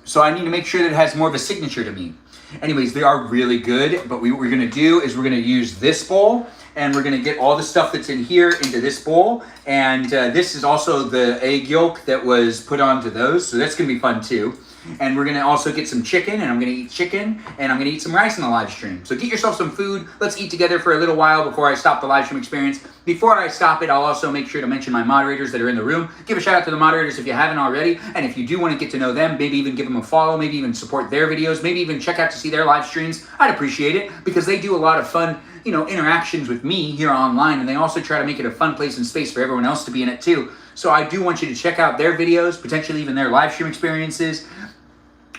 So I need to make sure that it has more of a signature to me. Anyways, they are really good, but what we're gonna do is we're gonna use this bowl, and we're gonna get all the stuff that's in here into this bowl, and this is also the egg yolk that was put onto those, so that's gonna be fun too. And we're gonna also get some chicken, and I'm gonna eat chicken, and I'm gonna eat some rice in the live stream. So get yourself some food. Let's eat together for a little while before I stop the live stream experience. Before I stop it, I'll also make sure to mention my moderators that are in the room. Give a shout out to the moderators if you haven't already. And if you do want to get to know them, maybe even give them a follow, maybe even support their videos, maybe even check out to see their live streams. I'd appreciate it because they do a lot of fun, you know, interactions with me here online, and they also try to make it a fun place and space for everyone else to be in it too. So I do want you to check out their videos, potentially even their live stream experiences.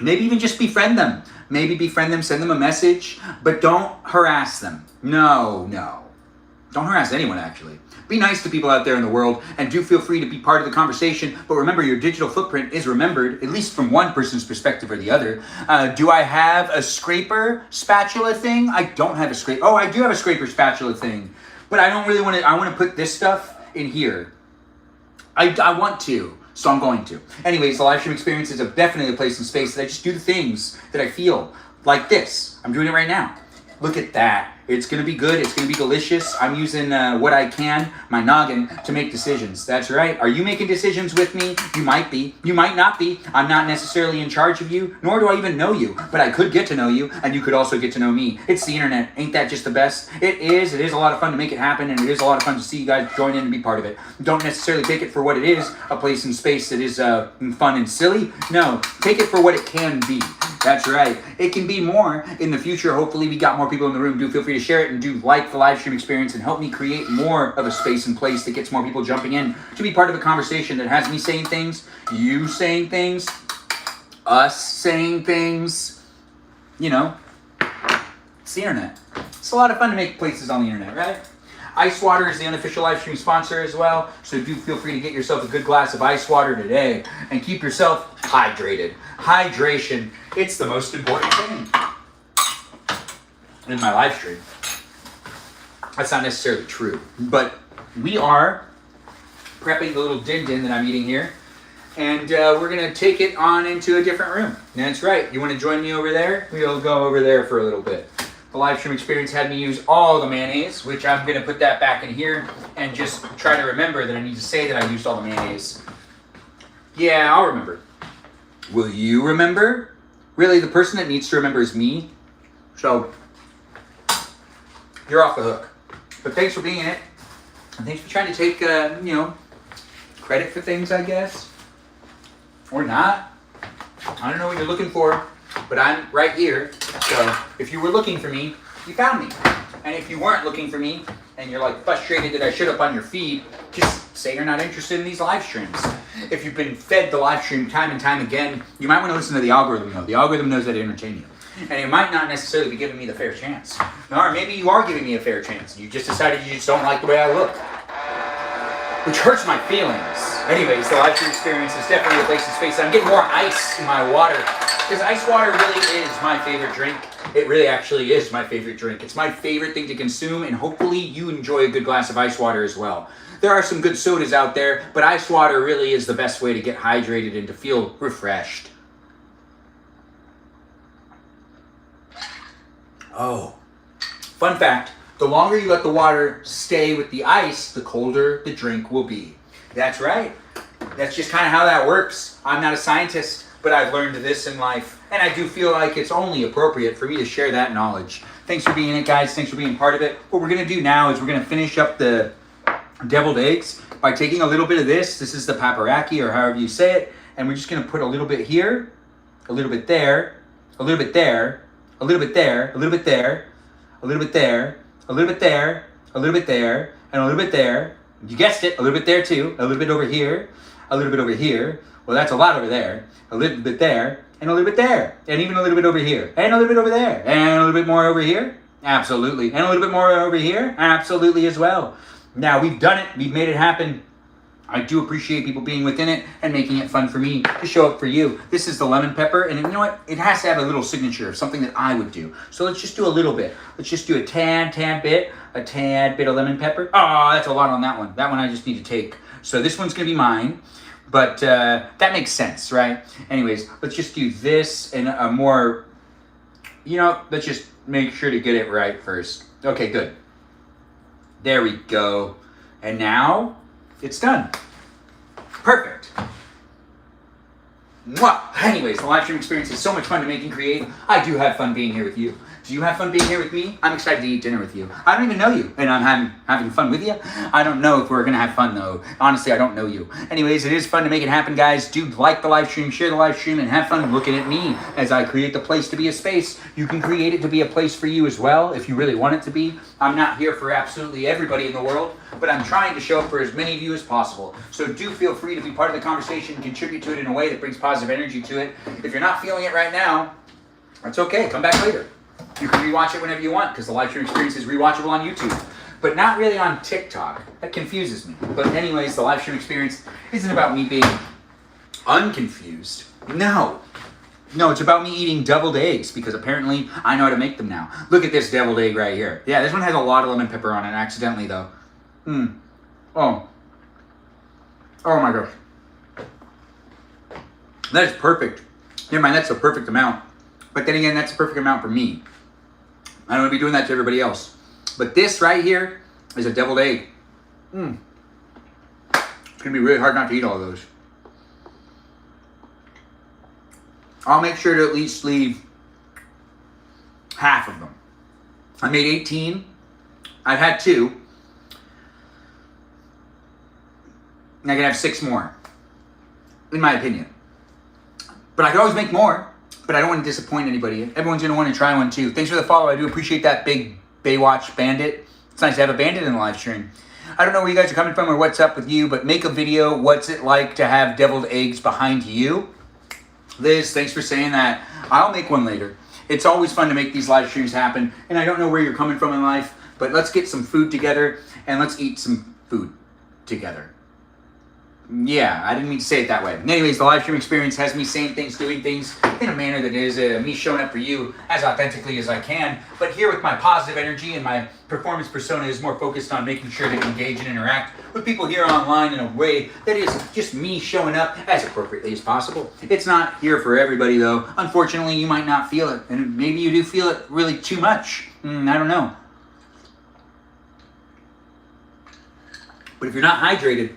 Maybe even just befriend them. Maybe befriend them, send them a message, but don't harass them. No. Don't harass anyone, actually. Be nice to people out there in the world, and do feel free to be part of the conversation. But remember, your digital footprint is remembered, at least from one person's perspective or the other. Do I have a scraper spatula thing? I don't have a scraper. Oh, I do have a scraper spatula thing. But I don't really want to, I want to put this stuff in here. I want to. So I'm going to. Anyways, the live stream experience is definitely a place and space that I just do the things that I feel. Like this. I'm doing it right now. Look at that. It's going to be good. It's going to be delicious. I'm using what I can, my noggin, to make decisions. That's right. Are you making decisions with me? You might be. You might not be. I'm not necessarily in charge of you, nor do I even know you. But I could get to know you, and you could also get to know me. It's the internet. Ain't that just the best? It is. It is a lot of fun to make it happen, and it is a lot of fun to see you guys join in and be part of it. Don't necessarily take it for what it is, a place and space that is fun and silly. No, take it for what it can be. That's right. It can be more in the future. Hopefully, we got more people in the room. Do feel free to share it and do like the live stream experience and help me create more of a space and place that gets more people jumping in to be part of a conversation that has me saying things, you saying things, us saying things. You know, it's the internet. It's a lot of fun to make places on the internet, right? Ice water is the unofficial live stream sponsor as well, so do feel free to get yourself a good glass of ice water today and keep yourself hydrated. Hydration, it's the most important thing in my live stream. That's not necessarily true, but we are prepping the little din-din that I'm eating here, and we're going to take it on into a different room. That's right. You want to join me over there? We'll go over there for a little bit. The live stream experience had me use all the mayonnaise, which I'm going to put that back in here and just try to remember that I need to say that I used all the mayonnaise. Yeah, I'll remember. Will you remember? Really, the person that needs to remember is me. So, you're off the hook. But thanks for being in it. And thanks for trying to take, credit for things, I guess. Or not. I don't know what you're looking for. But I'm right here, so if you were looking for me, you found me. And if you weren't looking for me, and you're like frustrated that I showed up on your feed, just say you're not interested in these live streams. If you've been fed the live stream time and time again, you might want to listen to the algorithm though. The algorithm knows how to entertain you. And it might not necessarily be giving me the fair chance. Or maybe you are giving me a fair chance. You just decided you just don't like the way I look. Which hurts my feelings. Anyways, the live stream experience is definitely a place and space. I'm getting more ice in my water. Because ice water really is my favorite drink. It really actually is my favorite drink. It's my favorite thing to consume, and hopefully you enjoy a good glass of ice water as well. There are some good sodas out there, but ice water really is the best way to get hydrated and to feel refreshed. Oh, fun fact, the longer you let the water stay with the ice, the colder the drink will be. That's right. That's just kind of how that works. I'm not a scientist, but I've learned this in life, and I do feel like it's only appropriate for me to share that knowledge. Thanks for being in it, guys. Thanks for being part of it. What we're going to do now is we're going to finish up the deviled eggs by taking a little bit of this. This is the paprika, or however you say it, and we're just going to put a little bit here, a little bit there, a little bit there, a little bit there, a little bit there, a little bit there, a little bit there, a little bit there, and a little bit there. You guessed it, a little bit there too, a little bit over here, a little bit over here. Well, that's a lot over there. A little bit there, and a little bit there, and even a little bit over here, and a little bit over there, and a little bit more over here. Absolutely. And a little bit more over here. Absolutely as well. Now, we've done it. We've made it happen. I do appreciate people being within it and making it fun for me to show up for you. This is the lemon pepper, and you know what? It has to have a little signature of something that I would do. So let's just do a little bit. Let's just do a tad bit of lemon pepper. Oh, that's a lot on that one. That one I just need to take. So this one's going to be mine. But that makes sense, right? Anyways, let's just do this in a more, let's just make sure to get it right first. Okay, good. There we go. And now it's done. Perfect. Mwah. Anyways, the live stream experience is so much fun to make and create. I do have fun being here with you. Do you have fun being here with me? I'm excited to eat dinner with you. I don't even know you, and I'm having fun with you. I don't know if we're going to have fun, though. Honestly, I don't know you. Anyways, it is fun to make it happen, guys. Do like the live stream, share the live stream, and have fun looking at me as I create the place to be a space. You can create it to be a place for you as well, if you really want it to be. I'm not here for absolutely everybody in the world, but I'm trying to show up for as many of you as possible. So do feel free to be part of the conversation, contribute to it in a way that brings positive energy to it. If you're not feeling it right now, that's okay. Come back later. You can rewatch it whenever you want because the live stream experience is rewatchable on YouTube, but not really on TikTok. That confuses me. But anyways, the live stream experience isn't about me being unconfused. No, it's about me eating deviled eggs because apparently I know how to make them now. Look at this deviled egg right here. Yeah, this one has a lot of lemon pepper on it accidentally though. Oh my gosh. That is perfect. Never mind, that's a perfect amount. But then again, that's a perfect amount for me. I don't want to be doing that to everybody else. But this right here is a deviled egg. It's going to be really hard not to eat all of those. I'll make sure to at least leave half of them. I made 18. I've had 2. And I can have 6 more. In my opinion. But I could always make more. But I don't want to disappoint anybody. Everyone's going to want to try one too. Thanks for the follow. I do appreciate that big Baywatch bandit. It's nice to have a bandit in the live stream. I don't know where you guys are coming from or what's up with you, but make a video. What's it like to have deviled eggs behind you? Liz, thanks for saying that. I'll make one later. It's always fun to make these live streams happen. And I don't know where you're coming from in life, but let's get some food together and let's eat some food together. Yeah, I didn't mean to say it that way. Anyways, the live stream experience has me saying things, doing things in a manner that is me showing up for you as authentically as I can. But here with my positive energy and my performance persona is more focused on making sure to engage and interact with people here online in a way that is just me showing up as appropriately as possible. It's not here for everybody though. Unfortunately, you might not feel it. And maybe you do feel it really too much. I don't know. But if you're not hydrated,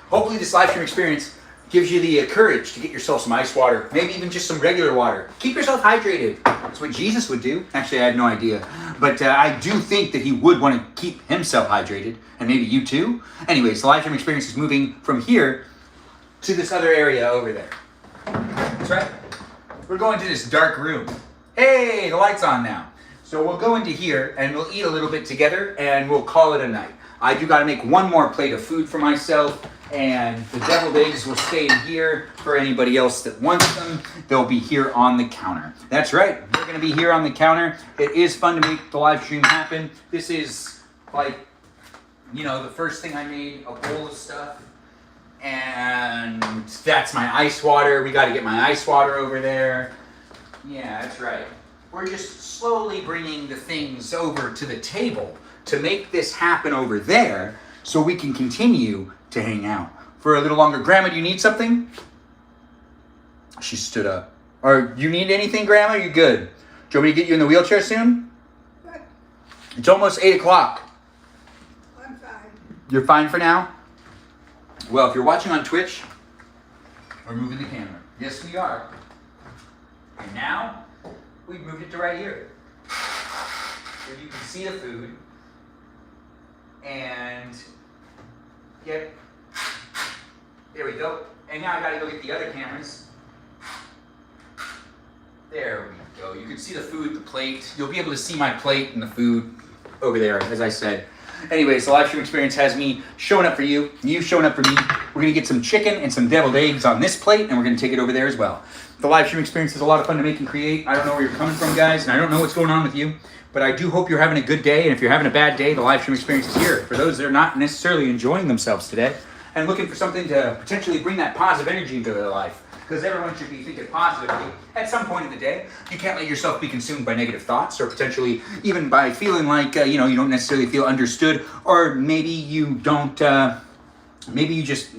hopefully this live stream experience gives you the courage to get yourself some ice water, maybe even just some regular water. Keep yourself hydrated. That's what Jesus would do. Actually, I have no idea. But I do think that he would want to keep himself hydrated, and maybe you too. Anyways, the live stream experience is moving from here to this other area over there. That's right. We're going to this dark room. Hey, the light's on now. So we'll go into here, and we'll eat a little bit together, and we'll call it a night. I do got to make one more plate of food for myself, and the deviled eggs will stay in here for anybody else that wants them. They'll be here on the counter. That's right, they're going to be here on the counter. It is fun to make the live stream happen. This is like, the first thing I made, a bowl of stuff, and that's my ice water. We got to get my ice water over there. Yeah, that's right. We're just slowly bringing the things over to the table to make this happen over there so we can continue to hang out for a little longer. Grandma, do you need something? She stood up. Or you need anything, Grandma? You good? Do you want me to get you in the wheelchair soon? What? It's almost 8 o'clock. I'm fine. You're fine for now? Well, if you're watching on Twitch, we're moving the camera. Yes, we are. And now, we've moved it to right here. So you can see the food. And yep, there we go. And now I gotta go get the other cameras. There we go. You can see the food, the plate. You'll be able to see my plate and the food over there, as I said. Anyways, the live stream experience has me showing up for you, you showing up for me. We're gonna get some chicken and some deviled eggs on this plate, and we're gonna take it over there as well. The live stream experience is a lot of fun to make and create. I don't know where you're coming from, guys, and I don't know what's going on with you. But I do hope you're having a good day, and if you're having a bad day, the live stream experience is here. For those that are not necessarily enjoying themselves today, and looking for something to potentially bring that positive energy into their life. Because everyone should be thinking positively at some point in the day. You can't let yourself be consumed by negative thoughts, or potentially even by feeling like, you don't necessarily feel understood, or maybe you don't, maybe you just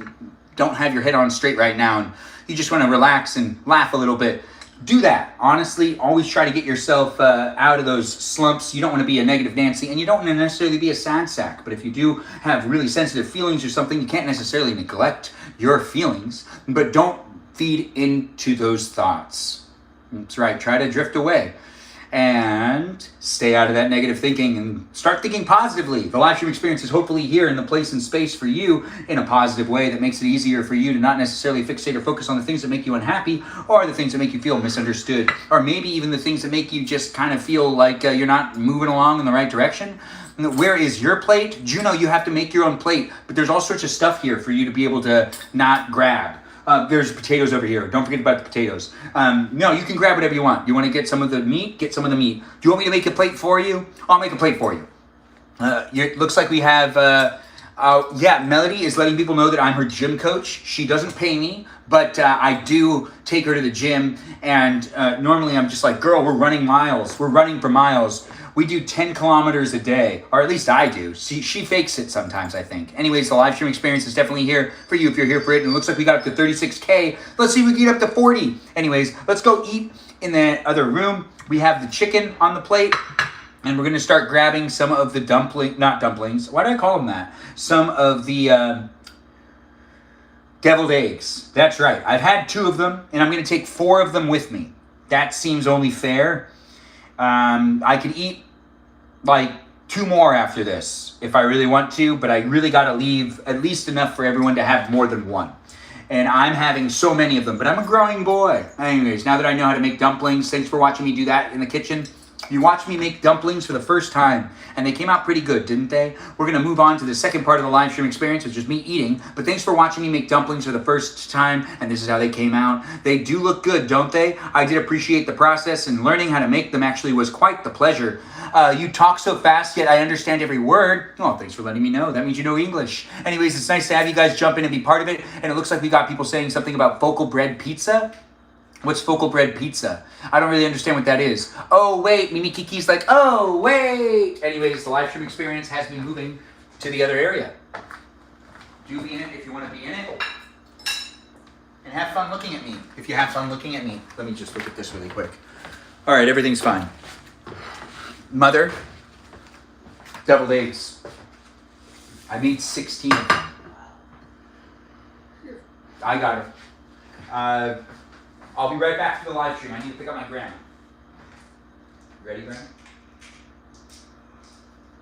don't have your head on straight right now, and you just want to relax and laugh a little bit. do that. Honestly, always try to get yourself out of those slumps. You don't want to be a negative Nancy, and you don't want to necessarily be a sad sack. But if you do have really sensitive feelings or something, you can't necessarily neglect your feelings, but don't feed into those thoughts. That's right. Try to drift away and stay out of that negative thinking and start thinking positively. The live stream experience is hopefully here in the place and space for you in a positive way that makes it easier for you to not necessarily fixate or focus on the things that make you unhappy or the things that make you feel misunderstood, or maybe even the things that make you just kind of feel like you're not moving along in the right direction. Where is your plate? Juno, you have to make your own plate, but there's all sorts of stuff here for you to be able to not grab. There's potatoes over here. Don't forget about the potatoes. No, you can grab whatever you want. You want to get some of the meat? Get some of the meat. Do you want me to make a plate for you? I'll make a plate for you. It looks like we have... Melody is letting people know that I'm her gym coach. She doesn't pay me, but I do take her to the gym. And normally I'm just like, girl, we're running miles. We're running for miles. We do 10 kilometers a day, or at least I do. She fakes it sometimes, I think. Anyways, the live stream experience is definitely here for you if you're here for it. And it looks like we got up to 36K. Let's see if we can get up to 40. Anyways, let's go eat in the other room. We have the chicken on the plate. And we're going to start grabbing some of the not dumplings. Why do I call them that? Some of the deviled eggs. That's right. I've had 2 of them, and I'm going to take 4 of them with me. That seems only fair. I could eat like 2 more after this if I really want to, but I really got to leave at least enough for everyone to have more than 1. And I'm having so many of them, but I'm a growing boy. Anyways, now that I know how to make dumplings, thanks for watching me do that in the kitchen. You watched me make dumplings for the first time, and they came out pretty good, didn't they? We're going to move on to the second part of the live stream experience, which is me eating. But thanks for watching me make dumplings for the first time, and this is how they came out. They do look good, don't they? I did appreciate the process, and learning how to make them actually was quite the pleasure. You talk so fast, yet I understand every word. Oh, thanks for letting me know. That means you know English. Anyways, it's nice to have you guys jump in and be part of it, and it looks like we got people saying something about focal bread pizza. What's focal bread pizza? I don't really understand what that is. Oh, wait. Mimi Kiki's like, oh, wait. Anyways, the live stream experience has me moving to the other area. Do be in it if you want to be in it. And have fun looking at me if you have fun looking at me. Let me just look at this really quick. All right, everything's fine. Mother, deviled eggs. I made 16 of them. I got it. I'll be right back to the live stream. I need to pick up my grandma. Ready, grandma?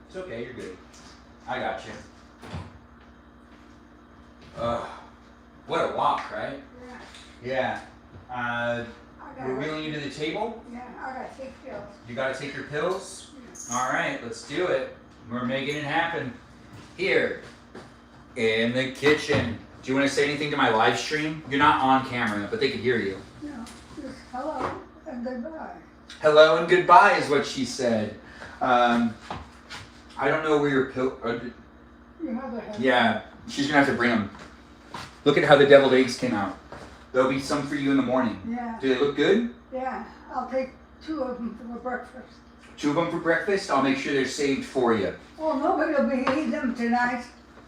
It's okay, you're good. I got you. What a walk, right? Yeah. Yeah. We're wheeling you to the table? Yeah, I gotta take pills. You gotta take your pills? Yeah. All right, let's do it. We're making it happen. Here, in the kitchen. Do you want to say anything to my live stream? You're not on camera, but they could hear you. No, just hello and goodbye. Hello and goodbye is what she said. I don't know where your pill... You have a head. yeah, she's going to have to bring them. Look at how the deviled eggs came out. There'll be some for you in the morning. Yeah. Do they look good? Yeah, I'll take 2 of them for breakfast. 2 of them for breakfast? I'll make sure they're saved for you. Well, nobody will be eating them tonight.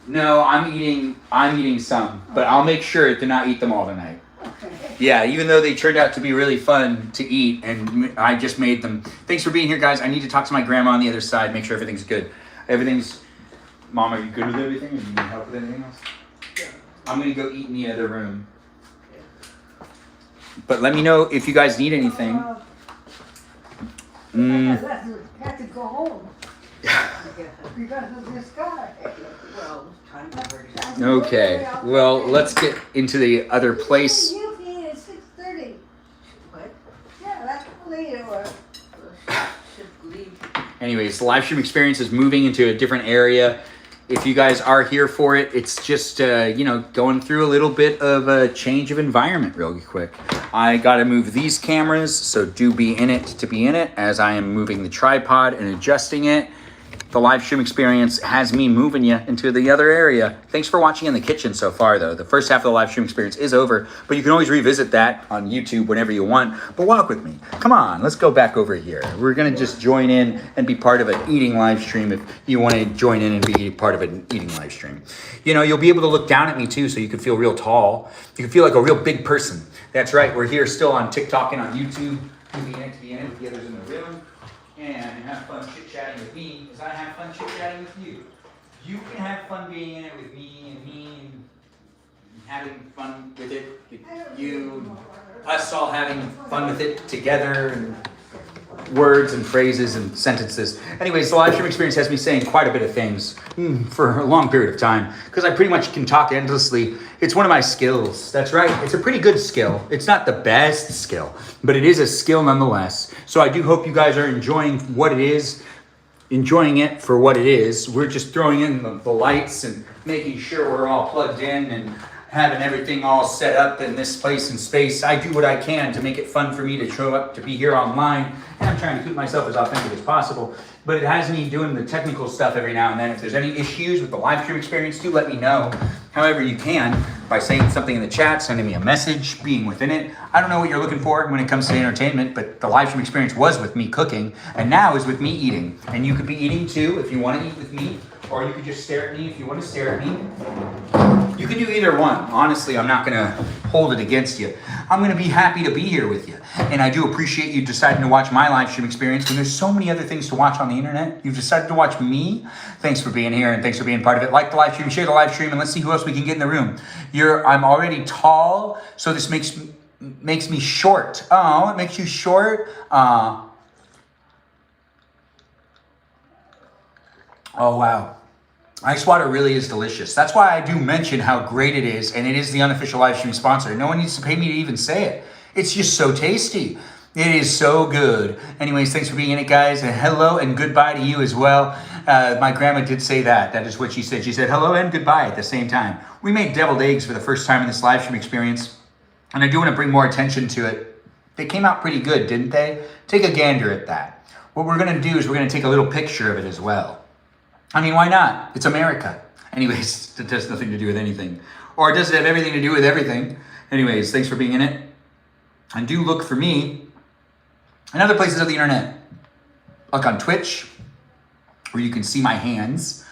No, I'm eating some, but I'll make sure to not eat them all tonight. Okay. Yeah, even though they turned out to be really fun to eat, and I just made them. Thanks for being here, guys. I need to talk to my grandma on the other side, make sure everything's good. Mom, are you good with everything, or do you need help with anything else? Yeah. I'm going to go eat in the other room. But let me know if you guys need anything. I have to go home. Because of this guy. Well, Okay, well, let's get into the other place. You came at 6:30. What? Yeah, that's how late it was. Anyways, the live stream experience is moving into a different area. If you guys are here for it, it's just, going through a little bit of a change of environment really quick. I got to move these cameras, so do be in it to be in it as I am moving the tripod and adjusting it. the live stream experience has me moving you into the other area. Thanks for watching in the kitchen so far, though. The first half of the live stream experience is over, but you can always revisit that on YouTube whenever you want. But walk with me. Come on, let's go back over here. We're going to just join in and be part of an eating live stream if you want to join in and be part of an eating live stream. You know, you'll be able to look down at me, too, so you can feel real tall. You can feel like a real big person. That's right. We're here still on TikTok and on YouTube. To be in it with the others in the room. And have fun chit-chatting with me, as I have fun chit-chatting with you. You can have fun being in it with me and having fun with it with you, us all having fun with it together, and words and phrases and sentences. Anyways, the live stream experience has me saying quite a bit of things for a long period of time, because I pretty much can talk endlessly. It's one of my skills. That's right. It's a pretty good skill. It's not the best skill, but it is a skill nonetheless. So I do hope you guys are enjoying what it is, enjoying it for what it is. We're just throwing in the lights and making sure we're all plugged in and having everything all set up in this place and space. I do what I can to make it fun for me to show up, to be here online. And I'm trying to keep myself as authentic as possible. But it has me doing the technical stuff every now and then. If there's any issues with the live stream experience, do let me know. However you can, by saying something in the chat, sending me a message, being within it. I don't know what you're looking for when it comes to entertainment, but the live stream experience was with me cooking, and now is with me eating. And you could be eating too if you want to eat with me, or you could just stare at me if you want to stare at me. You can do either one. Honestly, I'm not going to hold it against you. I'm going to be happy to be here with you. And I do appreciate you deciding to watch my live stream experience when there's so many other things to watch on the internet. You've decided to watch me. Thanks for being here and thanks for being part of it. Like the live stream, share the live stream, and let's see who else we can get in the room. I'm already tall, so this makes me short. Oh, it makes you short? Oh, wow. Ice water really is delicious. That's why I do mention how great it is, and it is the unofficial live stream sponsor. No one needs to pay me to even say it. It's just so tasty. It is so good. Anyways, thanks for being in it, guys, and hello and goodbye to you as well. My grandma did say that. That is what she said. She said hello and goodbye at the same time. We made deviled eggs for the first time in this live stream experience, and I do want to bring more attention to it. They came out pretty good, didn't they? Take a gander at that. What we're going to do is we're going to take a little picture of it as well. I mean, why not? It's America. Anyways, it has nothing to do with anything. Or does it have everything to do with everything? Anyways, thanks for being in it. And do look for me in other places of the internet. Like on Twitch, where you can see my hands.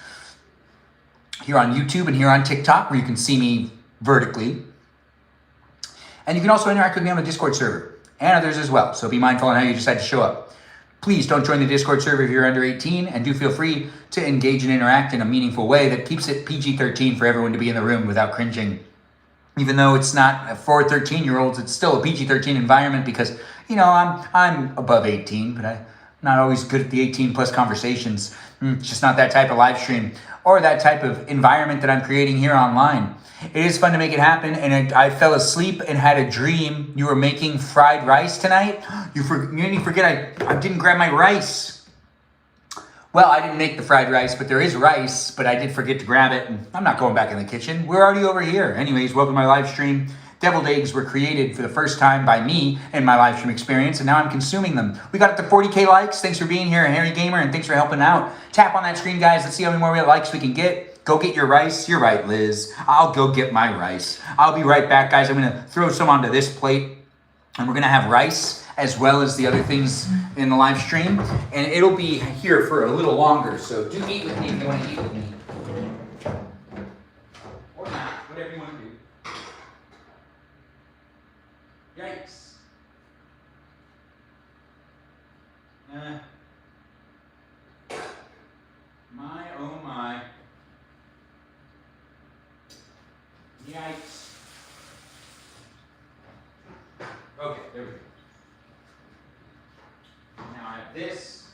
Here on YouTube and here on TikTok, where you can see me vertically. And you can also interact with me on the Discord server. And others as well. So be mindful on how you decide to show up. Please don't join the Discord server if you're under 18, and do feel free to engage and interact in a meaningful way that keeps it PG-13 for everyone to be in the room without cringing. Even though it's not for 13-year-olds, it's still a PG-13 environment because, you know, I'm above 18, but I'm not always good at the 18-plus conversations. It's just not that type of live stream or that type of environment that I'm creating here online. It is fun to make it happen, and I fell asleep and had a dream you were making fried rice tonight. You made me forget I didn't grab my rice. Well, I didn't make the fried rice, but there is rice, but I did forget to grab it, and I'm not going back in the kitchen. We're already over here. Anyways, welcome to my live stream. Deviled eggs were created for the first time by me in my live stream experience, and now I'm consuming them. We got up to 40K likes. Thanks for being here, Harry Gamer, and thanks for helping out. Tap on that screen, guys. Let's see how many more likes we can get. Go get your rice. You're right, Liz. I'll go get my rice. I'll be right back, guys. I'm going to throw some onto this plate, and we're going to have rice as well as the other things in the live stream, and it'll be here for a little longer, so do eat with me if you want to eat with me. Or not, whatever you want to do. Yikes. My, oh my. Yikes. Okay, there we go. Now I have this.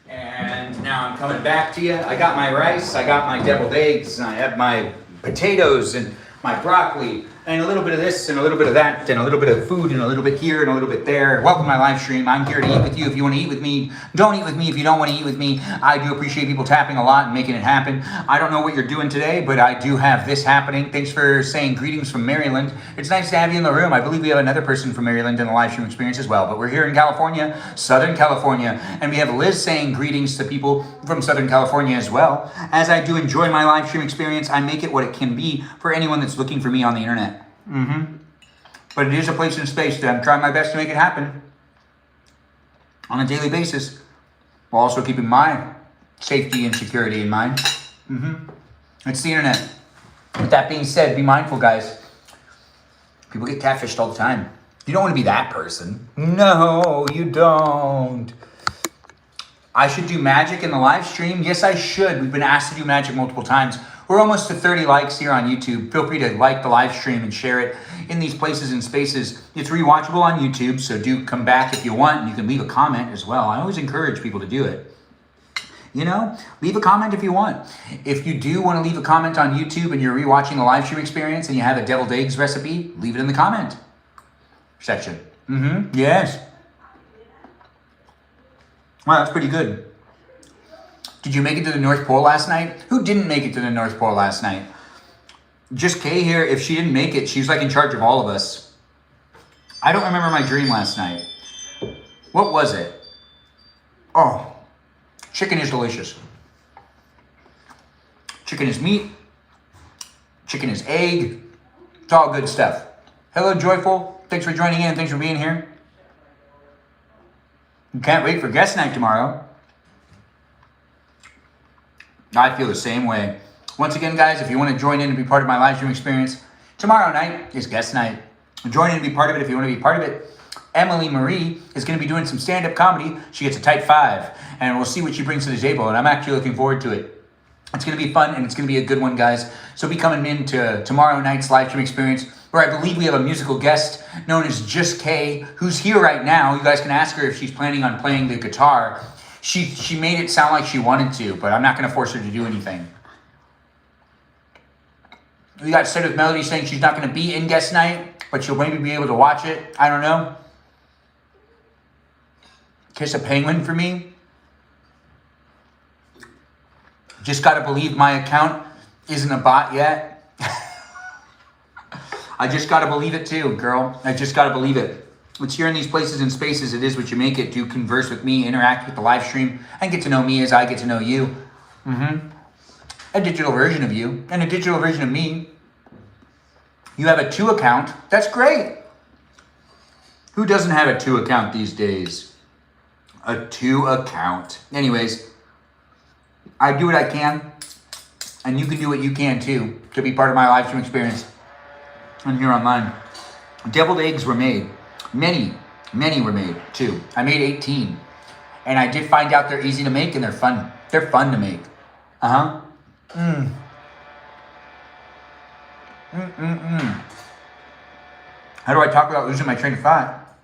And now I'm coming back to you. I got my rice, I got my deviled eggs, and I have my potatoes and my broccoli. and a little bit of this and a little bit of that and a little bit of food and a little bit here and a little bit there. Welcome to my live stream. I'm here to eat with you. If you want to eat with me, don't eat with me. If you don't want to eat with me, I do appreciate people tapping a lot and making it happen. I don't know what you're doing today, but I do have this happening. Thanks for saying greetings from Maryland. It's nice to have you in the room. I believe we have another person from Maryland in the live stream experience as well, but we're here in California, Southern California, and we have Liz saying greetings to people from Southern California as well. As I do enjoy my live stream experience, I make it what it can be for anyone that's looking for me on the internet. But it is a place and space that I'm trying my best to make it happen on a daily basis, while also keeping my safety and security in mind. It's the internet. With that being said, be mindful, guys. People get catfished all the time. You don't want to be that person. No, you don't. I should do magic in the live stream. Yes, I should. We've been asked to do magic multiple times. We're almost to 30 likes here on YouTube. Feel free to like the live stream and share it in these places and spaces. It's rewatchable on YouTube, so do come back if you want, and you can leave a comment as well. I always encourage people to do it. You know, leave a comment if you want. If you do want to leave a comment on YouTube and you're rewatching the live stream experience and you have a deviled eggs recipe, leave it in the comment section. Yes. Wow, that's pretty good. Did you make it to the North Pole last night? Who didn't make it to the North Pole last night? Just Kay here. If she didn't make it, she's like in charge of all of us. I don't remember my dream last night. What was it? Oh, chicken is delicious. Chicken is meat. Chicken is egg. It's all good stuff. Hello, Joyful. Thanks for joining in. Thanks for being here. Can't wait for guest night tomorrow. I feel the same way. Once again, guys, if you want to join in and be part of my live stream experience, tomorrow night is guest night. Join in and be part of it if you want to be part of it. Emily Marie is going to be doing some stand-up comedy. She gets a type 5, and we'll see what she brings to the table, and I'm actually looking forward to it. It's going to be fun, and it's going to be a good one, guys. So be coming in to tomorrow night's live stream experience, where I believe we have a musical guest known as Just Kay, who's here right now. You guys can ask her if she's planning on playing the guitar. She made it sound like she wanted to, but I'm not going to force her to do anything. We got Set with Melody saying she's not going to be in guest night, but she'll maybe be able to watch it. I don't know. Kiss a penguin for me. Just got to believe my account isn't a bot yet. I just got to believe it too, girl. I just got to believe it. It's here in these places and spaces. It is what you make it. Do converse with me, interact with the live stream, and get to know me as I get to know you. A digital version of you and a digital version of me. You have a 2 account. That's great. Who doesn't have a 2 account these days? A 2 account. Anyways, I do what I can, and you can do what you can too to be part of my live stream experience and here online. Deviled eggs were made. Many were made too. I made 18, and I did find out they're easy to make and they're fun. They're fun to make. How do I talk about losing my train of thought?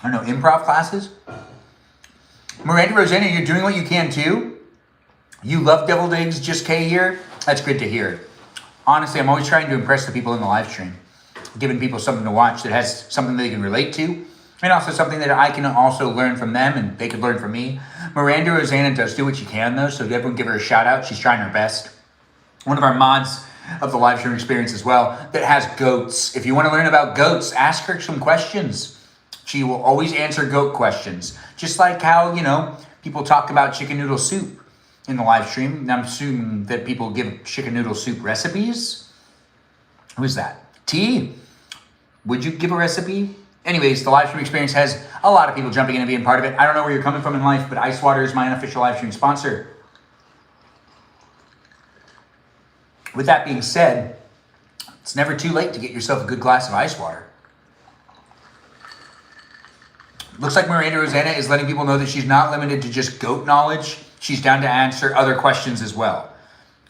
I don't know, improv classes? Miranda Rosanna, you're doing what you can too? You love deviled eggs, Just Kay here? That's good to hear. Honestly, I'm always trying to impress the people in the live stream. Giving people something to watch that has something they can relate to, and also something that I can also learn from them and they can learn from me. Miranda Rosanna does do what she can though, so everyone give her a shout out. She's trying her best. One of our mods of the live stream experience as well that has goats. If you want to learn about goats, ask her some questions. She will always answer goat questions. Just like how, you know, people talk about chicken noodle soup in the live stream. And I'm assuming that people give chicken noodle soup recipes. Who's that? T? Would you give a recipe? Anyways, the live stream experience has a lot of people jumping in and being part of it. I don't know where you're coming from in life, but Ice Water is my unofficial live stream sponsor. With that being said, it's never too late to get yourself a good glass of ice water. Looks like Miranda Rosanna is letting people know that she's not limited to just goat knowledge. She's down to answer other questions as well.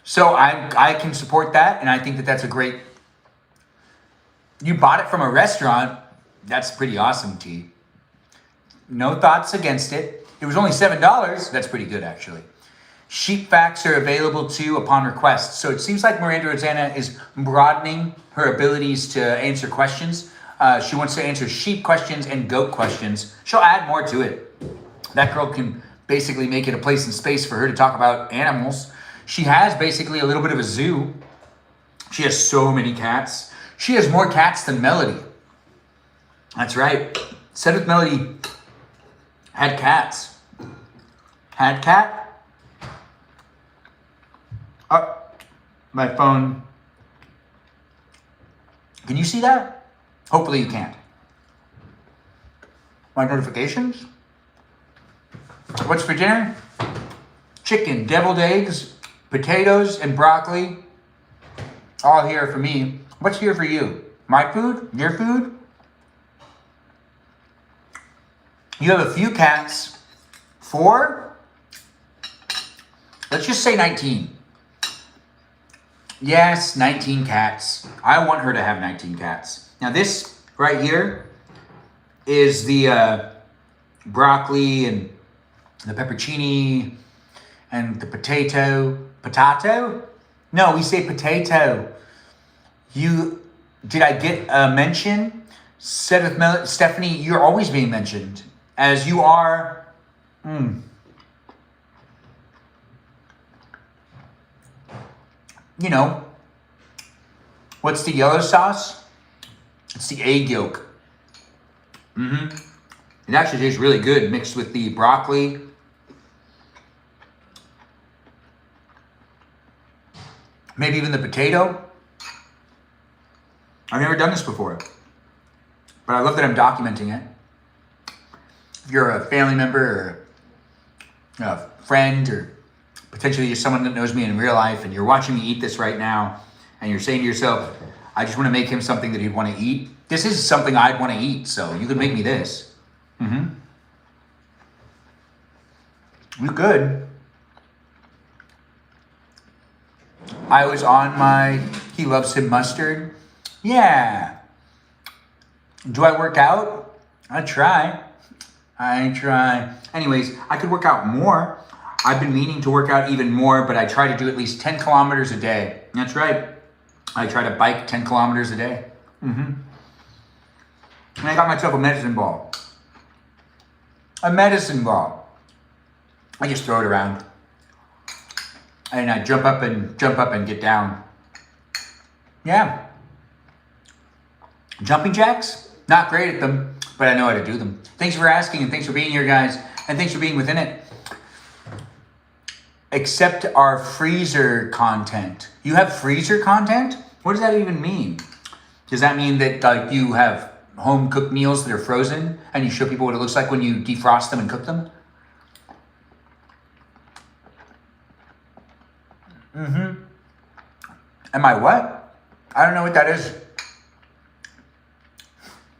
So I can support that, and I think that that's a great... You bought it from a restaurant. That's pretty awesome, T. No thoughts against it. It was only $7. That's pretty good, actually. Sheep facts are available too upon request. So it seems like Miranda Rosanna is broadening her abilities to answer questions. She wants to answer sheep questions and goat questions. She'll add more to it. That girl can basically make it a place and space for her to talk about animals. She has basically a little bit of a zoo. She has so many cats. She has more cats than Melody. That's right. Said with Melody had cats. Had cat? Oh, my phone. Can you see that? Hopefully you can't. My notifications? What's for dinner? Chicken, deviled eggs, potatoes, and broccoli. All here for me. What's here for you? My food? Your food? You have a few cats. 4? Let's just say 19. Yes, 19 cats. I want her to have 19 cats. Now this right here is the broccoli and the peppercini and the potato. Potato? No, we say potato. Did I get a mention? Said with Stephanie, you're always being mentioned. As you are, you know, what's the yellow sauce? It's the egg yolk. It actually tastes really good mixed with the broccoli. Maybe even the potato. I've never done this before, but I love that I'm documenting it. If you're a family member or a friend or potentially just someone that knows me in real life and you're watching me eat this right now and you're saying to yourself, I just want to make him something that he'd want to eat. This is something I'd want to eat, so you could make me this. You could. I was on my he loves him mustard. Yeah. Do I work out? I try. Anyways, I could work out more. I've been meaning to work out even more, but I try to do at least 10 kilometers a day. That's right. I try to bike 10 kilometers a day. And I got myself a medicine ball. A medicine ball. I just throw it around. And I jump up and get down. Yeah. Jumping jacks? Not great at them, but I know how to do them. Thanks for asking, and thanks for being here, guys. And thanks for being within it. Accept our freezer content. You have freezer content? What does that even mean? Does that mean that you have home-cooked meals that are frozen and you show people what it looks like when you defrost them and cook them? Am I what? I don't know what that is.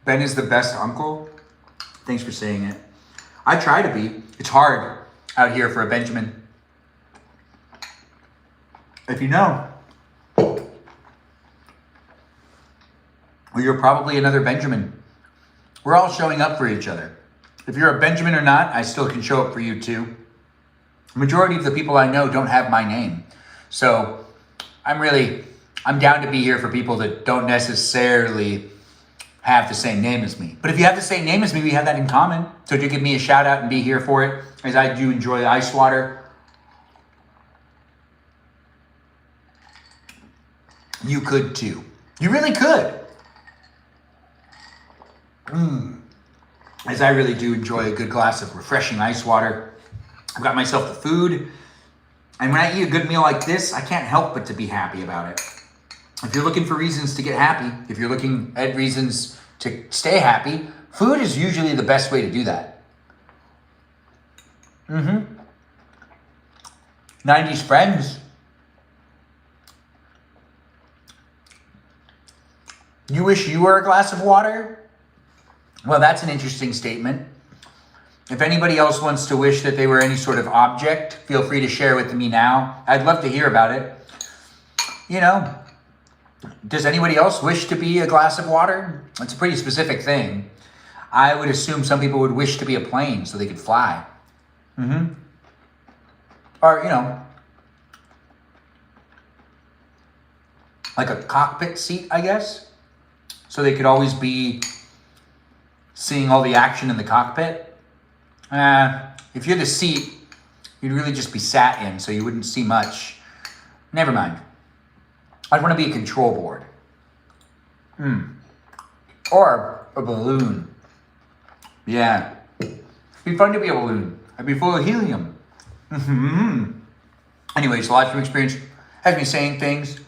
Ben is the best uncle. Thanks for saying it. I try to be. It's hard out here for a Benjamin. If you know. Well, you're probably another Benjamin. We're all showing up for each other. If you're a Benjamin or not, I still can show up for you too. The majority of the people I know don't have my name. So I'm down to be here for people that don't necessarily have the same name as me. But if you have the same name as me, we have that in common. So do give me a shout out and be here for it, as I do enjoy ice water. You could too. You really could. As I really do enjoy a good glass of refreshing ice water. I've got myself the food. And when I eat a good meal like this, I can't help but to be happy about it. If you're looking for reasons to get happy, if you're looking at reasons to stay happy, food is usually the best way to do that. 90s friends. You wish you were a glass of water? Well, that's an interesting statement. If anybody else wants to wish that they were any sort of object, feel free to share with me now. I'd love to hear about it. You know, does anybody else wish to be a glass of water? It's a pretty specific thing. I would assume some people would wish to be a plane so they could fly. or, you know, like a cockpit seat, I guess. So they could always be seeing all the action in the cockpit. If you're the seat, you'd really just be sat in, so you wouldn't see much. Never mind. I'd want to be a control board. Or a balloon. Yeah. It'd be fun to be a balloon. I'd be full of helium. Anyways, live stream experience has me saying things.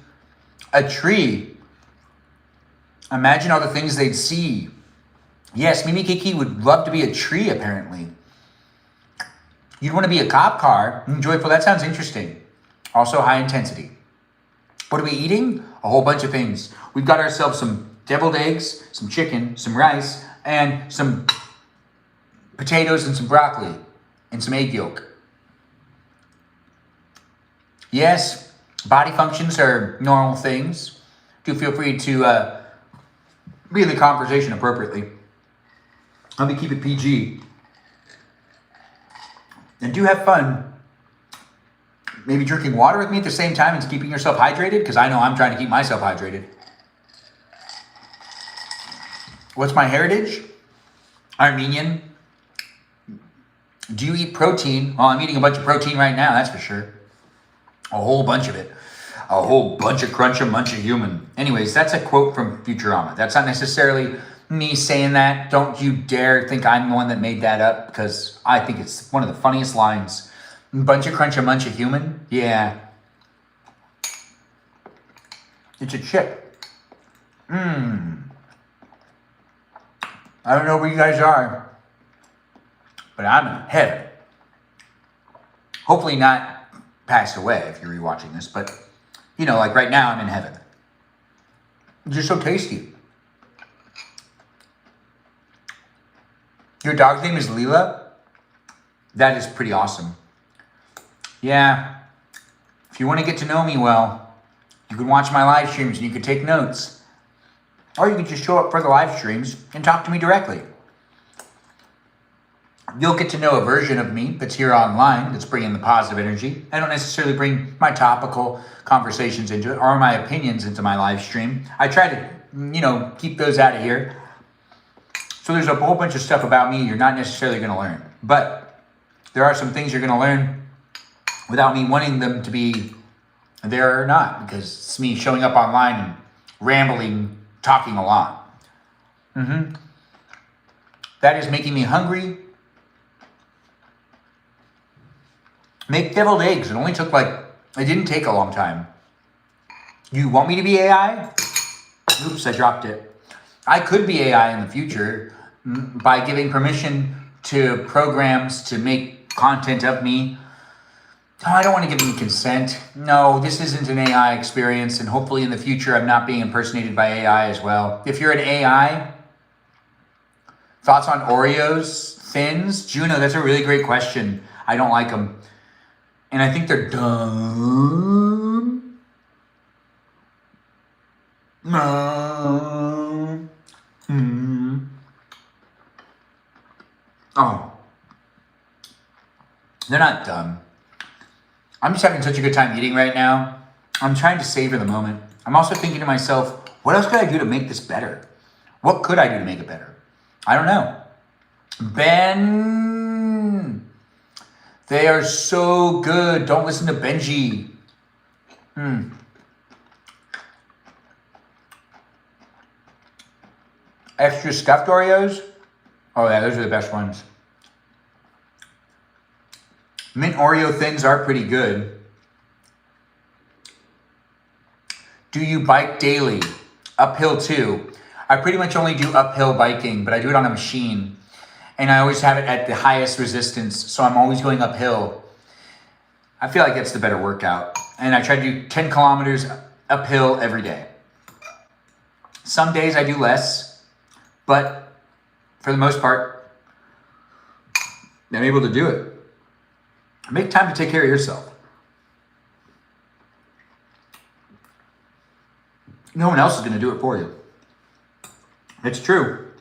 A tree. Imagine all the things they'd see. Yes, Mimi Kiki would love to be a tree, apparently. You'd want to be a cop car. Joyful, that sounds interesting. Also high intensity. What are we eating? A whole bunch of things. We've got ourselves some deviled eggs, some chicken, some rice, and some potatoes and some broccoli and some egg yolk. Yes, body functions are normal things. Do feel free to be in the conversation appropriately. Let me keep it PG. And do have fun. Maybe drinking water with me at the same time and keeping yourself hydrated, because I know I'm trying to keep myself hydrated. What's my heritage? Armenian. Do you eat protein? Well, I'm eating a bunch of protein right now, that's for sure. A whole bunch of it. A whole bunch of crunch, a bunch of human. Anyways, that's a quote from Futurama. That's not necessarily me saying that. Don't you dare think I'm the one that made that up, because I think it's one of the funniest lines. Bunch of crunch, a bunch of human? Yeah. It's a chip. I don't know where you guys are, but I'm in heaven. Hopefully not passed away if you're rewatching this, but, you know, like right now I'm in heaven. It's just so tasty. Your dog's name is Leela? That is pretty awesome. Yeah. If you want to get to know me well, you can watch my live streams and you can take notes. Or you can just show up for the live streams and talk to me directly. You'll get to know a version of me that's here online that's bringing the positive energy. I don't necessarily bring my topical conversations into it or my opinions into my live stream. I try to, you know, keep those out of here. So there's a whole bunch of stuff about me you're not necessarily going to learn. But there are some things you're going to learn without me wanting them to be there or not, because it's me showing up online and rambling, talking a lot. That is making me hungry. Make deviled eggs. It only took it didn't take a long time. You want me to be AI? Oops, I dropped it. I could be AI in the future by giving permission to programs to make content of me. Oh, I don't want to give them consent. No, this isn't an AI experience, and hopefully in the future I'm not being impersonated by AI as well. If you're an AI, thoughts on Oreos, Thins? Juno, that's a really great question. I don't like them. And I think they're dumb. No. Oh. They're not dumb. I'm just having such a good time eating right now. I'm trying to savor the moment. I'm also thinking to myself, what else could I do to make this better? What could I do to make it better? I don't know. Ben, they are so good. Don't listen to Benji. Extra stuffed Oreos? Oh yeah, those are the best ones. Mint Oreo Thins are pretty good. Do you bike daily? Uphill too. I pretty much only do uphill biking, but I do it on a machine. And I always have it at the highest resistance, so I'm always going uphill. I feel like that's the better workout. And I try to do 10 kilometers uphill every day. Some days I do less, but for the most part, I'm able to do it. Make time to take care of yourself. No one else is going to do it for you. It's true.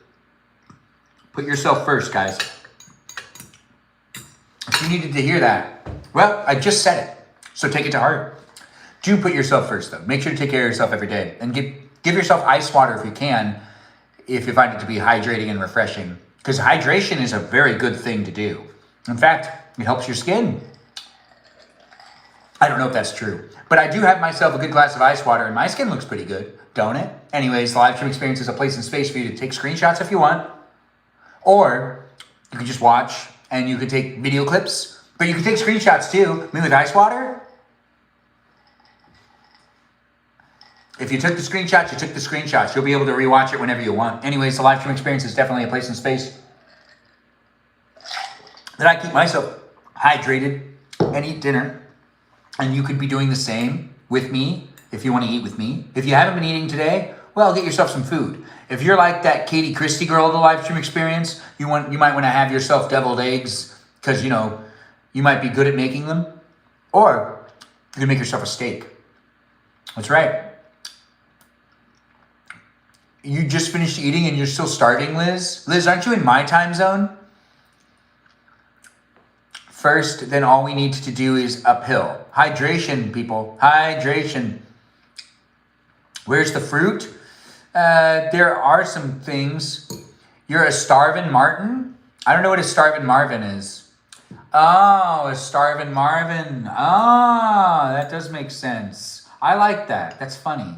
Put yourself first, guys. If you needed to hear that, Well, I just said it, so take it to heart. Do put yourself first, though. Make sure to take care of yourself every day. And give yourself ice water if you can, if you find it to be hydrating and refreshing. Because hydration is a very good thing to do. In fact, it helps your skin. I don't know if that's true. But I do have myself a good glass of ice water, and my skin looks pretty good, don't it? Anyways, the live stream experience is a place and space for you to take screenshots if you want. Or you can just watch, and you can take video clips. But you can take screenshots too. Me with ice water? If you took the screenshots, you took the screenshots. You'll be able to rewatch it whenever you want. Anyways, the live stream experience is definitely a place and space that I keep myself hydrated and eat dinner. And you could be doing the same with me if you want to eat with me. If you haven't been eating today, well, get yourself some food. If you're like that Katie Christie girl of the live stream experience, you might want to have yourself deviled eggs because, you know, you might be good at making them. Or you can make yourself a steak. That's right. You just finished eating and you're still starving, Liz? Liz, aren't you in my time zone? First, then all we need to do is uphill. Hydration, people. Hydration. Where's the fruit? There are some things. You're a starvin' Martin? I don't know what a starvin' Marvin is. Oh, a starvin' Marvin. Ah, that does make sense. I like that. That's funny.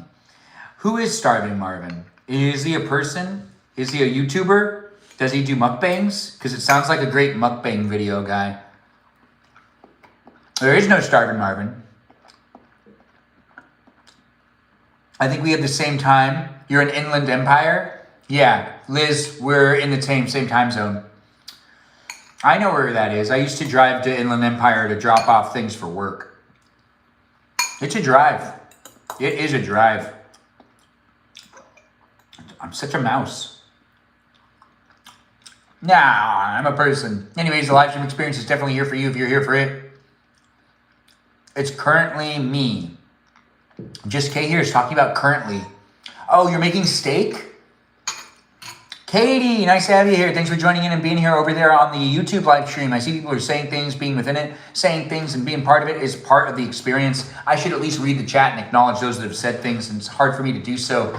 Who is starvin' Marvin? Is he a person? Is he a YouTuber? Does he do mukbangs? Because it sounds like a great mukbang video guy. There is no starving Marvin. I think we have the same time. You're an inland empire? Yeah, Liz, we're in the same time zone. I know where that is. I used to drive to Inland Empire to drop off things for work. It's a drive. It is a drive. I'm such a mouse. Nah, I'm a person. Anyways, the live stream experience is definitely here for you if you're here for it. It's currently me. Just Kay here is talking about currently. Oh, you're making steak? Katie, nice to have you here. Thanks for joining in and being here over there on the YouTube live stream. I see people are saying things, being within it, saying things and being part of it is part of the experience. I should at least read the chat and acknowledge those that have said things, and it's hard for me to do so.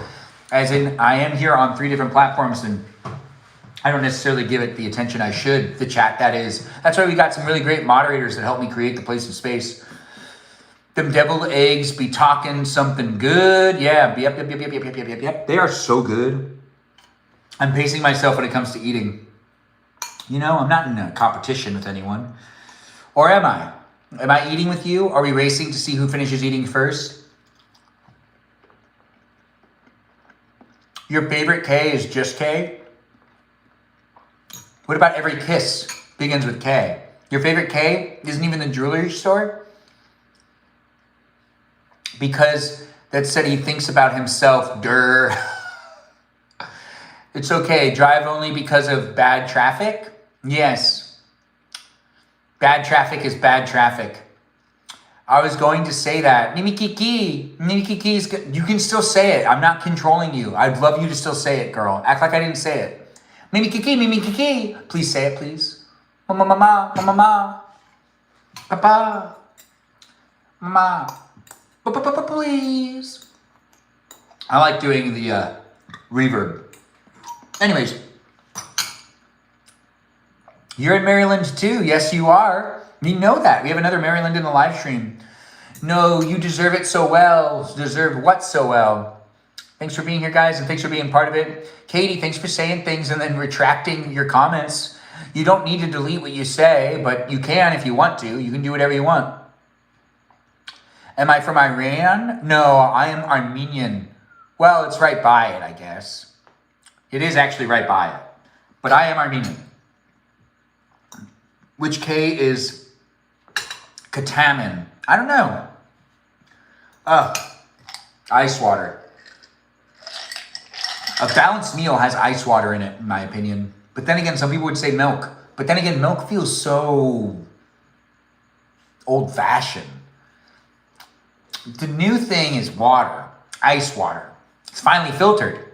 As in, I am here on 3 different platforms, and I don't necessarily give it the attention I should, the chat that is. That's why we got some really great moderators that help me create the place and space. Them deviled eggs be talking something good. Yeah, yep. They are so good. I'm pacing myself when it comes to eating. You know, I'm not in a competition with anyone. Or am I? Am I eating with you? Are we racing to see who finishes eating first? Your favorite K is just K? What about every kiss begins with K? Your favorite K isn't even the jewelry store? Because that said he thinks about himself, durr. It's okay, drive only because of bad traffic? Yes. Bad traffic is bad traffic. I was going to say that. Mimi Kiki. Mimi Kiki is good. You can still say it. I'm not controlling you. I'd love you to still say it, girl. Act like I didn't say it. Mimi Kiki, Mimi Kiki. Please say it, please. Mama, mama, mama, mama. Papa. Mama. Please. I like doing the reverb. Anyways. You're in Maryland too. Yes, you are. We know that. We have another Maryland in the live stream. No, you deserve it so well. Deserve what so well? Thanks for being here, guys, and thanks for being part of it. Katie, thanks for saying things and then retracting your comments. You don't need to delete what you say, but you can if you want to. You can do whatever you want. Am I from Iran? No, I am Armenian. Well, it's right by it, I guess. It is actually right by it. But I am Armenian. Which K is Katamin? I don't know. Ice water. A balanced meal has ice water in it, in my opinion. But then again, some people would say milk. But then again, milk feels so old-fashioned. The new thing is water, ice water. It's finally filtered.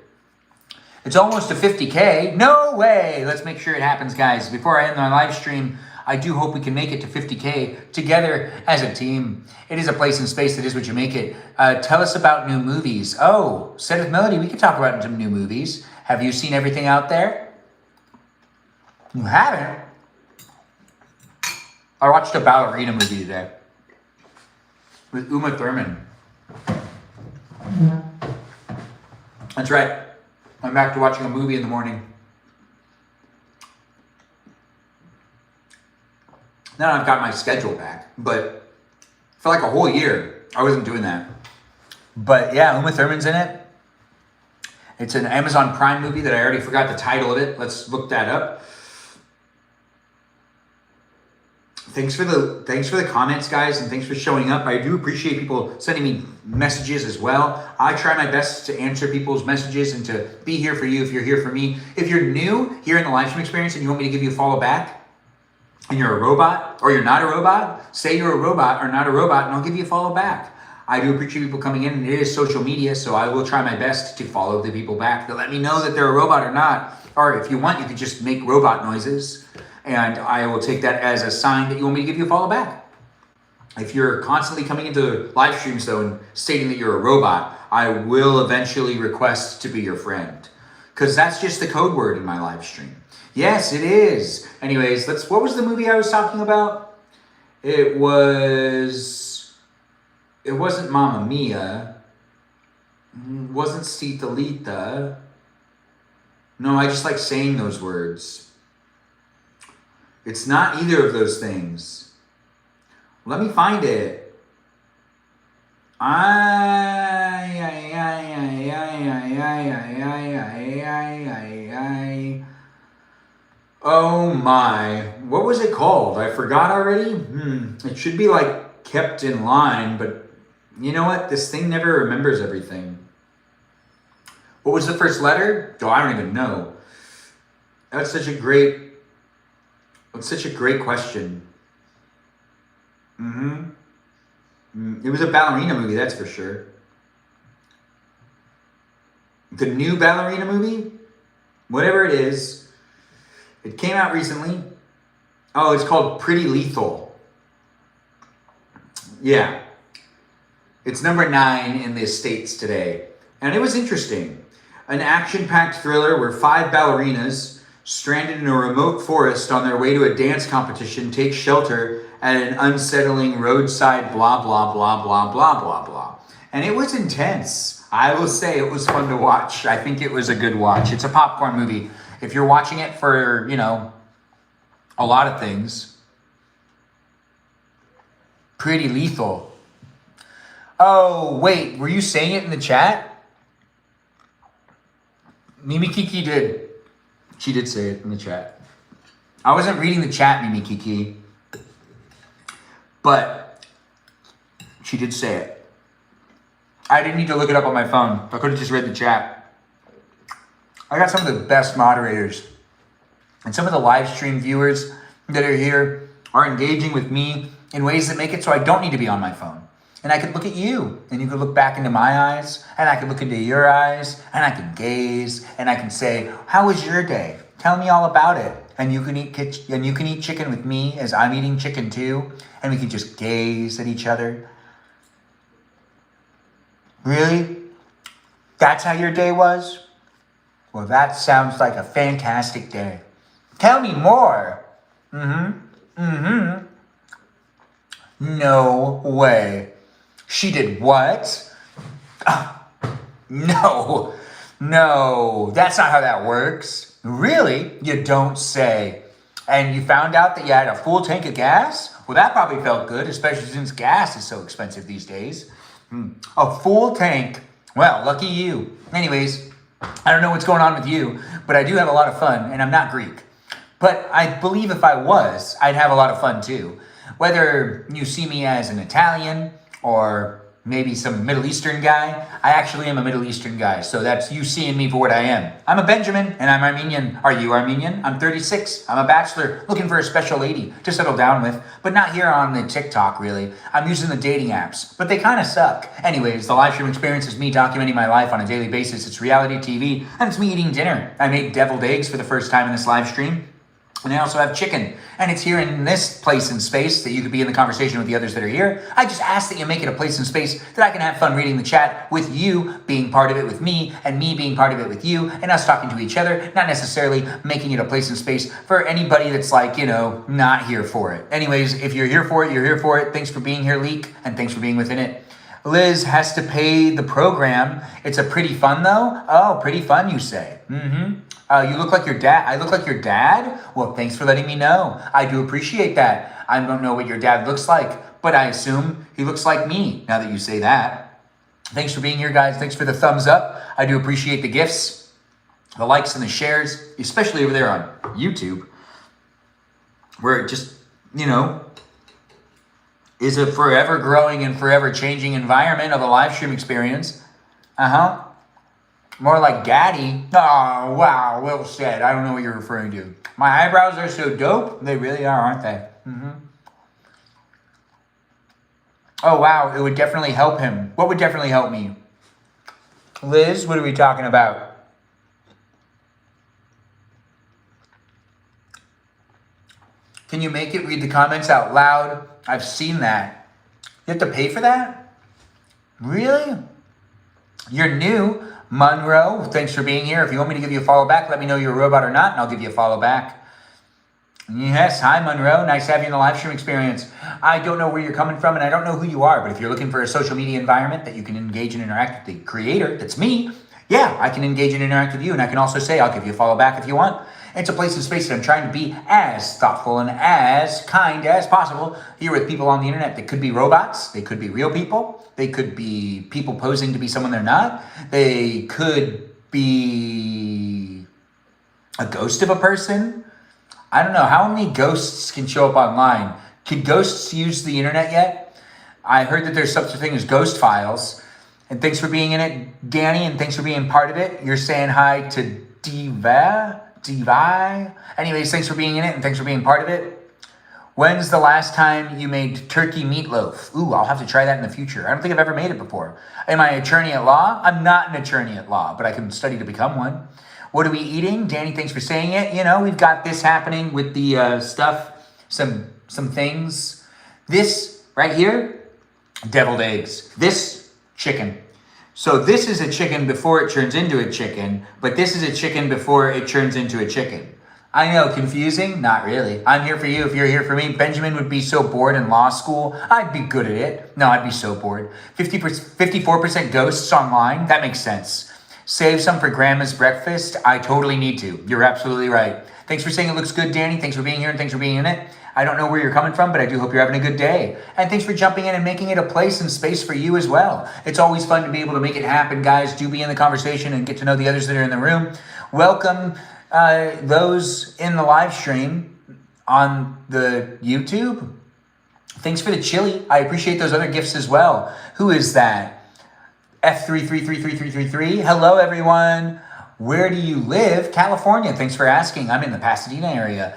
It's almost to 50K. No way. Let's make sure it happens, guys. Before I end my live stream, I do hope we can make it to 50K together as a team. It is a place in space that is what you make it. Tell us about new movies. Oh, Set of Melody, we could talk about some new movies. Have you seen everything out there? You haven't? I watched a ballerina movie today with Uma Thurman. That's right. I'm back to watching a movie in the morning. Now I've got my schedule back, but for like a whole year, I wasn't doing that. But yeah, Uma Thurman's in it. It's an Amazon Prime movie that I already forgot the title of it. Let's look that up. Thanks for the comments, guys, and thanks for showing up. I do appreciate people sending me messages as well. I try my best to answer people's messages and to be here for you if you're here for me. If you're new here in the live stream experience and you want me to give you a follow back, and you're a robot or you're not a robot, say you're a robot or not a robot, and I'll give you a follow back. I do appreciate people coming in, and it is social media, so I will try my best to follow the people back to let me know that they're a robot or not. Or if you want, you could just make robot noises, and I will take that as a sign that you want me to give you a follow back. If you're constantly coming into live streams, though, and stating that you're a robot, I will eventually request to be your friend, because that's just the code word in my live stream. Yes, it is. Anyways, what was the movie I was talking about? It wasn't Mamma Mia. It wasn't Sita Lita. No, I just like saying those words. It's not either of those things. Let me find it. Oh my, what was it called? I forgot already? It should be like kept in line, but you know what? This thing never remembers everything. What was the first letter? Oh, I don't even know. That's such a great question. It was a ballerina movie, that's for sure. The new ballerina movie? Whatever it is. It came out recently. Oh, it's called Pretty Lethal. Yeah. It's number 9 in the States today. And it was interesting. An action-packed thriller where 5 ballerinas stranded in a remote forest on their way to a dance competition take shelter at an unsettling roadside blah, blah, blah, blah, blah, blah, blah. And it was intense. I will say it was fun to watch. I think it was a good watch. It's a popcorn movie. If you're watching it for, a lot of things. Pretty Lethal. Oh, wait, were you saying it in the chat? Mimi Kiki did. She did say it in the chat. I wasn't reading the chat, Mimi Kiki. But she did say it. I didn't need to look it up on my phone. I could have just read the chat. I got some of the best moderators. And some of the live stream viewers that are here are engaging with me in ways that make it so I don't need to be on my phone. And I could look at you, and you could look back into my eyes, and I could look into your eyes, and I could gaze, and I can say, how was your day? Tell me all about it. And you can eat chicken with me as I'm eating chicken too, and we can just gaze at each other. Really? That's how your day was? Well, that sounds like a fantastic day. Tell me more. No way. She did what? No, that's not how that works. Really? You don't say. And you found out that you had a full tank of gas? Well, that probably felt good, especially since gas is so expensive these days. A full tank. Well, lucky you. Anyways, I don't know what's going on with you, but I do have a lot of fun, and I'm not Greek. But I believe if I was, I'd have a lot of fun too. Whether you see me as an Italian or maybe some Middle Eastern guy, I actually am a Middle Eastern guy, so that's you seeing me for what I am. I'm a Benjamin, and I'm Armenian. Are you Armenian? I'm 36. I'm a bachelor looking for a special lady to settle down with, but not here on the TikTok, really. I'm using the dating apps, but they kind of suck. Anyways, the live stream experience is me documenting my life on a daily basis. It's reality TV, and it's me eating dinner. I made deviled eggs for the first time in this live stream. And I also have chicken, and it's here in this place and space that you could be in the conversation with the others that are here. I just ask that you make it a place and space that I can have fun reading the chat with you being part of it with me, and me being part of it with you, and us talking to each other, not necessarily making it a place and space for anybody that's like, you know, not here for it. Anyways, if you're here for it, you're here for it. Thanks for being here, Leek, and thanks for being within it. Liz has to pay the program. It's a pretty fun though. Oh, pretty fun, you say. You look like your dad. I look like your dad? Well, thanks for letting me know. I do appreciate that. I don't know what your dad looks like, but I assume he looks like me, now that you say that. Thanks for being here, guys. Thanks for the thumbs up. I do appreciate the gifts, the likes and the shares, especially over there on YouTube, where it just, you know, is a forever growing and forever changing environment of a live stream experience. More like Gaddy. Oh, wow, well said. I don't know what you're referring to. My eyebrows are so dope. They really are, aren't they? Oh, wow, it would definitely help him. What would definitely help me? Liz, what are we talking about? Can you make it read the comments out loud? I've seen that. You have to pay for that? Really? You're new. Monroe, thanks for being here. If you want me to give you a follow back, let me know you're a robot or not, and I'll give you a follow back. Yes, hi Monroe. Nice to have you in the live stream experience. I don't know where you're coming from, and I don't know who you are, but if you're looking for a social media environment that you can engage and interact with the creator, that's me, yeah, I can engage and interact with you, and I can also say I'll give you a follow back if you want. It's a place and space that I'm trying to be as thoughtful and as kind as possible here with people on the internet that could be robots, they could be real people, they could be people posing to be someone they're not, they could be a ghost of a person. I don't know, how many ghosts can show up online? Can ghosts use the internet yet? I heard that there's such a thing as ghost files. And thanks for being in it, Danny, and thanks for being part of it. You're saying hi to Diva. Anyways, thanks for being in it and thanks for being part of it. When's the last time you made turkey meatloaf? Ooh, I'll have to try that in the future. I don't think I've ever made it before. Am I an attorney at law? I'm not an attorney at law, but I can study to become one. What are we eating? Danny, thanks for saying it. You know, we've got this happening with the stuff, some things. This right here, deviled eggs. This, chicken. So this is a chicken before it turns into a chicken, but this is a chicken before it turns into a chicken. I know, confusing? Not really. I'm here for you if you're here for me. Benjamin would be so bored in law school. I'd be good at it. No, I'd be so bored. 54% ghosts online? That makes sense. Save some for grandma's breakfast? I totally need to. You're absolutely right. Thanks for saying it looks good, Danny. Thanks for being here and thanks for being in it. I don't know where you're coming from, but I do hope you're having a good day. And thanks for jumping in and making it a place and space for you as well. It's always fun to be able to make it happen, guys. Do be in the conversation and get to know the others that are in the room. Welcome those in the live stream on the YouTube. Thanks for the chili. I appreciate those other gifts as well. Who is that? F33333333. Hello, everyone. Where do you live? California. Thanks for asking. I'm in the Pasadena area.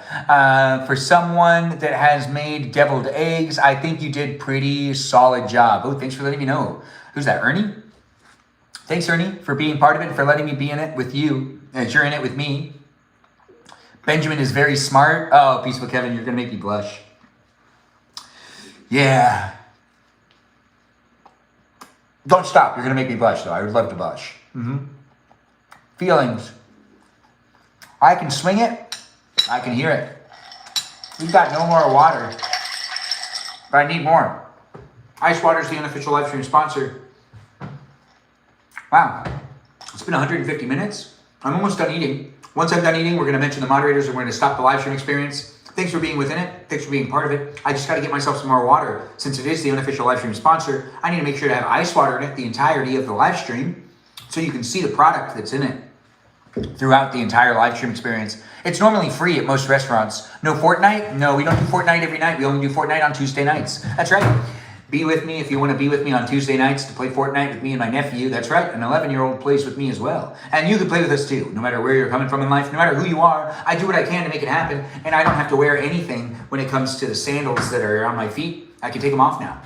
For someone that has made deviled eggs, I think you did pretty solid job. Oh, thanks for letting me know. Who's that, Ernie? Thanks, Ernie, for being part of it and for letting me be in it with you as you're in it with me. Benjamin is very smart. Oh, Peaceful Kevin, you're going to make me blush. Yeah. Don't stop. You're going to make me blush, though. I would love to blush. Feelings. I can swing it. I can hear it. We've got no more water, but I need more. Ice Water is the unofficial live stream sponsor. Wow. It's been 150 minutes. I'm almost done eating. Once I'm done eating, we're going to mention the moderators and we're going to stop the live stream experience. Thanks for being within it. Thanks for being part of it. I just got to get myself some more water. Since it is the unofficial live stream sponsor, I need to make sure to have ice water in it the entirety of the live stream so you can see the product that's in it throughout the entire live stream experience. It's normally free at most restaurants. No Fortnite? No, we don't do Fortnite every night. We only do Fortnite on Tuesday nights. That's right. Be with me if you want to be with me on Tuesday nights to play Fortnite with me and my nephew. That's right. An 11-year-old plays with me as well. And you can play with us too, no matter where you're coming from in life, no matter who you are. I do what I can to make it happen, and I don't have to wear anything when it comes to the sandals that are on my feet. I can take them off now.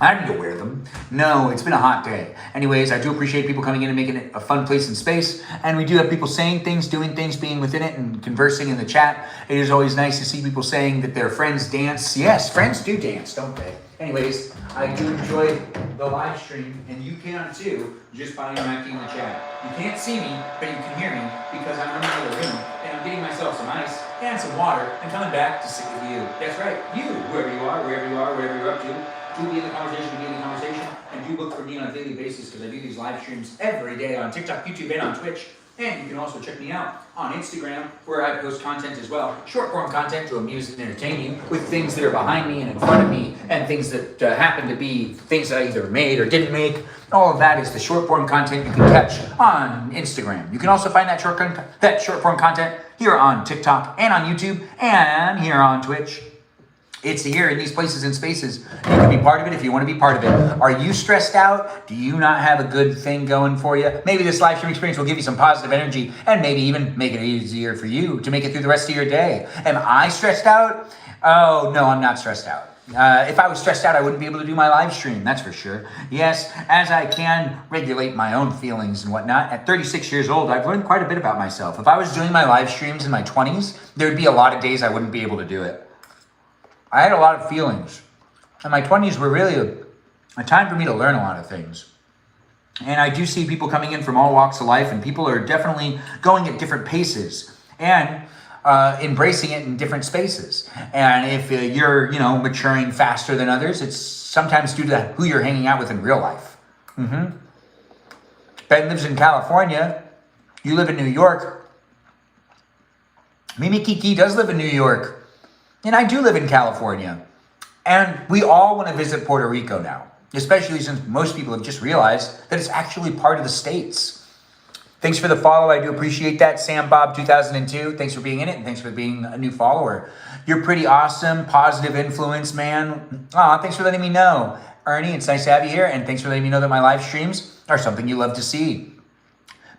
I don't need to wear them. No, it's been a hot day. Anyways, I do appreciate people coming in and making it a fun place and space. And we do have people saying things, doing things, being within it, and conversing in the chat. It is always nice to see people saying that their friends dance. Yes, friends do dance, don't they? Anyways, I do enjoy the live stream, and you can too, just by interacting in the chat. You can't see me, but you can hear me because I'm in another room, and I'm getting myself some ice and some water, and coming back to sit with you. That's right, you, whoever you are, wherever you are, whatever you're up to. Do be in the conversation, and do look for me on a daily basis because I do these live streams every day on TikTok, YouTube, and on Twitch. And you can also check me out on Instagram where I post content as well. Short form content to amuse and entertain you with things that are behind me and in front of me and things that happen to be things that I either made or didn't make. All of that is the short form content you can catch on Instagram. You can also find that short form content here on TikTok and on YouTube and here on Twitch. It's here in these places and spaces. You can be part of it if you want to be part of it. Are you stressed out? Do you not have a good thing going for you? Maybe this live stream experience will give you some positive energy and maybe even make it easier for you to make it through the rest of your day. Am I stressed out? Oh, no, I'm not stressed out. If I was stressed out, I wouldn't be able to do my live stream, that's for sure. Yes, as I can regulate my own feelings and whatnot, at 36 years old, I've learned quite a bit about myself. If I was doing my live streams in my 20s, there'd be a lot of days I wouldn't be able to do it. I had a lot of feelings. And my 20s were really a time for me to learn a lot of things. And I do see people coming in from all walks of life, and people are definitely going at different paces and embracing it in different spaces. And if you're, maturing faster than others, it's sometimes due to who you're hanging out with in real life. Ben lives in California. You live in New York. Mimi Kiki does live in New York. And I do live in California. And we all want to visit Puerto Rico now, especially since most people have just realized that it's actually part of the States. Thanks for the follow. I do appreciate that. Sam Bob 2002. Thanks for being in it, and thanks for being a new follower. You're pretty awesome. Positive influence, man. Thanks for letting me know. Ernie, it's nice to have you here, and thanks for letting me know that my live streams are something you love to see.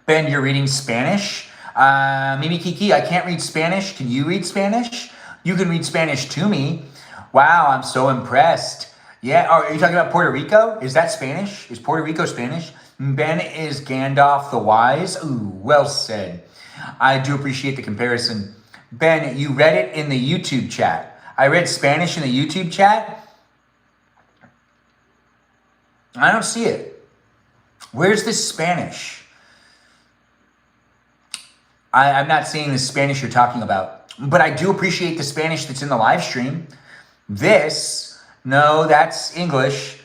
Ben, you're reading Spanish? Mimi Kiki, I can't read Spanish. Can you read Spanish? You can read Spanish to me. Wow, I'm so impressed. Yeah, are you talking about Puerto Rico? Is that Spanish? Is Puerto Rico Spanish? Ben is Gandalf the Wise. Ooh, well said. I do appreciate the comparison. Ben, you read it in the YouTube chat. I read Spanish in the YouTube chat. I don't see it. Where's this Spanish? I'm not seeing the Spanish you're talking about. But I do appreciate the Spanish that's in the live stream. No, that's English.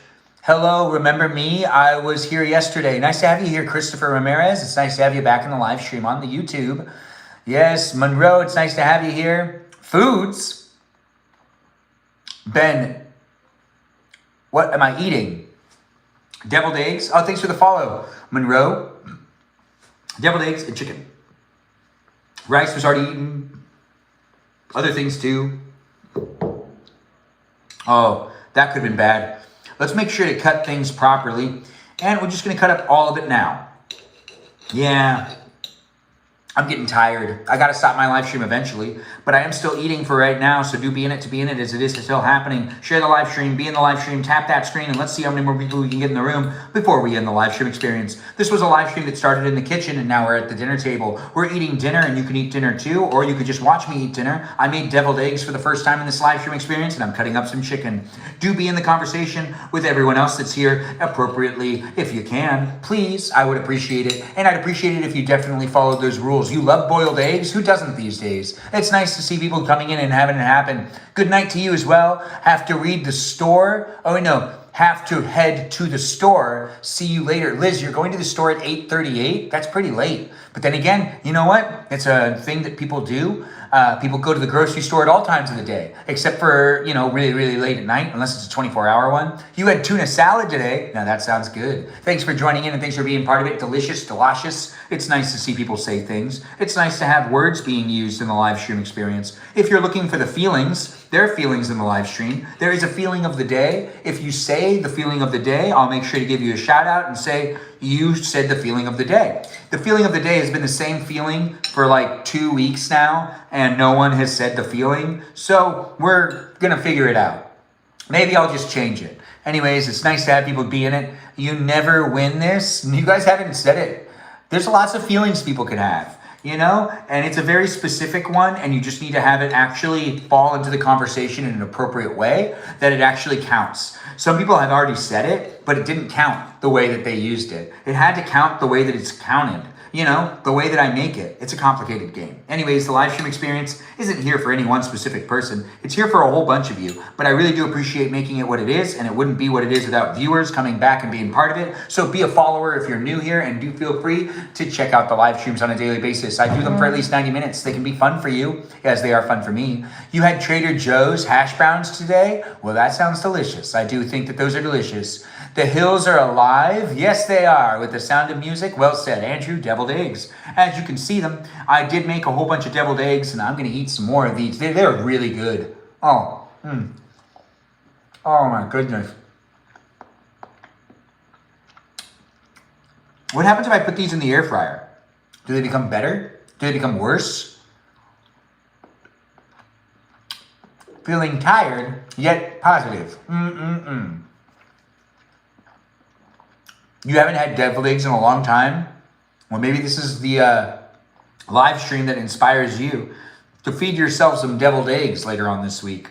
Hello, remember me? I was here yesterday. Nice to have you here, Christopher Ramirez. It's nice to have you back in the live stream on the YouTube. Yes, Monroe, it's nice to have you here. Foods. Ben, what am I eating? Deviled eggs. Oh, thanks for the follow, Monroe. Deviled eggs and chicken. Rice was already eaten. Other things too. Oh, that could have been bad. Let's make sure to cut things properly. And we're just going to cut up all of it now. Yeah. I'm getting tired. I got to stop my live stream eventually, but I am still eating for right now, so do be in it to be in it as it is still happening. Share the live stream, be in the live stream, tap that screen, and let's see how many more people we can get in the room before we end the live stream experience. This was a live stream that started in the kitchen, and now we're at the dinner table. We're eating dinner, and you can eat dinner too, or you could just watch me eat dinner. I made deviled eggs for the first time in this live stream experience, and I'm cutting up some chicken. Do be in the conversation with everyone else that's here appropriately if you can. Please, I would appreciate it, and I'd appreciate it if you definitely followed those rules. You love boiled eggs? Who doesn't these days? It's nice to see people coming in and having it happen. Good night to you as well. Have to read the store. Oh, no. Have to head to the store. See you later. Liz, you're going to the store at 8:38? That's pretty late. But then again, you know what? It's a thing that people do. People go to the grocery store at all times of the day, except for, really, really late at night, unless it's a 24-hour one. You had tuna salad today. Now that sounds good. Thanks for joining in and thanks for being part of it. Delicious, delicious. It's nice to see people say things. It's nice to have words being used in the live stream experience. If you're looking for the feelings, there are feelings in the live stream. There is a feeling of the day. If you say the feeling of the day, I'll make sure to give you a shout out and say, you said the feeling of the day. The feeling of the day has been the same feeling for like 2 weeks now, and no one has said the feeling. So we're going to figure it out. Maybe I'll just change it. Anyways, it's nice to have people be in it. You never win this. You guys haven't said it. There's lots of feelings people can have, you know? And it's a very specific one, and you just need to have it actually fall into the conversation in an appropriate way that it actually counts. Some people have already said it, but it didn't count the way that they used it. It had to count the way that it's counted. You know, the way that I make it. It's a complicated game. Anyways, the live stream experience isn't here for any one specific person. It's here for a whole bunch of you. But I really do appreciate making it what it is, and it wouldn't be what it is without viewers coming back and being part of it. So be a follower if you're new here, and do feel free to check out the live streams on a daily basis. I do them for at least 90 minutes. They can be fun for you, as they are fun for me. You had Trader Joe's hash browns today? Well, that sounds delicious. I do think that those are delicious. The hills are alive. Yes, they are. With the sound of music. Well said, Andrew. Deviled eggs. As you can see them, I did make a whole bunch of deviled eggs, and I'm going to eat some more of these. They're really good. Oh, oh my goodness. What happens if I put these in the air fryer? Do they become better? Do they become worse? Feeling tired, yet positive. You haven't had deviled eggs in a long time? Well, maybe this is the live stream that inspires you to feed yourself some deviled eggs later on this week.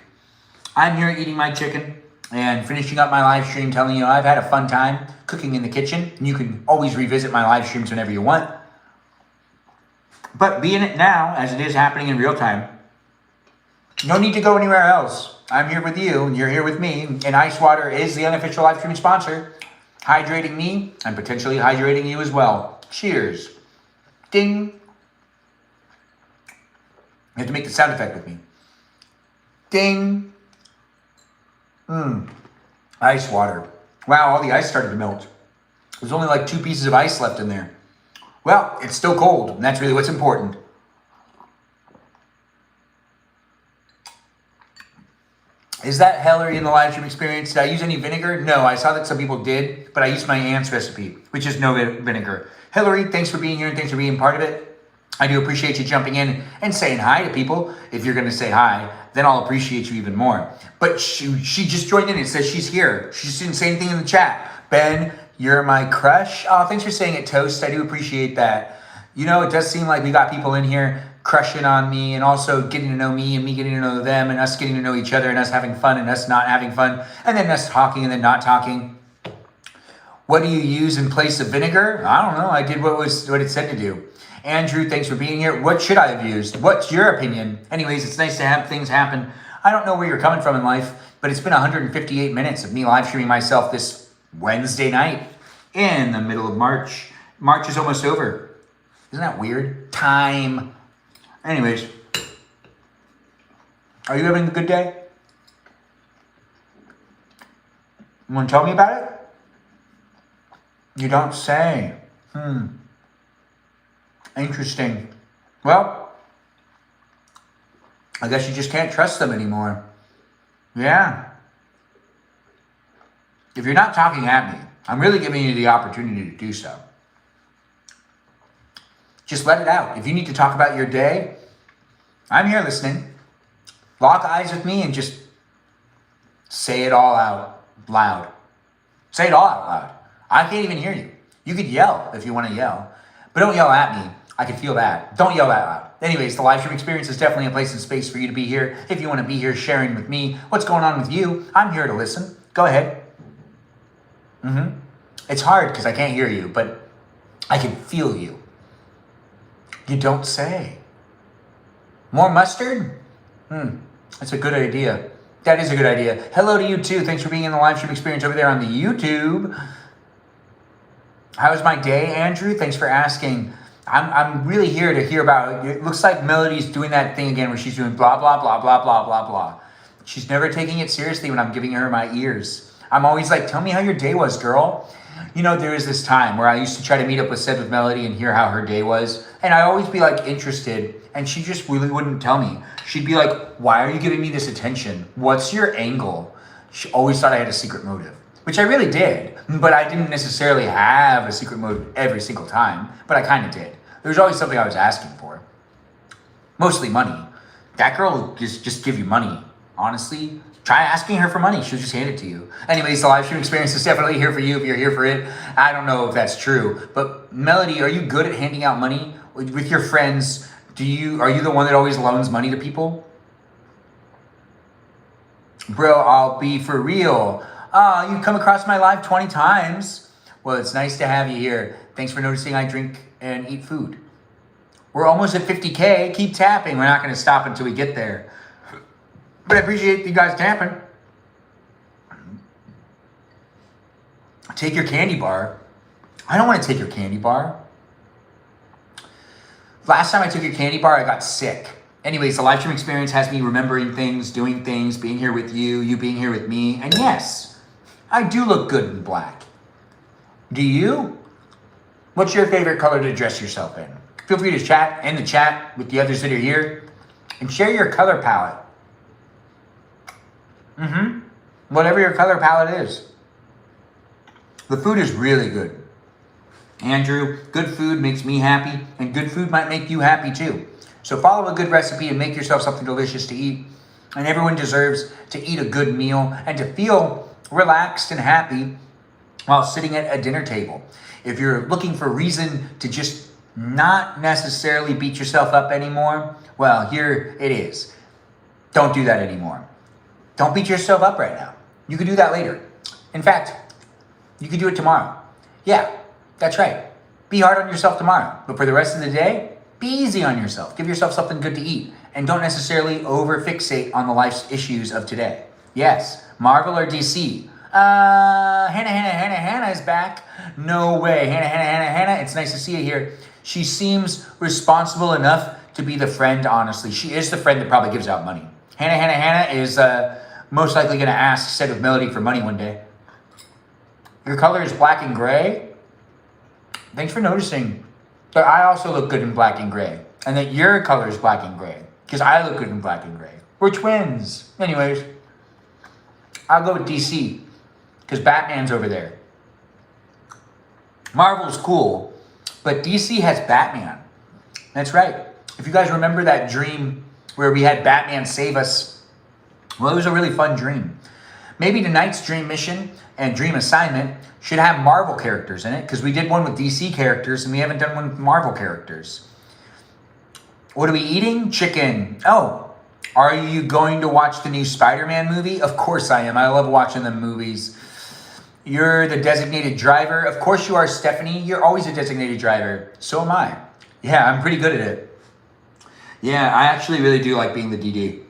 I'm here eating my chicken and finishing up my live stream, telling you I've had a fun time cooking in the kitchen. And you can always revisit my live streams whenever you want. But be in it now, as it is happening in real time. No need to go anywhere else. I'm here with you, and you're here with me. And Ice Water is the unofficial live stream sponsor, hydrating me and potentially hydrating you as well. Cheers. Ding. You have to make the sound effect with me. Ding. Ice water. Wow, all the ice started to melt. There's only like 2 pieces of ice left in there. Well, it's still cold, and that's really what's important. Is that Hillary in the live stream experience? Did I use any vinegar? No, I saw that some people did, but I used my aunt's recipe, which is no vinegar. Hillary, thanks for being here and thanks for being part of it. I do appreciate you jumping in and saying hi to people. If you're going to say hi, then I'll appreciate you even more. But she just joined in and says she's here. She just didn't say anything in the chat. Ben, you're my crush. Oh, thanks for saying it, Toast. I do appreciate that. You know, it does seem like we got people in here crushing on me and also getting to know me and me getting to know them and us getting to know each other and us having fun and us not having fun and then us talking and then not talking. What do you use in place of vinegar? I don't know. I did what it said to do. Andrew, thanks for being here. What should I have used? What's your opinion? Anyways, it's nice to have things happen. I don't know where you're coming from in life, but it's been 158 minutes of me live streaming myself this Wednesday night in the middle of March. March is almost over. Isn't that weird? Time. Anyways, are you having a good day? You want to tell me about it? You don't say. Interesting. Well, I guess you just can't trust them anymore. Yeah. If you're not talking at me, I'm really giving you the opportunity to do so. Just let it out. If you need to talk about your day, I'm here listening. Lock eyes with me and just say it all out loud. Say it all out loud. I can't even hear you. You could yell if you want to yell, but don't yell at me. I can feel that. Don't yell that loud. Anyways, the live stream experience is definitely a place and space for you to be here. If you want to be here sharing with me what's going on with you, I'm here to listen. Go ahead. It's hard because I can't hear you, but I can feel you. You don't say. More mustard? That's a good idea. That is a good idea. Hello to you too. Thanks for being in the live stream experience over there on the YouTube. How was my day, Andrew? Thanks for asking. I'm really here to hear about it. It looks like Melody's doing that thing again where she's doing blah, blah, blah, blah, blah, blah, blah. She's never taking it seriously when I'm giving her my ears. I'm always like, tell me how your day was, girl. You know, there was this time where I used to try to meet up with Melody and hear how her day was. And I always be like interested. And she just really wouldn't tell me. She'd be like, why are you giving me this attention? What's your angle? She always thought I had a secret motive, which I really did. But I didn't necessarily have a secret motive every single time. But I kind of did. There was always something I was asking for. Mostly money. That girl will just give you money. Honestly, Try asking her for money. She'll just hand it to you. Anyways, the live stream experience is definitely here for you if you're here for it. I don't know if that's true. But Melody, are you good at handing out money with your friends? Are you the one that always loans money to people? Bro, I'll be for real. You come across my live 20 times. Well, it's nice to have you here. Thanks for noticing I drink and eat food. We're almost at 50K. Keep tapping. We're not going to stop until we get there. But I appreciate you guys tapping. Take your candy bar. I don't want to take your candy bar. Last time I took your candy bar, I got sick. Anyways, the live stream experience has me remembering things, doing things, being here with you, you being here with me. And yes, I do look good in black. Do you? What's your favorite color to dress yourself in? Feel free to chat in the chat with the others that are here and share your color palette. Whatever your color palette is. The food is really good. Andrew, good food makes me happy, and good food might make you happy too. So follow a good recipe and make yourself something delicious to eat. And everyone deserves to eat a good meal and to feel relaxed and happy while sitting at a dinner table. If you're looking for a reason to just not necessarily beat yourself up anymore, well, here it is. Don't do that anymore. Don't beat yourself up right now. You can do that later. In fact, you can do it tomorrow. Yeah, that's right. Be hard on yourself tomorrow. But for the rest of the day, be easy on yourself. Give yourself something good to eat. And don't necessarily over-fixate on the life's issues of today. Yes, Marvel or DC? Hannah is back. No way. Hannah, it's nice to see you here. She seems responsible enough to be the friend, honestly. She is the friend that probably gives out money. Hannah is most likely going to ask Set of Melody for money one day. Your color is black and gray. Thanks for noticing. But I also look good in black and gray. And that your color is black and gray. Because I look good in black and gray. We're twins. Anyways, I'll go with DC. Because Batman's over there. Marvel's cool. But DC has Batman. That's right. If you guys remember that dream where we had Batman save us, well, it was a really fun dream. Maybe tonight's dream mission and dream assignment should have Marvel characters in it, because we did one with DC characters and we haven't done one with Marvel characters. What are we eating? Chicken. Oh, are you going to watch the new Spider-Man movie? Of course I am. I love watching the movies. You're the designated driver. Of course you are, Stephanie. You're always a designated driver. So am I. Yeah, I'm pretty good at it. Yeah, I actually really do like being the DD.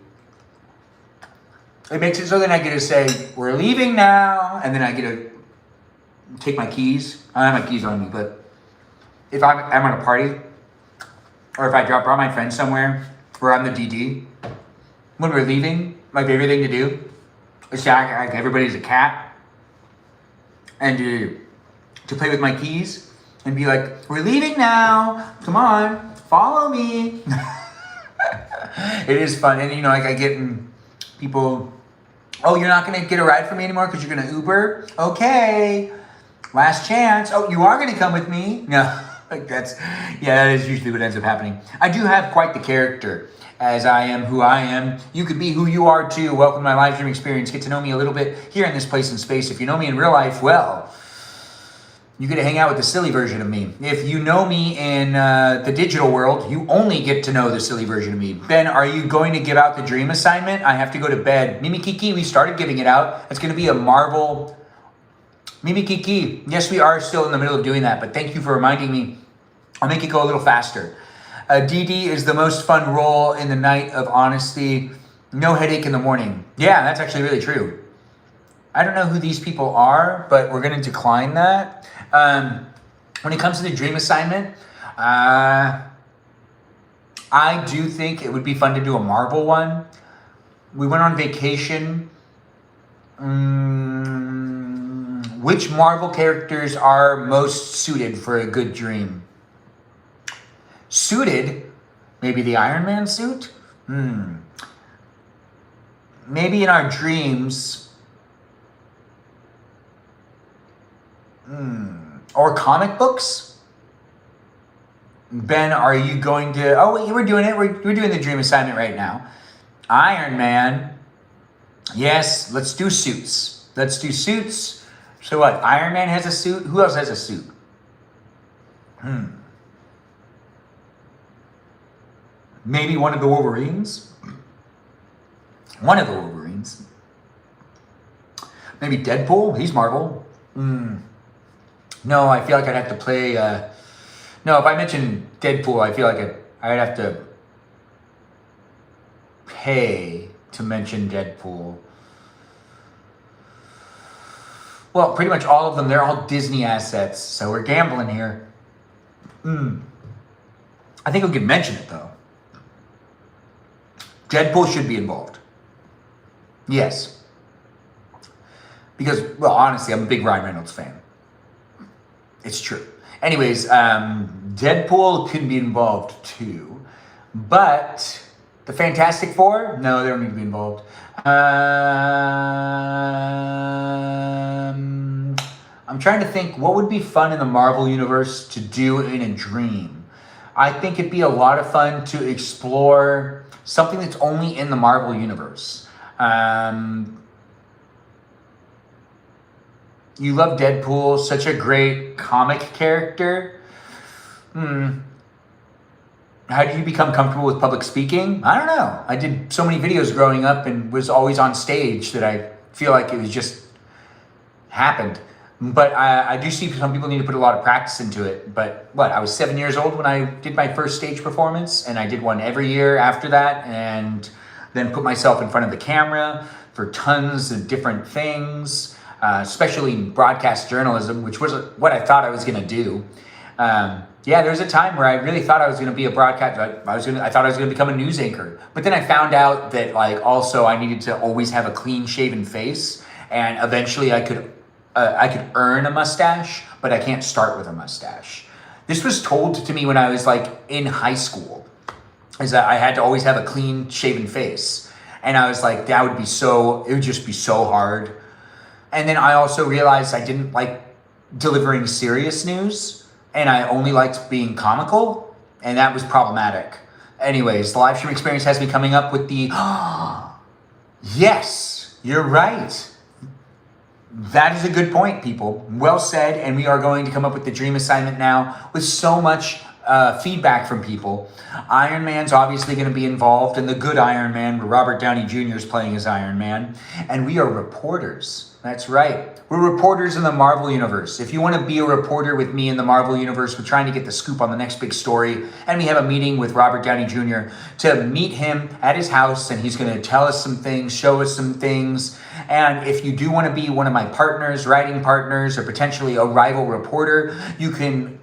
It makes it so that I get to say, we're leaving now, and then I get to take my keys. I don't have my keys on me, but if I'm at a party, or if I brought my friend somewhere where I'm the DD, when we're leaving, my favorite thing to do is to act like everybody's a cat, and to play with my keys, and be like, we're leaving now, come on, follow me. It is fun, and like I get in people, oh, you're not going to get a ride for me anymore because you're going to Uber? Okay, last chance. Oh, you are going to come with me? No, that is usually what ends up happening. I do have quite the character, as I am who I am. You could be who you are too. Welcome to my live stream experience. Get to know me a little bit here in this place and space. If you know me in real life, well, you get to hang out with the silly version of me. If you know me in the digital world, you only get to know the silly version of me. Ben, are you going to give out the dream assignment? I have to go to bed. Mimi Kiki, we started giving it out. It's going to be a Marvel. Mimi Kiki, yes, we are still in the middle of doing that, but thank you for reminding me. I'll make it go a little faster. DD is the most fun role in the night of honesty. No headache in the morning. Yeah, that's actually really true. I don't know who these people are, but we're going to decline that. When it comes to the dream assignment, I do think it would be fun to do a Marvel one. We went on vacation. Which Marvel characters are most suited for a good dream? Suited? Maybe the Iron Man suit? Maybe in our dreams... Or comic books? Ben, are you going to... Oh, wait, we're doing it. We're doing the dream assignment right now. Iron Man. Yes, let's do suits. Let's do suits. So what? Iron Man has a suit. Who else has a suit? Maybe one of the Wolverines. One of the Wolverines. Maybe Deadpool. He's Marvel. No, I feel like I'd have to play. No, if I mention Deadpool, I feel like I'd have to pay to mention Deadpool. Well, pretty much all of them, they're all Disney assets, so we're gambling here. I think we could mention it, though. Deadpool should be involved. Yes. Because, well, honestly, I'm a big Ryan Reynolds fan. It's true. Anyways, Deadpool can be involved, too. But the Fantastic Four? No, they don't need to be involved. I'm trying to think what would be fun in the Marvel Universe to do in a dream. I think it'd be a lot of fun to explore something that's only in the Marvel Universe. You love Deadpool, such a great comic character. How do you become comfortable with public speaking? I don't know. I did so many videos growing up and was always on stage that I feel like it was just happened. But I do see some people need to put a lot of practice into it. But I was 7 years old when I did my first stage performance, and I did one every year after that, and then put myself in front of the camera for tons of different things, especially broadcast journalism, which was what I thought I was going to do. Yeah, there was a time where I really thought I was going to be a broadcast. I thought I was going to become a news anchor. But then I found out that also I needed to always have a clean shaven face, and eventually I could earn a mustache, but I can't start with a mustache. This was told to me when I was in high school, is that I had to always have a clean shaven face. And I was like, it would just be so hard. And then I also realized I didn't like delivering serious news, and I only liked being comical, and that was problematic. Anyways, the live stream experience has me coming up with the, yes, you're right. That is a good point, people. Well said, and we are going to come up with the dream assignment now with so much feedback from people. Iron Man's obviously going to be involved, and the good Iron Man, where Robert Downey Jr. is playing as Iron Man, and we are reporters. That's right. We're reporters in the Marvel Universe. If you want to be a reporter with me in the Marvel Universe, we're trying to get the scoop on the next big story, and we have a meeting with Robert Downey Jr. to meet him at his house, and he's going to tell us some things, show us some things. And if you do want to be one of my partners, writing partners, or potentially a rival reporter, you can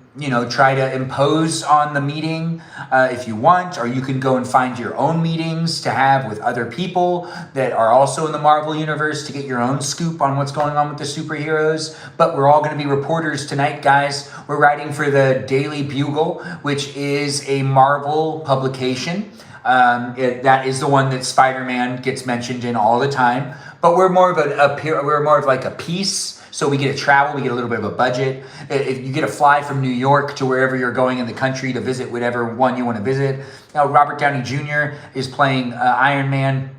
try to impose on the meeting if you want, or you can go and find your own meetings to have with other people that are also in the Marvel Universe to get your own scoop on what's going on with the superheroes. But we're all going to be reporters tonight, guys. We're writing for the Daily Bugle, which is a Marvel publication. That is the one that Spider-Man gets mentioned in all the time. But we're more of a piece. So we get to travel, we get a little bit of a budget. If you get to fly from New York to wherever you're going in the country to visit whatever one you want to visit. Now, Robert Downey Jr. is playing Iron Man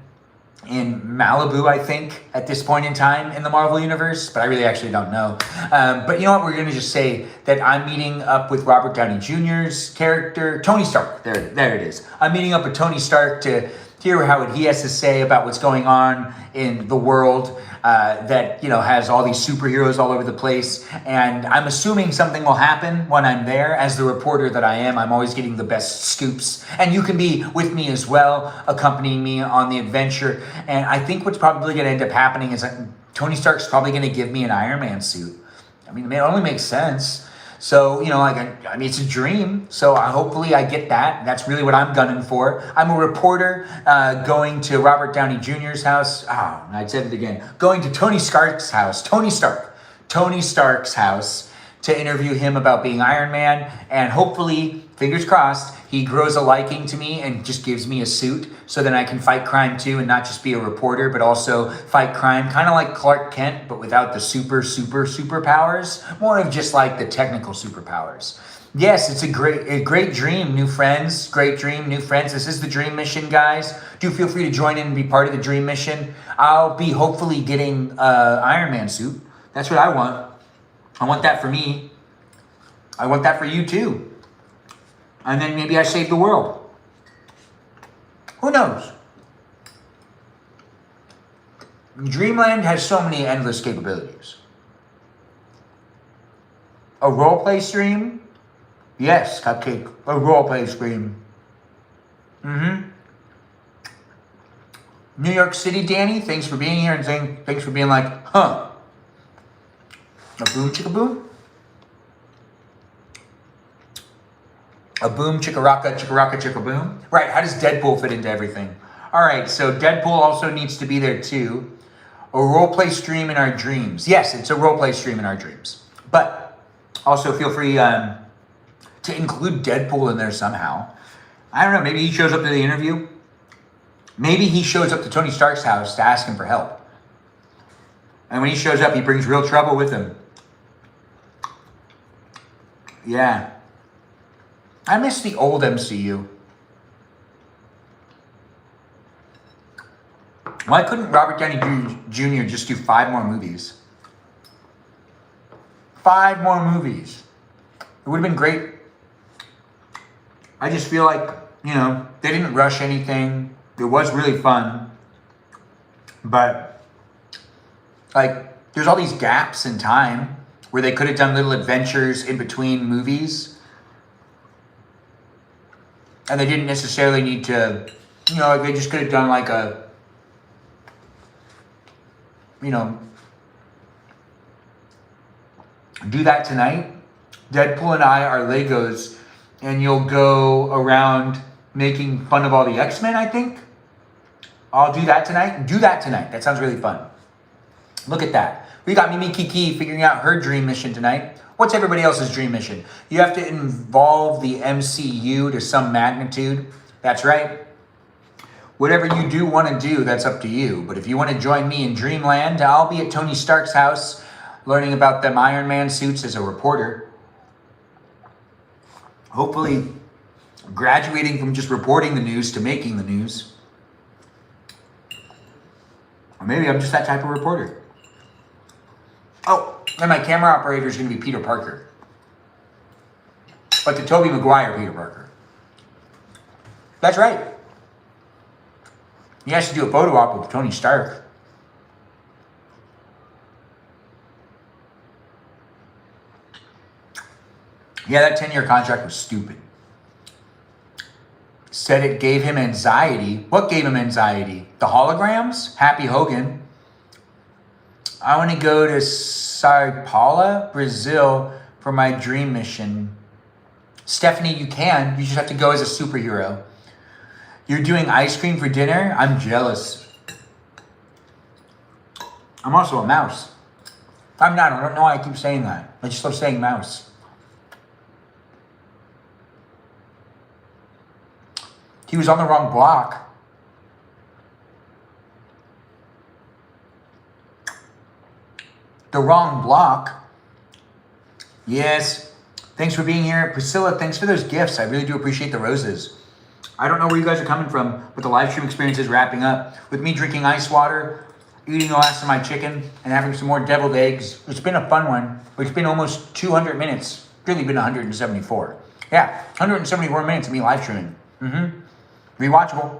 in Malibu, I think, at this point in time in the Marvel Universe, but I really actually don't know. But you know what? We're going to just say that I'm meeting up with Robert Downey Jr.'s character, Tony Stark. There it is. I'm meeting up with Tony Stark to hear what he has to say about what's going on in the world that has all these superheroes all over the place. And I'm assuming something will happen when I'm there. As the reporter that I am, I'm always getting the best scoops. And you can be with me as well, accompanying me on the adventure. And I think what's probably going to end up happening is that Tony Stark's probably going to give me an Iron Man suit. I mean, it only makes sense. So, it's a dream. So hopefully I get that. That's really what I'm gunning for. I'm a reporter going to Robert Downey Jr.'s house. I said it again. Going to Tony Stark's house. Tony Stark's house to interview him about being Iron Man. And hopefully fingers crossed, he grows a liking to me and just gives me a suit so then I can fight crime too and not just be a reporter, but also fight crime, kind of like Clark Kent, but without the superpowers, more of just like the technical superpowers. Yes, it's a great dream, new friends. Great dream, new friends. This is the dream mission, guys. Do feel free to join in and be part of the dream mission. I'll be hopefully getting an Iron Man suit. That's what I want. I want that for me. I want that for you too. And then maybe I save the world. Who knows? Dreamland has so many endless capabilities. A roleplay stream? Yes, Cupcake. A roleplay stream. New York City, Danny, thanks for being here and saying, thanks for being like, huh. A boom chicka boom? A boom chicka rocka chicka boom? Right, how does Deadpool fit into everything? All right, so Deadpool also needs to be there too. A roleplay stream in our dreams. Yes, it's a roleplay stream in our dreams. But also feel free to include Deadpool in there somehow. I don't know, maybe he shows up to the interview. Maybe he shows up to Tony Stark's house to ask him for help. And when he shows up, he brings real trouble with him. Yeah. I miss the old MCU. Why couldn't Robert Downey Jr. just do 5 more movies? 5 more movies. It would have been great. I just feel like, they didn't rush anything. It was really fun. But, there's all these gaps in time where they could have done little adventures in between movies. And they didn't necessarily need to, they just could have done like a, do that tonight. Deadpool and I are Legos, and you'll go around making fun of all the X-Men, I think. I'll do that tonight. Do that tonight. That sounds really fun. Look at that. We got Mimi Kiki figuring out her dream mission tonight. What's everybody else's dream mission? You have to involve the MCU to some magnitude. That's right. Whatever you do want to do, that's up to you. But if you want to join me in Dreamland, I'll be at Tony Stark's house learning about them Iron Man suits as a reporter. Hopefully graduating from just reporting the news to making the news. Or maybe I'm just that type of reporter. Oh, and my camera operator is going to be Peter Parker. But the Tobey Maguire Peter Parker. That's right. He has to do a photo op with Tony Stark. Yeah, that 10-year contract was stupid. Said it gave him anxiety. What gave him anxiety? The holograms? Happy Hogan. I want to go to Sao Paulo, Brazil for my dream mission. Stephanie, you can. You just have to go as a superhero. You're doing ice cream for dinner? I'm jealous. I'm also a mouse. I'm not. I don't know why I keep saying that. I just love saying mouse. He was on the wrong block. The wrong block. Yes. Thanks for being here. Priscilla, thanks for those gifts. I really do appreciate the roses. I don't know where you guys are coming from, but the live stream experience is wrapping up with me drinking ice water, eating the last of my chicken, and having some more deviled eggs. It's been a fun one. It's been almost 200 minutes. Really been 174. Yeah, 174 minutes of me live streaming. Rewatchable.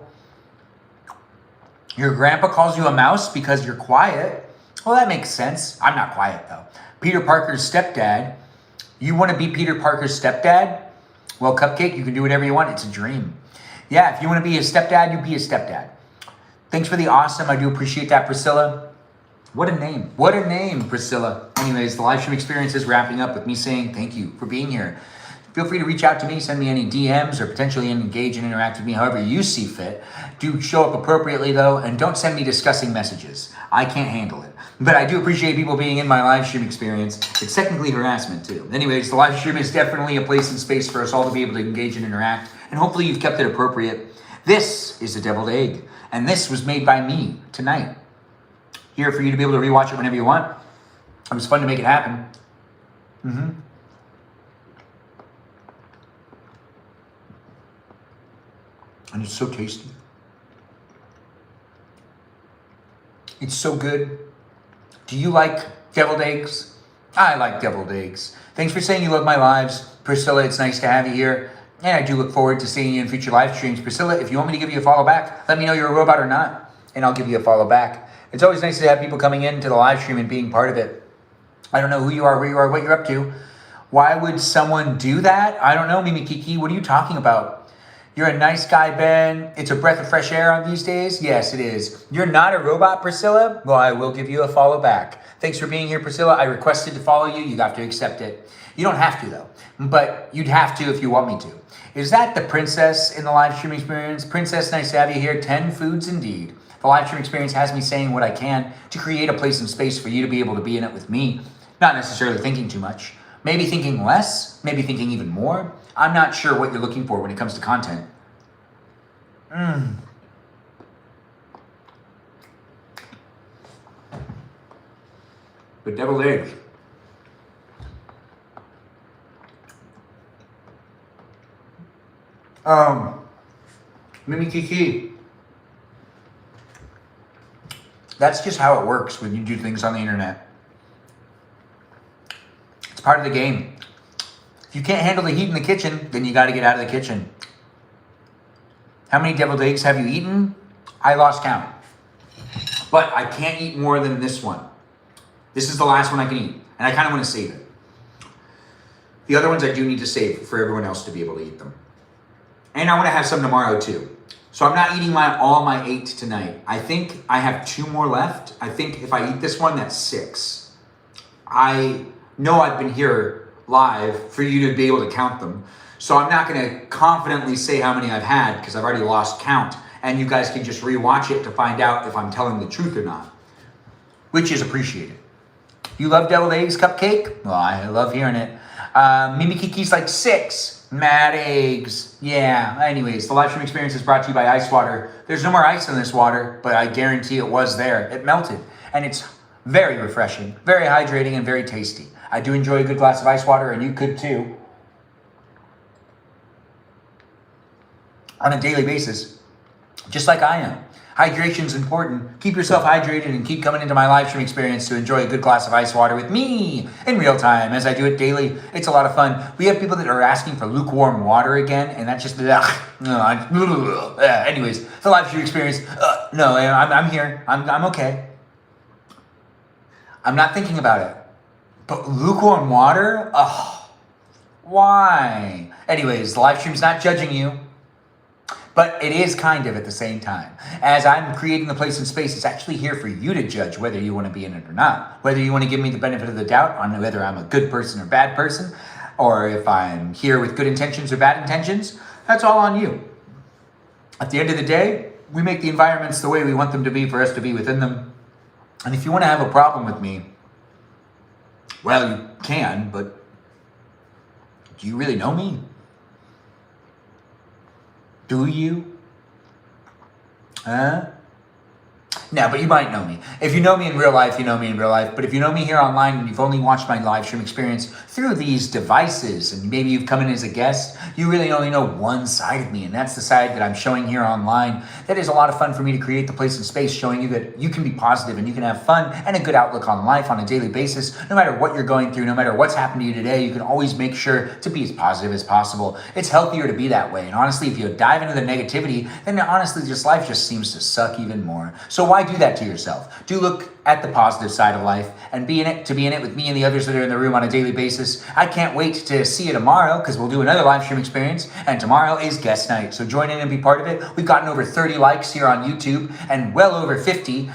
Your grandpa calls you a mouse because you're quiet. Well, that makes sense. I'm not quiet, though. Peter Parker's stepdad. You want to be Peter Parker's stepdad? Well, Cupcake, you can do whatever you want. It's a dream. Yeah, if you want to be a stepdad, you be a stepdad. Thanks for the awesome. I do appreciate that, Priscilla. What a name. What a name, Priscilla. Anyways, the live stream experience is wrapping up with me saying thank you for being here. Feel free to reach out to me, send me any DMs, or potentially engage and interact with me however you see fit. Do show up appropriately though, and don't send me discussing messages. I can't handle it. But I do appreciate people being in my live stream experience. It's technically harassment too. Anyways, the live stream is definitely a place and space for us all to be able to engage and interact, and hopefully you've kept it appropriate. This is a deviled egg, and this was made by me tonight. Here for you to be able to rewatch it whenever you want. It was fun to make it happen. And it's so tasty. It's so good. Do you like deviled eggs? I like deviled eggs. Thanks for saying you love my lives. Priscilla, it's nice to have you here. And I do look forward to seeing you in future live streams. Priscilla, if you want me to give you a follow back, let me know you're a robot or not, and I'll give you a follow back. It's always nice to have people coming into the live stream and being part of it. I don't know who you are, where you are, what you're up to. Why would someone do that? I don't know, Mimi Kiki. What are you talking about? You're a nice guy, Ben. It's a breath of fresh air on these days. Yes, it is. You're not a robot, Priscilla? Well, I will give you a follow back. Thanks for being here, Priscilla. I requested to follow you. You have to accept it. You don't have to, though. But you'd have to if you want me to. Is that the princess in the live stream experience? Princess, nice to have you here. 10 foods indeed. The live stream experience has me saying what I can to create a place and space for you to be able to be in it with me. Not necessarily thinking too much. Maybe thinking less. Maybe thinking even more. I'm not sure what you're looking for when it comes to content. But deviled eggs. Mimi Kiki. That's just how it works when you do things on the internet. It's part of the game. If you can't handle the heat in the kitchen, then you got to get out of the kitchen. How many deviled eggs have you eaten? I lost count. But I can't eat more than this one. This is the last one I can eat, and I kind of want to save it. The other ones I do need to save for everyone else to be able to eat them. And I want to have some tomorrow too. So I'm not eating all my 8 tonight. I think I have 2 more left. I think if I eat this one, that's 6. I know I've been here live for you to be able to count them. So I'm not going to confidently say how many I've had because I've already lost count. And you guys can just rewatch it to find out if I'm telling the truth or not, which is appreciated. You love deviled eggs, Cupcake? Well, I love hearing it. Mimi Kiki's like 6. Mad eggs. Yeah, anyways, the live stream experience is brought to you by Ice Water. There's no more ice in this water, but I guarantee it was there. It melted, and it's very refreshing, very hydrating, and very tasty. I do enjoy a good glass of ice water, and you could too. On a daily basis, just like I am. Hydration's important. Keep yourself hydrated and keep coming into my live stream experience to enjoy a good glass of ice water with me in real time as I do it daily. It's a lot of fun. We have people that are asking for lukewarm water again, and that's just anyways, the live stream experience. No, I'm here. I'm okay. I'm not thinking about it. But lukewarm water? Why? Anyways, the live stream's not judging you. But it is kind of at the same time. As I'm creating the place and space, it's actually here for you to judge whether you want to be in it or not. Whether you want to give me the benefit of the doubt on whether I'm a good person or bad person, or if I'm here with good intentions or bad intentions, that's all on you. At the end of the day, we make the environments the way we want them to be for us to be within them. And if you want to have a problem with me, well, you can, but do you really know me? Do you? No, but you might know me. If you know me in real life, you know me in real life. But if you know me here online and you've only watched my live stream experience through these devices, and maybe you've come in as a guest, you really only know one side of me, and that's the side that I'm showing here online. That is a lot of fun for me to create the place and space, showing you that you can be positive and you can have fun and a good outlook on life on a daily basis. No matter what you're going through, no matter what's happened to you today, you can always make sure to be as positive as possible. It's healthier to be that way. And honestly, if you dive into the negativity, then honestly, just life just seems to suck even more. So why do that to yourself? Do look at the positive side of life and be in it with me and the others that are in the room on a daily basis. I can't wait to see you tomorrow because we'll do another live stream experience, and tomorrow is guest night. So join in and be part of it. We've gotten over 30 likes here on YouTube and well over 50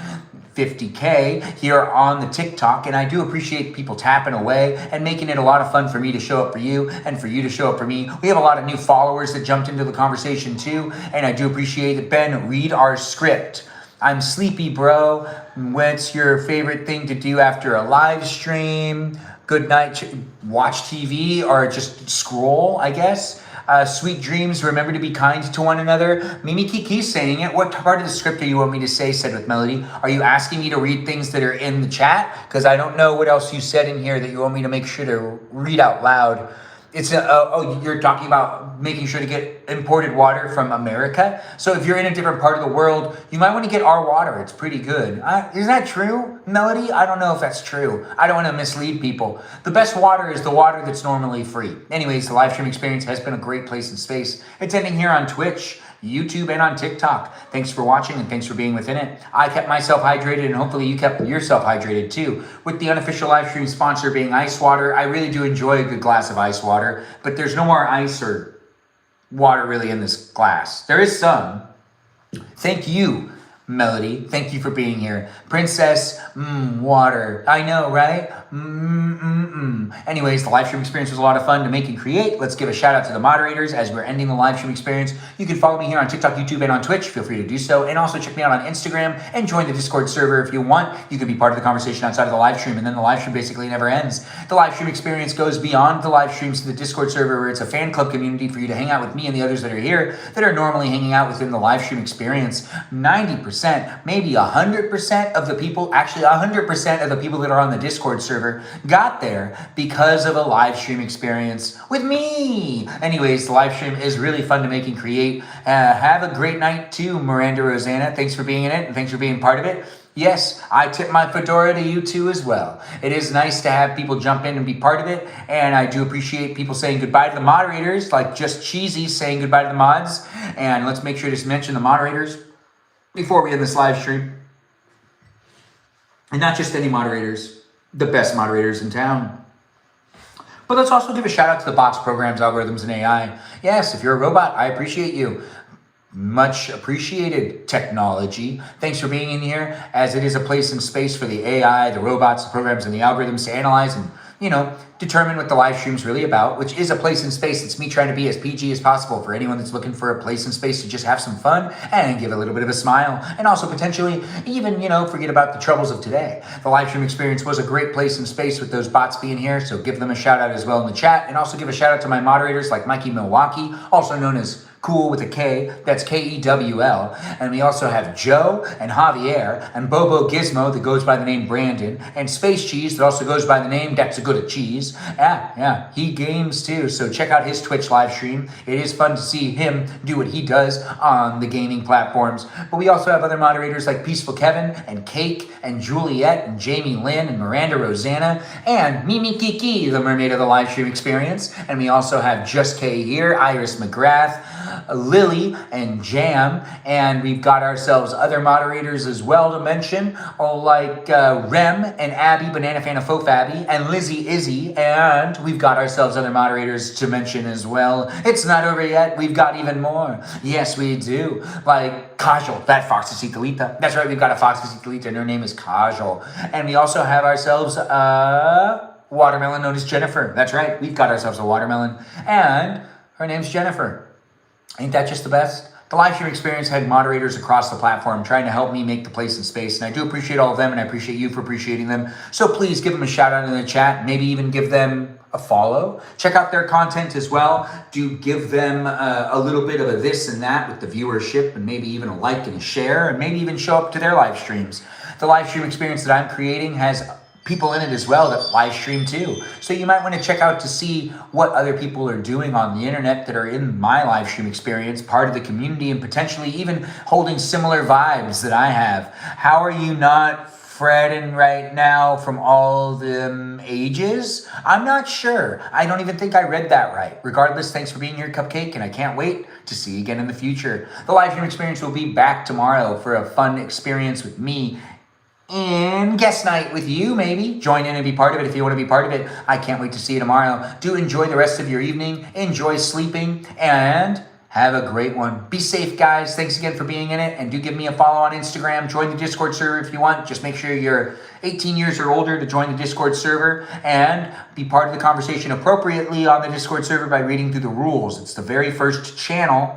50K here on the TikTok, and I do appreciate people tapping away and making it a lot of fun for me to show up for you and for you to show up for me. We have a lot of new followers that jumped into the conversation too, and I do appreciate it. Ben, read our script. I'm sleepy, bro. What's your favorite thing to do after a live stream? Good night. Watch TV or just scroll, I guess. Sweet dreams. Remember to be kind to one another. Mimi Kiki's saying it. What part of the script do you want me to say, said with Melody? Are you asking me to read things that are in the chat? Because I don't know what else you said in here that you want me to make sure to read out loud. It's you're talking about making sure to get imported water from America. So if you're in a different part of the world, you might want to get our water. It's pretty good. Is that true, Melody? I don't know if that's true. I don't want to mislead people. The best water is the water that's normally free. Anyways, the live stream experience has been a great place and space. It's ending here on Twitch, YouTube, and on TikTok. Thanks for watching and thanks for being within it. I kept myself hydrated and hopefully you kept yourself hydrated too. With the unofficial live stream sponsor being ice water, I really do enjoy a good glass of ice water, but there's no more ice or water really in this glass. There is some. Thank you, Melody. Thank you for being here. Princess, water. I know, right? Anyways, the live stream experience was a lot of fun to make and create. Let's give a shout out to the moderators as we're ending the live stream experience. You can follow me here on TikTok, YouTube, and on Twitch. Feel free to do so. And also check me out on Instagram and join the Discord server if you want. You can be part of the conversation outside of the live stream, and then the live stream basically never ends. The live stream experience goes beyond the live streams to the Discord server where it's a fan club community for you to hang out with me and the others that are here that are normally hanging out within the live stream experience. 90%, maybe 100% of the people, actually 100% of the people that are on the Discord server got there because of a live stream experience with me. Anyways, the live stream is really fun to make and create. Have a great night too, Miranda Rosanna. Thanks for being in it and thanks for being part of it. Yes, I tip my fedora to you too as well. It is nice to have people jump in and be part of it, and I do appreciate people saying goodbye to the moderators, like Just Cheesy saying goodbye to the mods. And let's make sure to mention the moderators before we end this live stream. And not just any moderators, the best moderators in town. But let's also give a shout out to the box programs, algorithms, and AI. Yes, if you're a robot, I appreciate you. Much appreciated technology. Thanks for being in here, as it is a place and space for the AI, the robots, the programs, and the algorithms to analyze and, determine what the live stream's really about, which is a place and space. It's me trying to be as PG as possible for anyone that's looking for a place and space to just have some fun and give a little bit of a smile. And also potentially even, forget about the troubles of today. The live stream experience was a great place and space with those bots being here. So give them a shout out as well in the chat. And also give a shout out to my moderators like Mikey Milwaukee, also known as Cool with a K, that's Kewl. And we also have Joe and Javier and Bobo Gizmo that goes by the name Brandon, and Space Cheese that also goes by the name That's a Good at Cheese. Yeah, he games too, so check out his Twitch live stream. It is fun to see him do what he does on the gaming platforms. But we also have other moderators like Peaceful Kevin and Cake and Juliet and Jamie Lynn and Miranda Rosanna and Mimi Kiki, the mermaid of the live stream experience. And we also have Just K here, Iris McGrath, Lily, and Jam. And we've got ourselves other moderators as well to mention, like Rem and Abby, Banana Fana Faux Abby, and Lizzie Izzy. And we've got ourselves other moderators to mention as well. It's not over yet. We've got even more. Yes, we do. Like Kajal, that Foxy Citalita. That's right, we've got a Foxy Citalita, and her name is Kajal. And we also have ourselves watermelon known as Jennifer. That's right, we've got ourselves a watermelon, and her name's Jennifer. Ain't that just the best? The live stream experience had moderators across the platform trying to help me make the place and space, and I do appreciate all of them, and I appreciate you for appreciating them. So please give them a shout out in the chat, maybe even give them a follow. Check out their content as well. Do give them a little bit of a this and that with the viewership, and maybe even a like and a share, and maybe even show up to their live streams. The live stream experience that I'm creating has people in it as well that live stream too. So you might want to check out to see what other people are doing on the internet that are in my live stream experience, part of the community, and potentially even holding similar vibes that I have. How are you not fretting right now from all the ages? I'm not sure. I don't even think I read that right. Regardless, thanks for being here, Cupcake, and I can't wait to see you again in the future. The live stream experience will be back tomorrow for a fun experience with me and guest night with you, maybe. Join in and be part of it if you want to be part of it. I can't wait to see you tomorrow. Do enjoy the rest of your evening. Enjoy sleeping. And Have a great one. Be safe, guys. Thanks again for being in it. And do give me a follow on Instagram. Join the Discord server if you want. Just make sure you're 18 years or older to join the Discord server and be part of the conversation appropriately on the Discord server by reading through the rules. It's the very first channel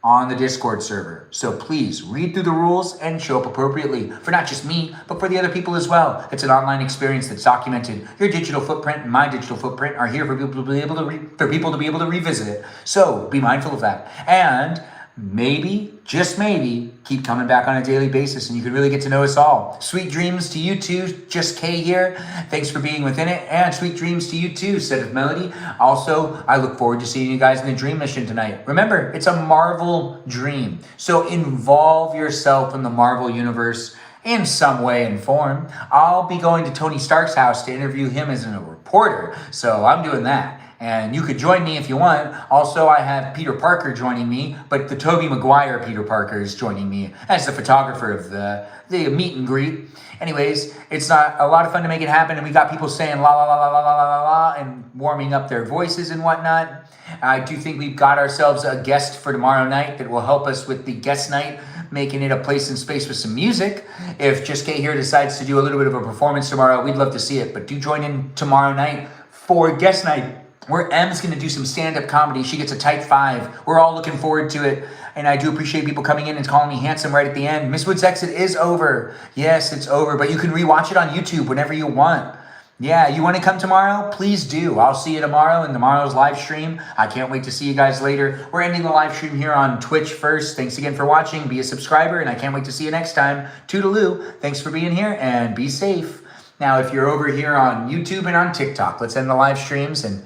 on the Discord server. So please read through the rules and show up appropriately for not just me, but for the other people as well. It's an online experience that's documented. Your digital footprint and my digital footprint are here for people to be able to revisit it. So be mindful of that. And maybe, just maybe, keep coming back on a daily basis and you can really get to know us all. Sweet dreams to you too, Just K here. Thanks for being within it. And sweet dreams to you too, Set of Melody. Also, I look forward to seeing you guys in the dream mission tonight. Remember, it's a Marvel dream. So involve yourself in the Marvel universe in some way and form. I'll be going to Tony Stark's house to interview him as a reporter. So I'm doing that. And you could join me if you want. Also, I have Peter Parker joining me, but the Tobey Maguire Peter Parker is joining me as the photographer of the meet and greet. Anyways, it's not a lot of fun to make it happen, and we got people saying la la la la la la la la and warming up their voices and whatnot. I do think we've got ourselves a guest for tomorrow night that will help us with the guest night, making it a place and space with some music. If Just K here decides to do a little bit of a performance tomorrow, we'd love to see it. But do join in tomorrow night for guest night, where M's going to do some stand-up comedy. She gets a tight 5. We're all looking forward to it. And I do appreciate people coming in and calling me handsome right at the end. Miss Wood's exit is over. Yes, it's over. But you can rewatch it on YouTube whenever you want. Yeah, you want to come tomorrow? Please do. I'll see you tomorrow in tomorrow's live stream. I can't wait to see you guys later. We're ending the live stream here on Twitch first. Thanks again for watching. Be a subscriber, and I can't wait to see you next time. Toodaloo. Thanks for being here, and be safe. Now, if you're over here on YouTube and on TikTok, let's end the live streams and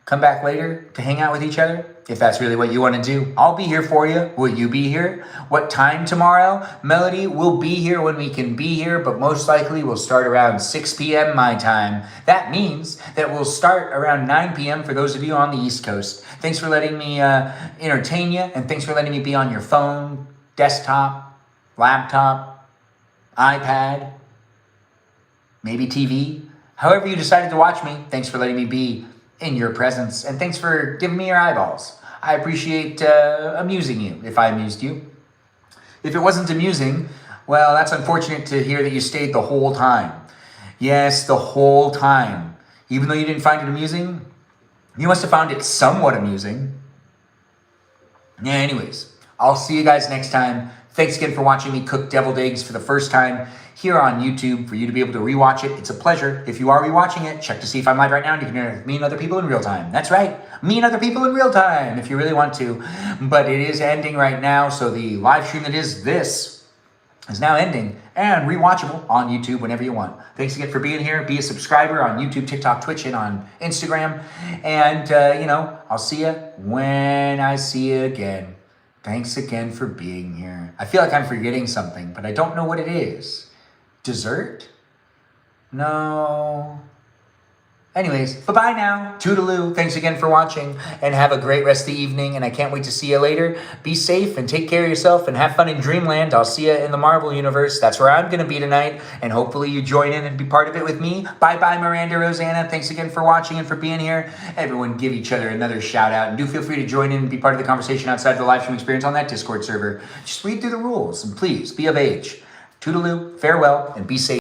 come back later to hang out with each other. If that's really what you want to do, I'll be here for you. Will you be here? What time tomorrow? Melody will be here when we can be here, but most likely we'll start around 6 p.m. my time. That means that we'll start around 9 p.m. for those of you on the East Coast. Thanks for letting me entertain you, and thanks for letting me be on your phone, desktop, laptop, iPad, maybe TV. However you decided to watch me, thanks for letting me be in your presence, and thanks for giving me your eyeballs. I appreciate amusing you, if I amused you. If it wasn't amusing, well, that's unfortunate to hear that you stayed the whole time. Yes, the whole time. Even though you didn't find it amusing, you must have found it somewhat amusing. Yeah, anyways, I'll see you guys next time. Thanks again for watching me cook deviled eggs for the first time here on YouTube, for you to be able to rewatch it. It's a pleasure. If you are rewatching it, check to see if I'm live right now, and you can hear me and other people in real time. That's right, me and other people in real time, if you really want to. But it is ending right now, so the live stream that is this is now ending and rewatchable on YouTube whenever you want. Thanks again for being here. Be a subscriber on YouTube, TikTok, Twitch, and on Instagram. And, I'll see you when I see you again. Thanks again for being here. I feel like I'm forgetting something, but I don't know what it is. Dessert? No. Anyways, bye-bye now. Toodaloo. Thanks again for watching, and have a great rest of the evening, and I can't wait to see you later. Be safe and take care of yourself and have fun in Dreamland. I'll see you in the Marvel Universe. That's where I'm going to be tonight, and hopefully you join in and be part of it with me. Bye-bye, Miranda, Rosanna. Thanks again for watching and for being here. Everyone give each other another shout-out, and do feel free to join in and be part of the conversation outside the live stream experience on that Discord server. Just read through the rules, and please, be of age. Toodaloo, farewell, and be safe.